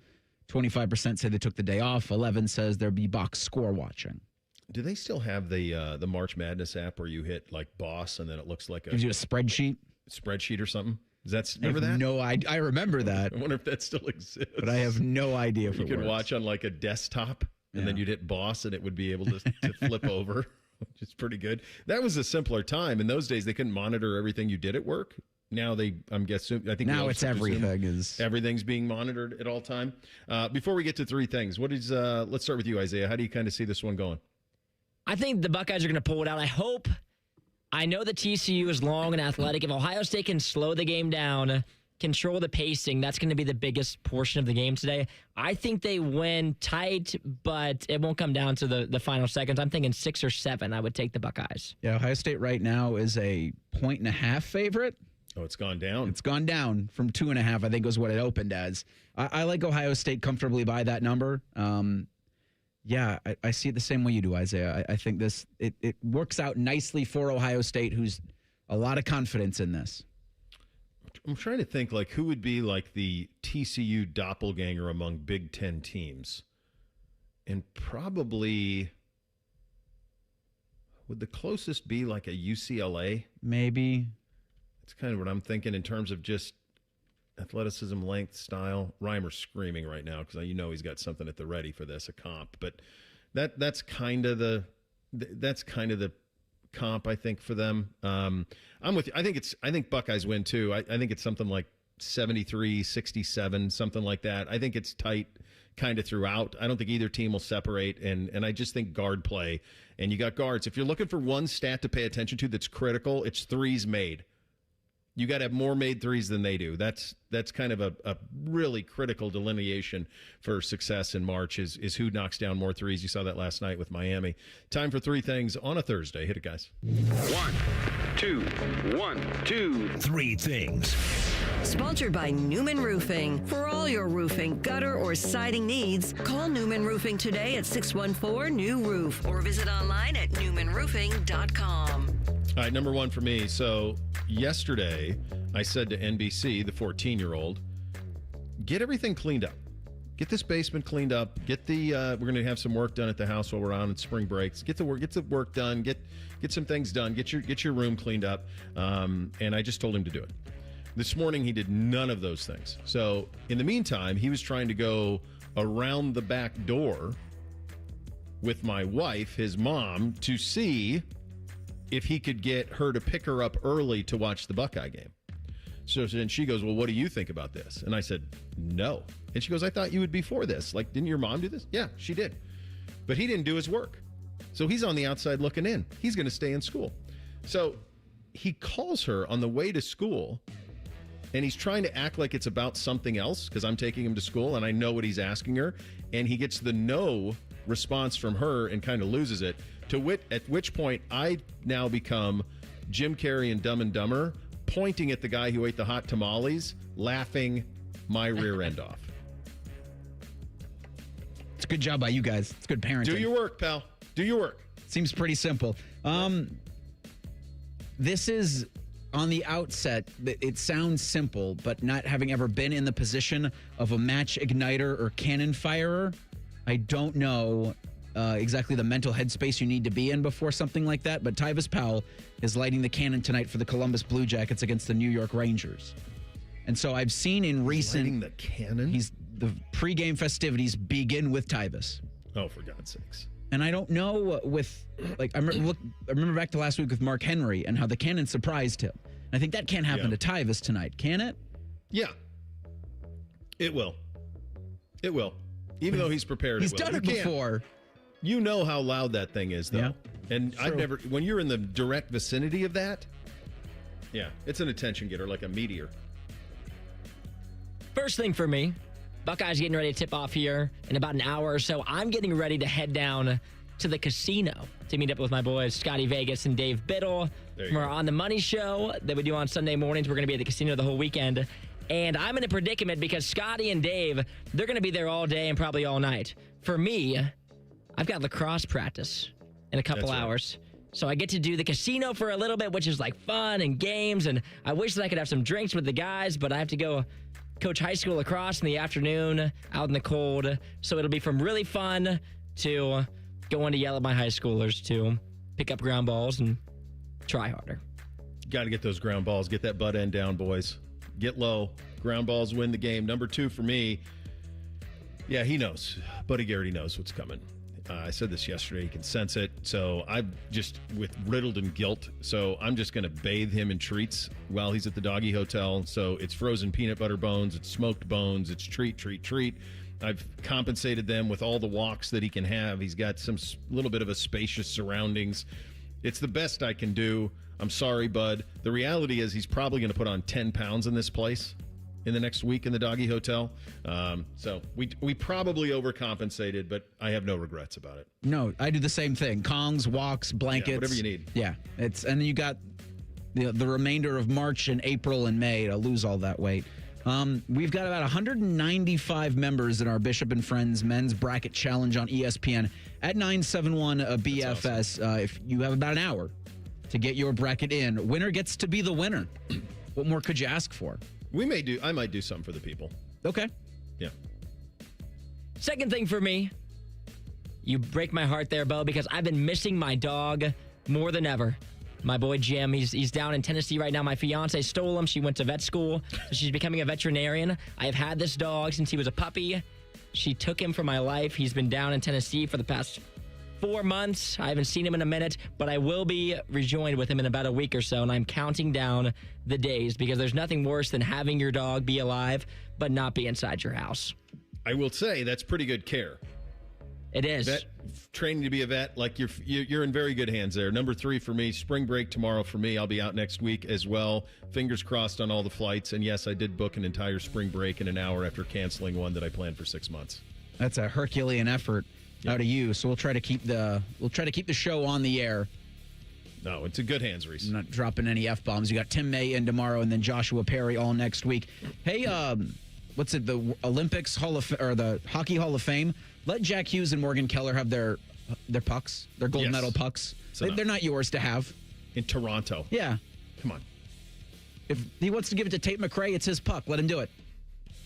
25% say they took the day off. 11 says there'll be box score watching. Do they still have the March Madness app where you hit like boss and then it looks like gives you a spreadsheet or something? Remember that? No, I remember that. I wonder if that still exists. But I have no idea if you it could works. watch on like a desktop and then you'd hit boss and it would be able to flip over. Which is pretty good. That was a simpler time. In those days, they couldn't monitor everything you did at work. Now I'm guessing, I think now it's everything everything's being monitored at all time. Before we get to 3 things, let's start with you, Isaiah. How do you kind of see this one going? I think the Buckeyes are going to pull it out. I know that TCU is long and athletic. If Ohio State can slow the game down, control the pacing, that's going to be the biggest portion of the game today. I think they win tight, but it won't come down to the final seconds. I'm thinking 6 or 7. I would take the Buckeyes. Yeah, Ohio State right now is a 1.5 favorite. Oh, it's gone down. It's gone down from 2.5, I think was what it opened as. I like Ohio State comfortably by that number. Yeah, I see it the same way you do, Isaiah. I think it works out nicely for Ohio State, who's a lot of confidence in this. I'm trying to think, like, who would be like the TCU doppelganger among Big Ten teams? And probably, would the closest be like a UCLA? Maybe. It's kind of what I'm thinking in terms of just athleticism, length, style. Reimer's screaming right now because he's got something at the ready for this, a comp. But that's kind of the comp, I think, for them. I'm with you. I think Buckeyes win too. I think it's something like 73-67, something like that. I think it's tight kind of throughout. I don't think either team will separate, and I just think guard play. And you got guards. If you're looking for one stat to pay attention to that's critical, it's threes made. You got to have more made threes than they do. That's kind of a really critical delineation for success in March is who knocks down more threes. You saw that last night with Miami. Time for three things on a Thursday. Hit it, guys. 1, 2, 3 things. Sponsored by Newman Roofing. For all your roofing, gutter, or siding needs, call Newman Roofing today at 614-NEW-ROOF or visit online at newmanroofing.com. All right, number one for me. So yesterday, I said to NBC, the 14-year-old, get everything cleaned up. Get this basement cleaned up. Get the we're going to have some work done at the house while we're on spring breaks. Get the work done. Get some things done. Get your room cleaned up. And I just told him to do it. This morning, he did none of those things. So in the meantime, he was trying to go around the back door with my wife, his mom, to see if he could get her to pick her up early to watch the Buckeye game. So then she goes, well, what do you think about this? And I said, no. And she goes, I thought you would be for this. Like, didn't your mom do this? Yeah, she did. But he didn't do his work. So he's on the outside looking in. He's going to stay in school. So he calls her on the way to school, and he's trying to act like it's about something else because I'm taking him to school, and I know what he's asking her. And he gets the no response from her and kind of loses it. At which point, I now become Jim Carrey in Dumb and Dumber, pointing at the guy who ate the hot tamales, laughing my rear end off. It's a good job by you guys. It's good parenting. Do your work, pal. Do your work. Seems pretty simple. This is, on the outset, it sounds simple, but not having ever been in the position of a match igniter or cannon firer, I don't know exactly the mental headspace you need to be in before something like that, but Tyvis Powell is lighting the cannon tonight for the Columbus Blue Jackets against the New York Rangers. And so I've seen in recent... Lighting the cannon? The pregame festivities begin with Tyvis. Oh, for God's sakes. And I don't know I remember back to last week with Mark Henry and how the cannon surprised him. And I think that can't happen to Tyvis tonight, can it? Yeah. It will. It will. Even though he's prepared, he's done it before. You know how loud that thing is, though. Yeah. And I've never, when you're in the direct vicinity of that, yeah, it's an attention getter, like a meteor. First thing for me, Buckeyes getting ready to tip off here in about an hour or so. I'm getting ready to head down to the casino to meet up with my boys, Scotty Vegas and Dave Biddle, from our On the Money show that we do on Sunday mornings. We're going to be at the casino the whole weekend. And I'm in a predicament because Scotty and Dave, they're going to be there all day and probably all night. For me, I've got lacrosse practice in a couple hours. So I get to do the casino for a little bit, which is like fun and games. And I wish that I could have some drinks with the guys, but I have to go coach high school lacrosse in the afternoon out in the cold. So it'll be from really fun to going to yell at my high schoolers to pick up ground balls and try harder. Got to get those ground balls. Get that butt end down, boys. Get low. Ground balls win the game. Number 2 for me. Yeah, he knows. Buddy Garrity knows what's coming. I said this yesterday. He can sense it. So I'm just riddled in guilt. So I'm just going to bathe him in treats while he's at the doggy hotel. So it's frozen peanut butter bones. It's smoked bones. It's treat. I've compensated them with all the walks that he can have. He's got some little bit of a spacious surroundings. It's the best I can do. I'm sorry, bud. The reality is he's probably going to put on 10 pounds in this place in the next week in the doggy hotel. So we probably overcompensated, but I have no regrets about it. No, I do the same thing. Kongs, walks, blankets. Yeah, whatever you need. Yeah. And you got the remainder of March and April and May to lose all that weight. We've got about 195 members in our Bishop and Friends Men's Bracket Challenge on ESPN at 971 BFS. Awesome. If you have about an hour to get your bracket in, winner gets to be the winner. What more could you ask for? I might do something for the people. Okay. Yeah. Second thing for me, you break my heart there, Bo, because I've been missing my dog more than ever. My boy Jim, he's down in Tennessee right now. My fiance stole him. She went to vet school, so she's becoming a veterinarian. I have had this dog since he was a puppy. She took him from my life. He's been down in Tennessee for the past 4 months. I haven't seen him in a minute, but I will be rejoined with him in about a week or so, and I'm counting down the days because there's nothing worse than having your dog be alive but not be inside your house. I will say that's pretty good care. It is. Training to be a vet, like you're in very good hands there. Number 3 for me, spring break tomorrow for me. I'll be out next week as well. Fingers crossed on all the flights. And yes, I did book an entire spring break in an hour after canceling one that I planned for 6 months. That's a Herculean effort out of you. So we'll try to keep the show on the air. No, it's in good hands, Reese. I'm not dropping any F-bombs. You got Tim May in tomorrow and then Joshua Perry all next week. Hey, what's it? The Olympics the Hockey Hall of Fame. Let Jack Hughes and Morgan Keller have their pucks, their gold medal pucks. They're not yours to have. In Toronto. Yeah. Come on. If he wants to give it to Tate McRae, it's his puck. Let him do it.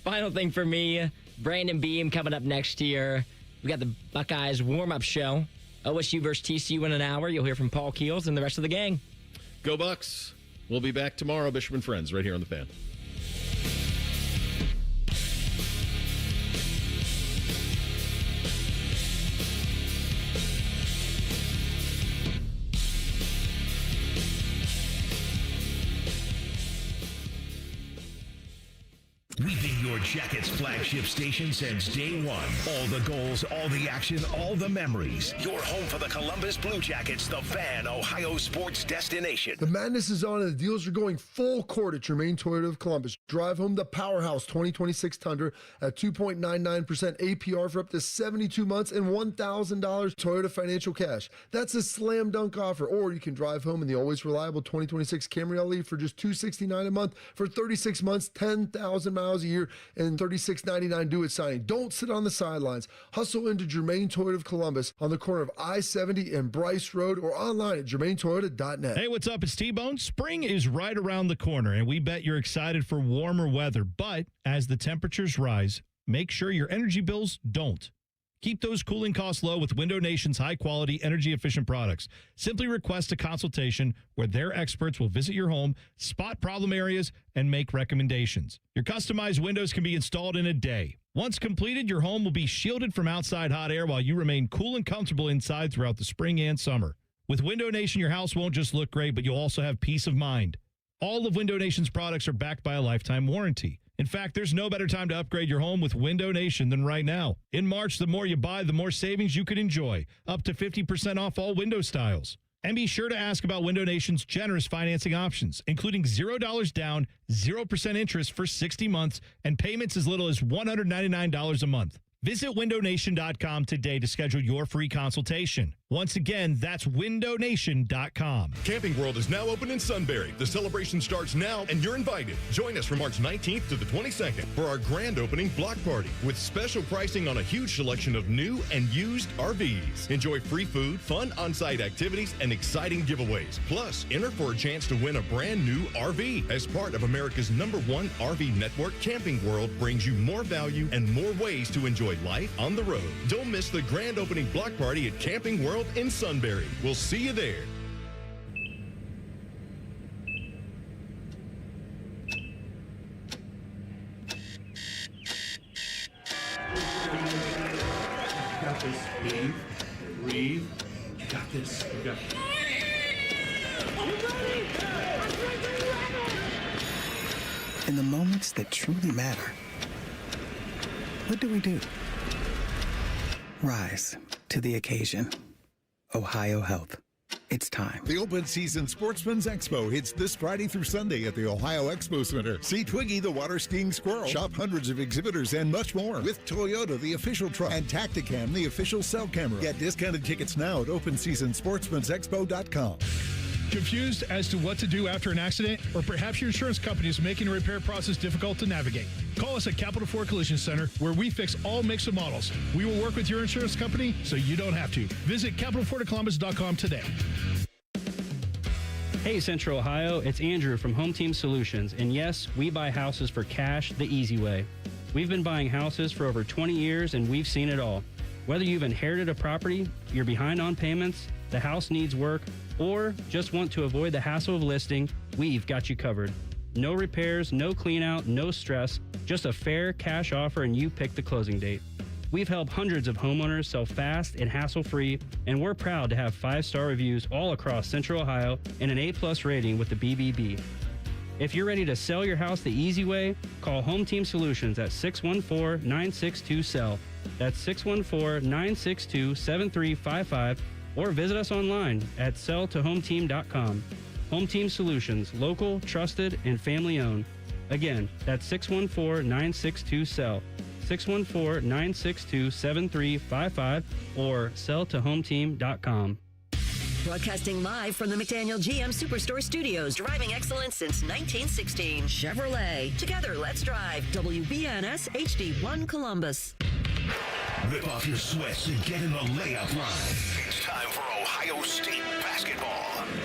Final thing for me, Brandon Beam coming up next year. We got the Buckeyes warm-up show. OSU versus TCU in an hour. You'll hear from Paul Keels and the rest of the gang. Go Bucks. We'll be back tomorrow, Bishop and Friends, right here on The Fan. We've been your Jackets flagship station since day one. All the goals, all the action, all the memories. Your home for the Columbus Blue Jackets, the Fan, Ohio sports destination. The madness is on and the deals are going full court at Germain Toyota of Columbus. Drive home the Powerhouse 2026 Tundra at 2.99% APR for up to 72 months and $1,000 Toyota financial cash. That's a slam dunk offer. Or you can drive home in the always reliable 2026 Camry LE for just $269 a month for 36 months, 10,000 miles a year, and $36.99 due at signing. Don't sit on the sidelines. Hustle into Germain Toyota of Columbus on the corner of I-70 and Bryce Road or online at germaintoyota.net. Hey, what's up? It's T-Bone. Spring is right around the corner, and we bet you're excited for warmer weather. But as the temperatures rise, make sure your energy bills don't. Keep those cooling costs low with Window Nation's high-quality, energy-efficient products. Simply request a consultation where their experts will visit your home, spot problem areas, and make recommendations. Your customized windows can be installed in a day. Once completed, your home will be shielded from outside hot air while you remain cool and comfortable inside throughout the spring and summer. With Window Nation, your house won't just look great, but you'll also have peace of mind. All of Window Nation's products are backed by a lifetime warranty. In fact, there's no better time to upgrade your home with Window Nation than right now. In March, the more you buy, the more savings you could enjoy, up to 50% off all window styles. And be sure to ask about Window Nation's generous financing options, including $0 down, 0% interest for 60 months, and payments as little as $199 a month. Visit windownation.com today to schedule your free consultation. Once again, that's windownation.com. Camping World is now open in Sunbury. The celebration starts now, and you're invited. Join us from March 19th to the 22nd for our grand opening block party with special pricing on a huge selection of new and used RVs. Enjoy free food, fun on-site activities, and exciting giveaways. Plus, enter for a chance to win a brand new RV. As part of America's #1 RV network, Camping World brings you more value and more ways to enjoy life on the road. Don't miss the grand opening block party at Camping World in Sunbury. We'll see you there. You got this. Breathe. You got this. You got this. In the moments that truly matter, what do? Rise to the occasion. Ohio Health. It's time. The open season Sportsman's Expo hits this Friday through Sunday at the Ohio Expo Center. See Twiggy the water skiing squirrel. Shop hundreds of exhibitors and much more with Toyota, the official truck, and Tacticam, the official cell camera. Get discounted tickets now at openseasonsportsmansexpo.com. Confused as to what to do after an accident? Or perhaps your insurance company is making the repair process difficult to navigate? Call us at Capital Ford Collision Center, where we fix all makes and models. We will work with your insurance company so you don't have to. Visit CapitalFordColumbus.com today. Hey, Central Ohio, it's Andrew from Home Team Solutions. And yes, we buy houses for cash the easy way. We've been buying houses for over 20 years, and we've seen it all. Whether you've inherited a property, you're behind on payments, the house needs work, or just want to avoid the hassle of listing, we've got you covered. No repairs, no clean out, no stress, just a fair cash offer and you pick the closing date. We've helped hundreds of homeowners sell fast and hassle-free, and we're proud to have 5-star reviews all across Central Ohio and an A+ rating with the BBB. If you're ready to sell your house the easy way, call Home Team Solutions at 614-962-SELL. That's 614-962-7355, or visit us online at selltohometeam.com. Home Team Solutions, local, trusted, and family-owned. Again, that's 614-962-SELL. 614-962-7355 or selltohometeam.com. Broadcasting live from the McDaniel GM Superstore Studios. Driving excellence since 1916. Chevrolet. Together, let's drive. WBNS HD1 Columbus. Rip off your sweats and get in the layup line. It's time for Ohio State basketball.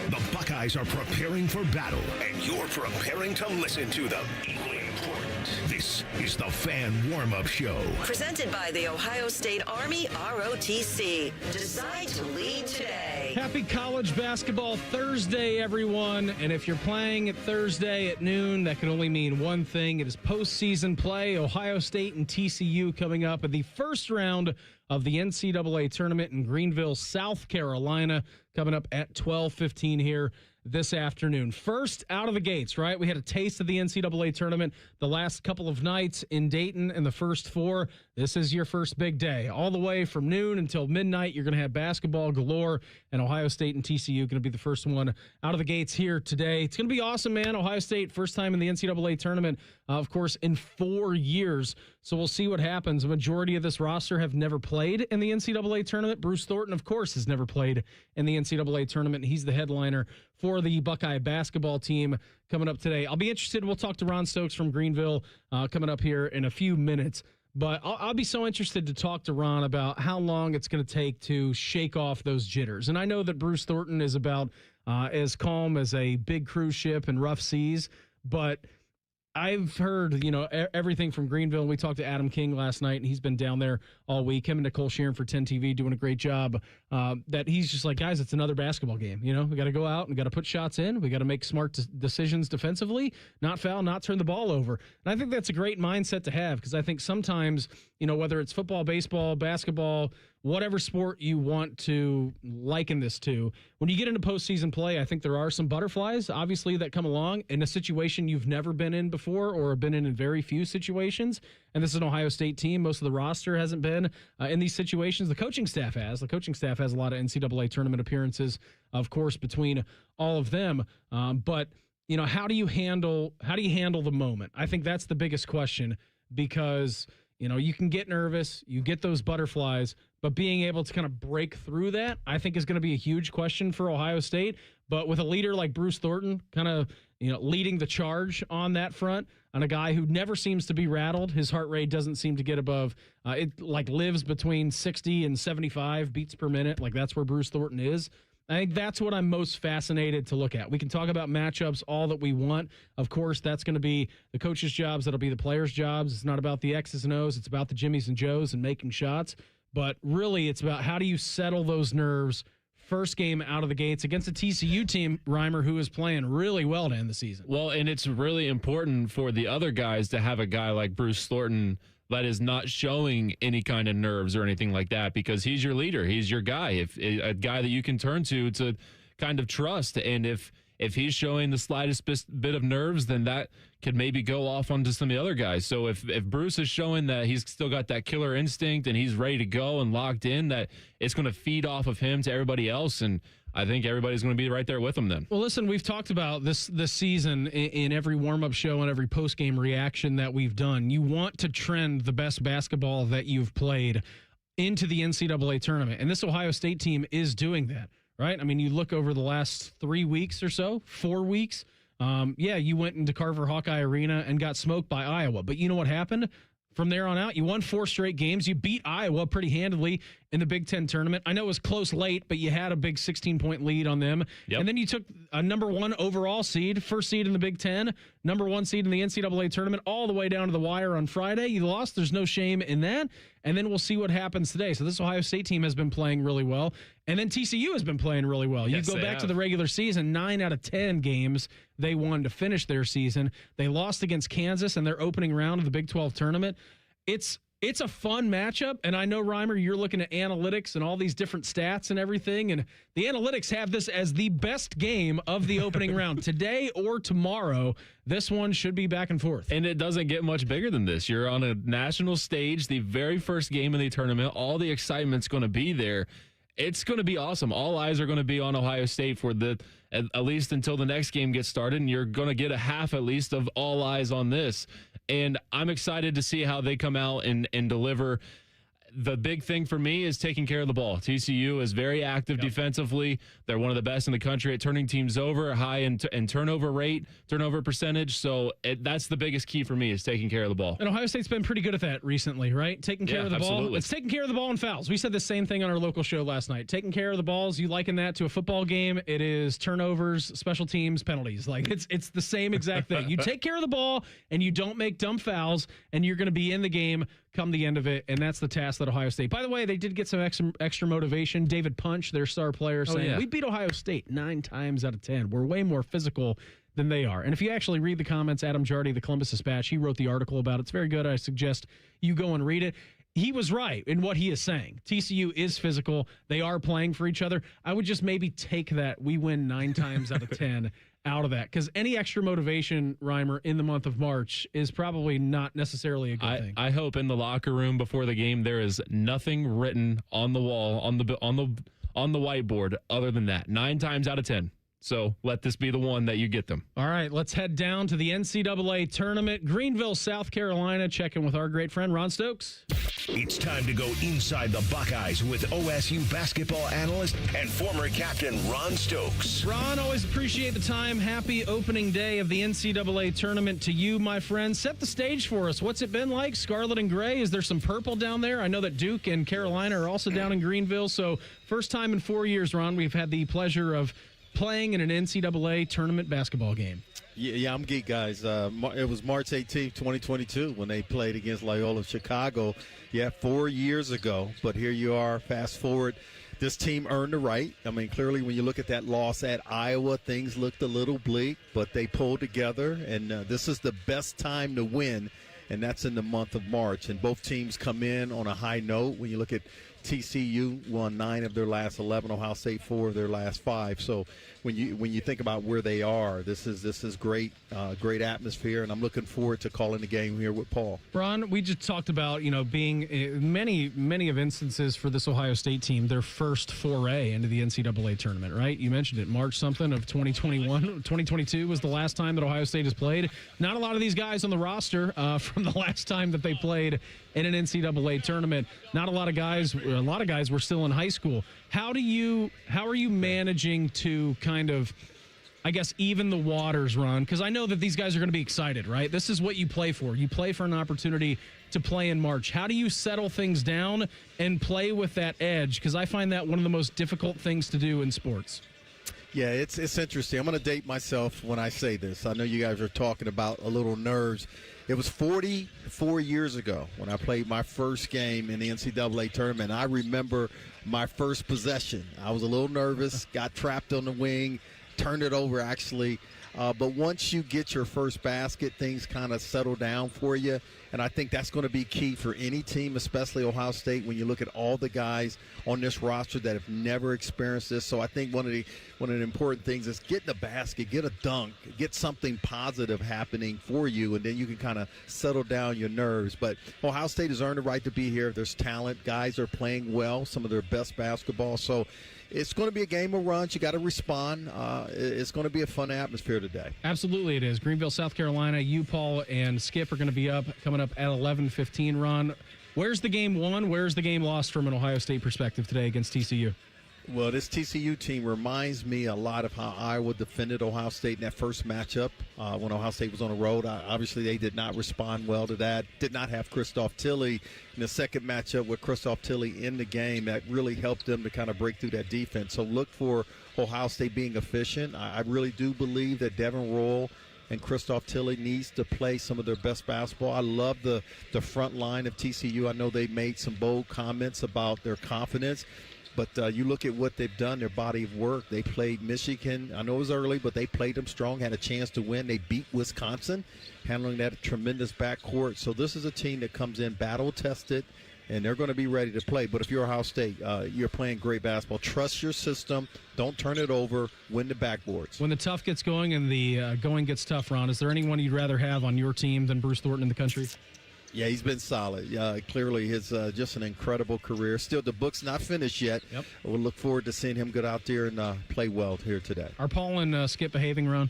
The Buckeyes are preparing for battle, and you're preparing to listen to them. Equally important, this is the Fan Warm-Up Show. Presented by the Ohio State Army ROTC. Decide to lead today. Happy College Basketball Thursday, everyone. And if you're playing at Thursday at noon, that can only mean one thing. It is postseason play. Ohio State and TCU coming up in the first round of the NCAA tournament in Greenville, South Carolina, coming up at 12:15 here this afternoon. First out of the gates, right? We had a taste of the NCAA tournament the last couple of nights in Dayton in the first 4. This is your first big day. All the way from noon until midnight, you're going to have basketball galore, and Ohio State and TCU going to be the first one out of the gates here today. It's going to be awesome, man. Ohio State, first time in the NCAA tournament, of course, in 4 years. So we'll see what happens. A majority of this roster have never played in the NCAA tournament. Bruce Thornton, of course, has never played in the NCAA tournament. He's the headliner for the Buckeye basketball team coming up today. I'll be interested. We'll talk to Ron Stokes from Greenville coming up here in a few minutes. But I'll be so interested to talk to Ron about how long it's going to take to shake off those jitters. And I know that Bruce Thornton is about as calm as a big cruise ship in rough seas, but I've heard, everything from Greenville. We talked to Adam King last night, and he's been down there all week. Him and Nicole Sheeran for 10 TV doing a great job. That he's just like, guys, it's another basketball game. We got to go out and got to put shots in. We got to make smart decisions defensively, not foul, not turn the ball over. And I think that's a great mindset to have, because I think sometimes, whether it's football, baseball, basketball, whatever sport you want to liken this to, when you get into postseason play, I think there are some butterflies, obviously, that come along in a situation you've never been in before or been in very few situations. And this is an Ohio State team. Most of the roster hasn't been in these situations. The coaching staff has. The coaching staff has a lot of NCAA tournament appearances, of course, between all of them. But how do you handle the moment? I think that's the biggest question, because you can get nervous, you get those butterflies, but being able to kind of break through that, I think, is going to be a huge question for Ohio State. But with a leader like Bruce Thornton kind of, leading the charge on that front, on a guy who never seems to be rattled, his heart rate doesn't seem to get above, it lives between 60 and 75 beats per minute. That's where Bruce Thornton is. I think that's what I'm most fascinated to look at. We can talk about matchups all that we want. Of course, that's going to be the coaches' jobs. That'll be the players' jobs. It's not about the X's and O's. It's about the Jimmies and Joes and making shots. But really, it's about how do you settle those nerves first game out of the gates against a TCU team, Reimer, who is playing really well to end the season. Well, and it's really important for the other guys to have a guy like Bruce Thornton that is not showing any kind of nerves or anything like that, because he's your leader. He's your guy. If a guy that you can turn to kind of trust. And if he's showing the slightest bit of nerves, then that could maybe go off onto some of the other guys. So if Bruce is showing that he's still got that killer instinct and he's ready to go and locked in, that it's going to feed off of him to everybody else. And I think everybody's going to be right there with him then. Well, listen, we've talked about this season in every warm-up show and every post-game reaction that we've done. You want to trend the best basketball that you've played into the NCAA tournament, and this Ohio State team is doing that. right? I mean, you look over the last 3 weeks or so, 4 weeks. You went into Carver Hawkeye Arena and got smoked by Iowa. But you know what happened? From there on out, you won 4 straight games. You beat Iowa pretty handily in the Big Ten tournament. I know it was close late, but you had a big 16-point lead on them. Yep. And then you took a number 1 overall seed, first seed in the Big Ten, number 1 seed in the NCAA tournament, all the way down to the wire on Friday. You lost. There's no shame in that. And then we'll see what happens today. So this Ohio State team has been playing really well. And then TCU has been playing really well. Yes, you go back to the regular season, 9 out of 10 games they won to finish their season. They lost against Kansas in their opening round of the Big 12 tournament. It's a fun matchup, and I know, Reimer, you're looking at analytics and all these different stats and everything, and the analytics have this as the best game of the opening round. Today or tomorrow, this one should be back and forth. And it doesn't get much bigger than this. You're on a national stage, the very first game of the tournament. All the excitement's going to be there. It's going to be awesome. All eyes are going to be on Ohio State for at least until the next game gets started, and you're going to get a half at least of all eyes on this. And I'm excited to see how they come out and deliver. The big thing for me is taking care of the ball. TCU is very active defensively. They're one of the best in the country at turning teams over, high in turnover rate, turnover percentage. So that's the biggest key for me is taking care of the ball. And Ohio State's been pretty good at that recently, right? Taking care of the ball. It's taking care of the ball and fouls. We said the same thing on our local show last night. Taking care of the balls, you liken that to a football game. It is turnovers, special teams, penalties. Like it's the same exact thing. You take care of the ball and you don't make dumb fouls, and you're going to be in the game come the end of it, and that's the task that Ohio State. By the way, they did get some extra motivation. David Punch, their star player, saying, we beat Ohio State 9 times out of 10. We're way more physical than they are. And if you actually read the comments, Adam Jardy, the Columbus Dispatch, he wrote the article about it. It's very good. I suggest you go and read it. He was right in what he is saying. TCU is physical. They are playing for each other. I would just maybe take that we win 9 times out of 10 out of that, because any extra motivation, Reimer, in the month of March is probably not necessarily a good thing. I hope in the locker room before the game there is nothing written on the wall on the whiteboard other than that. 9 times out of 10. So let this be the one that you get them. All right, let's head down to the NCAA tournament. Greenville, South Carolina, checking with our great friend Ron Stokes. It's time to go inside the Buckeyes with OSU basketball analyst and former captain Ron Stokes. Ron, always appreciate the time. Happy opening day of the NCAA tournament to you, my friend. Set the stage for us. What's it been like? Scarlet and gray. Is there some purple down there? I know that Duke and Carolina are also down in Greenville. So first time in 4 years, Ron, we've had the pleasure of playing in an NCAA tournament basketball game. Yeah, I'm geek, guys. It was March 18th, 2022, when they played against Loyola Chicago. 4 years ago. But here you are, fast forward. This team earned the right. I mean, clearly when you look at that loss at Iowa, things looked a little bleak, but they pulled together, and this is the best time to win, and that's in the month of March. And both teams come in on a high note. When you look at TCU, won 9 of their last 11, Ohio State 4 of their last 5. So when you think about where they are, this is great atmosphere, and I'm looking forward to calling the game here with Paul. Ron, we just talked about being many of instances for this Ohio State team their first foray into the NCAA tournament, right? You mentioned it, March something of 2021. 2022 was the last time that Ohio State has played. Not a lot of these guys on the roster from the last time that they played in an NCAA tournament. Not a lot of guys. A lot of guys were still in high school. How are you managing to kind of, I guess, even the waters, Ron? Because I know that these guys are going to be excited, right? This is what you play for. You play for an opportunity to play in March. How do you settle things down and play with that edge? Because I find that one of the most difficult things to do in sports. Yeah, it's interesting. I'm going to date myself when I say this. I know you guys are talking about a little nerves. It was 44 years ago when I played my first game in the NCAA tournament. I remember my first possession. I was a little nervous, got trapped on the wing, turned it over actually. But once you get your first basket, things kind of settle down for you. And I think that's going to be key for any team, especially Ohio State, when you look at all the guys on this roster that have never experienced this. So I think one of the important things is get in the basket, get a dunk, get something positive happening for you, and then you can kind of settle down your nerves. But Ohio State has earned the right to be here. There's talent. Guys are playing well, some of their best basketball. So it's going to be a game of runs. You got to respond. It's going to be a fun atmosphere today. Absolutely it is. Greenville, South Carolina, you, Paul, and Skip are going to be coming up at 11:15, Ron. Where's the game won? Where's the game lost from an Ohio State perspective today against TCU? Well, this TCU team reminds me a lot of how Iowa defended Ohio State in that first matchup when Ohio State was on the road. Obviously, they did not respond well to that. Did not have Christoph Tilley in the second matchup with Christoph Tilley in the game. That really helped them to kind of break through that defense. So look for Ohio State being efficient. I really do believe that Devin Royal and Christoph Tilley needs to play some of their best basketball. I love the front line of TCU. I know they made some bold comments about their confidence. But you look at what they've done, their body of work. They played Michigan. I know it was early, but they played them strong, had a chance to win. They beat Wisconsin, handling that tremendous backcourt. So this is a team that comes in battle-tested, and they're going to be ready to play. But if you're Ohio State, you're playing great basketball. Trust your system. Don't turn it over. Win the backboards. When the tough gets going and the going gets tough, Ron, is there anyone you'd rather have on your team than Bruce Thornton in the country? Yeah, he's been solid. Clearly, his just an incredible career. Still, the book's not finished yet. Yep. We'll look forward to seeing him get out there and play well here today. Are Paul and Skip behaving, Ron?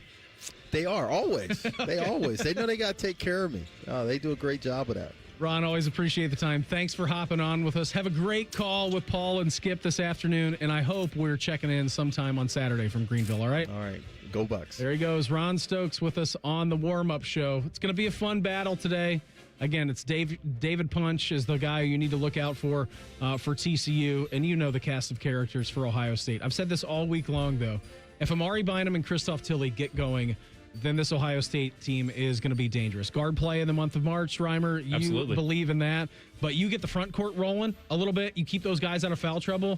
They are, always. They always. They know they got to take care of me. They do a great job of that. Ron, always appreciate the time. Thanks for hopping on with us. Have a great call with Paul and Skip this afternoon, and I hope we're checking in sometime on Saturday from Greenville, all right? All right. Go Bucks. There he goes. Ron Stokes with us on the warm-up show. It's going to be a fun battle today. Again, it's David Punch is the guy you need to look out for TCU, and you know the cast of characters for Ohio State. I've said this all week long, though. If Amari Bynum and Christoph Tilley get going, then this Ohio State team is going to be dangerous. Guard play in the month of March, Reimer, you Absolutely. believe in that. But you get the front court rolling a little bit, you keep those guys out of foul trouble,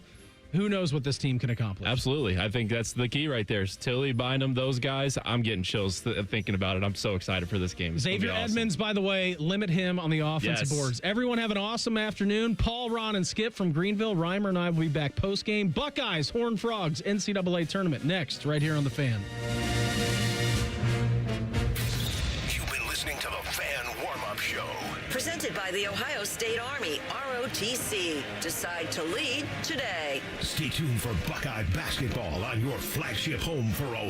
who knows what this team can accomplish. Absolutely. I think that's the key right there. Tilly, Bynum, those guys. I'm getting chills thinking about it. I'm so excited for this game. Xavier Edmonds, by the way, limit him on the offensive Yes. boards. Everyone have an awesome afternoon. Paul, Ron, and Skip from Greenville. Reimer and I will be back post-game. Buckeyes, Horned Frogs, NCAA tournament next, right here on The Fan. You've been listening to the Fan Warm-Up Show. Presented by the Ohio State Army, ROTC. Decide to lead today. Stay tuned for Buckeye basketball on your flagship home for Ohio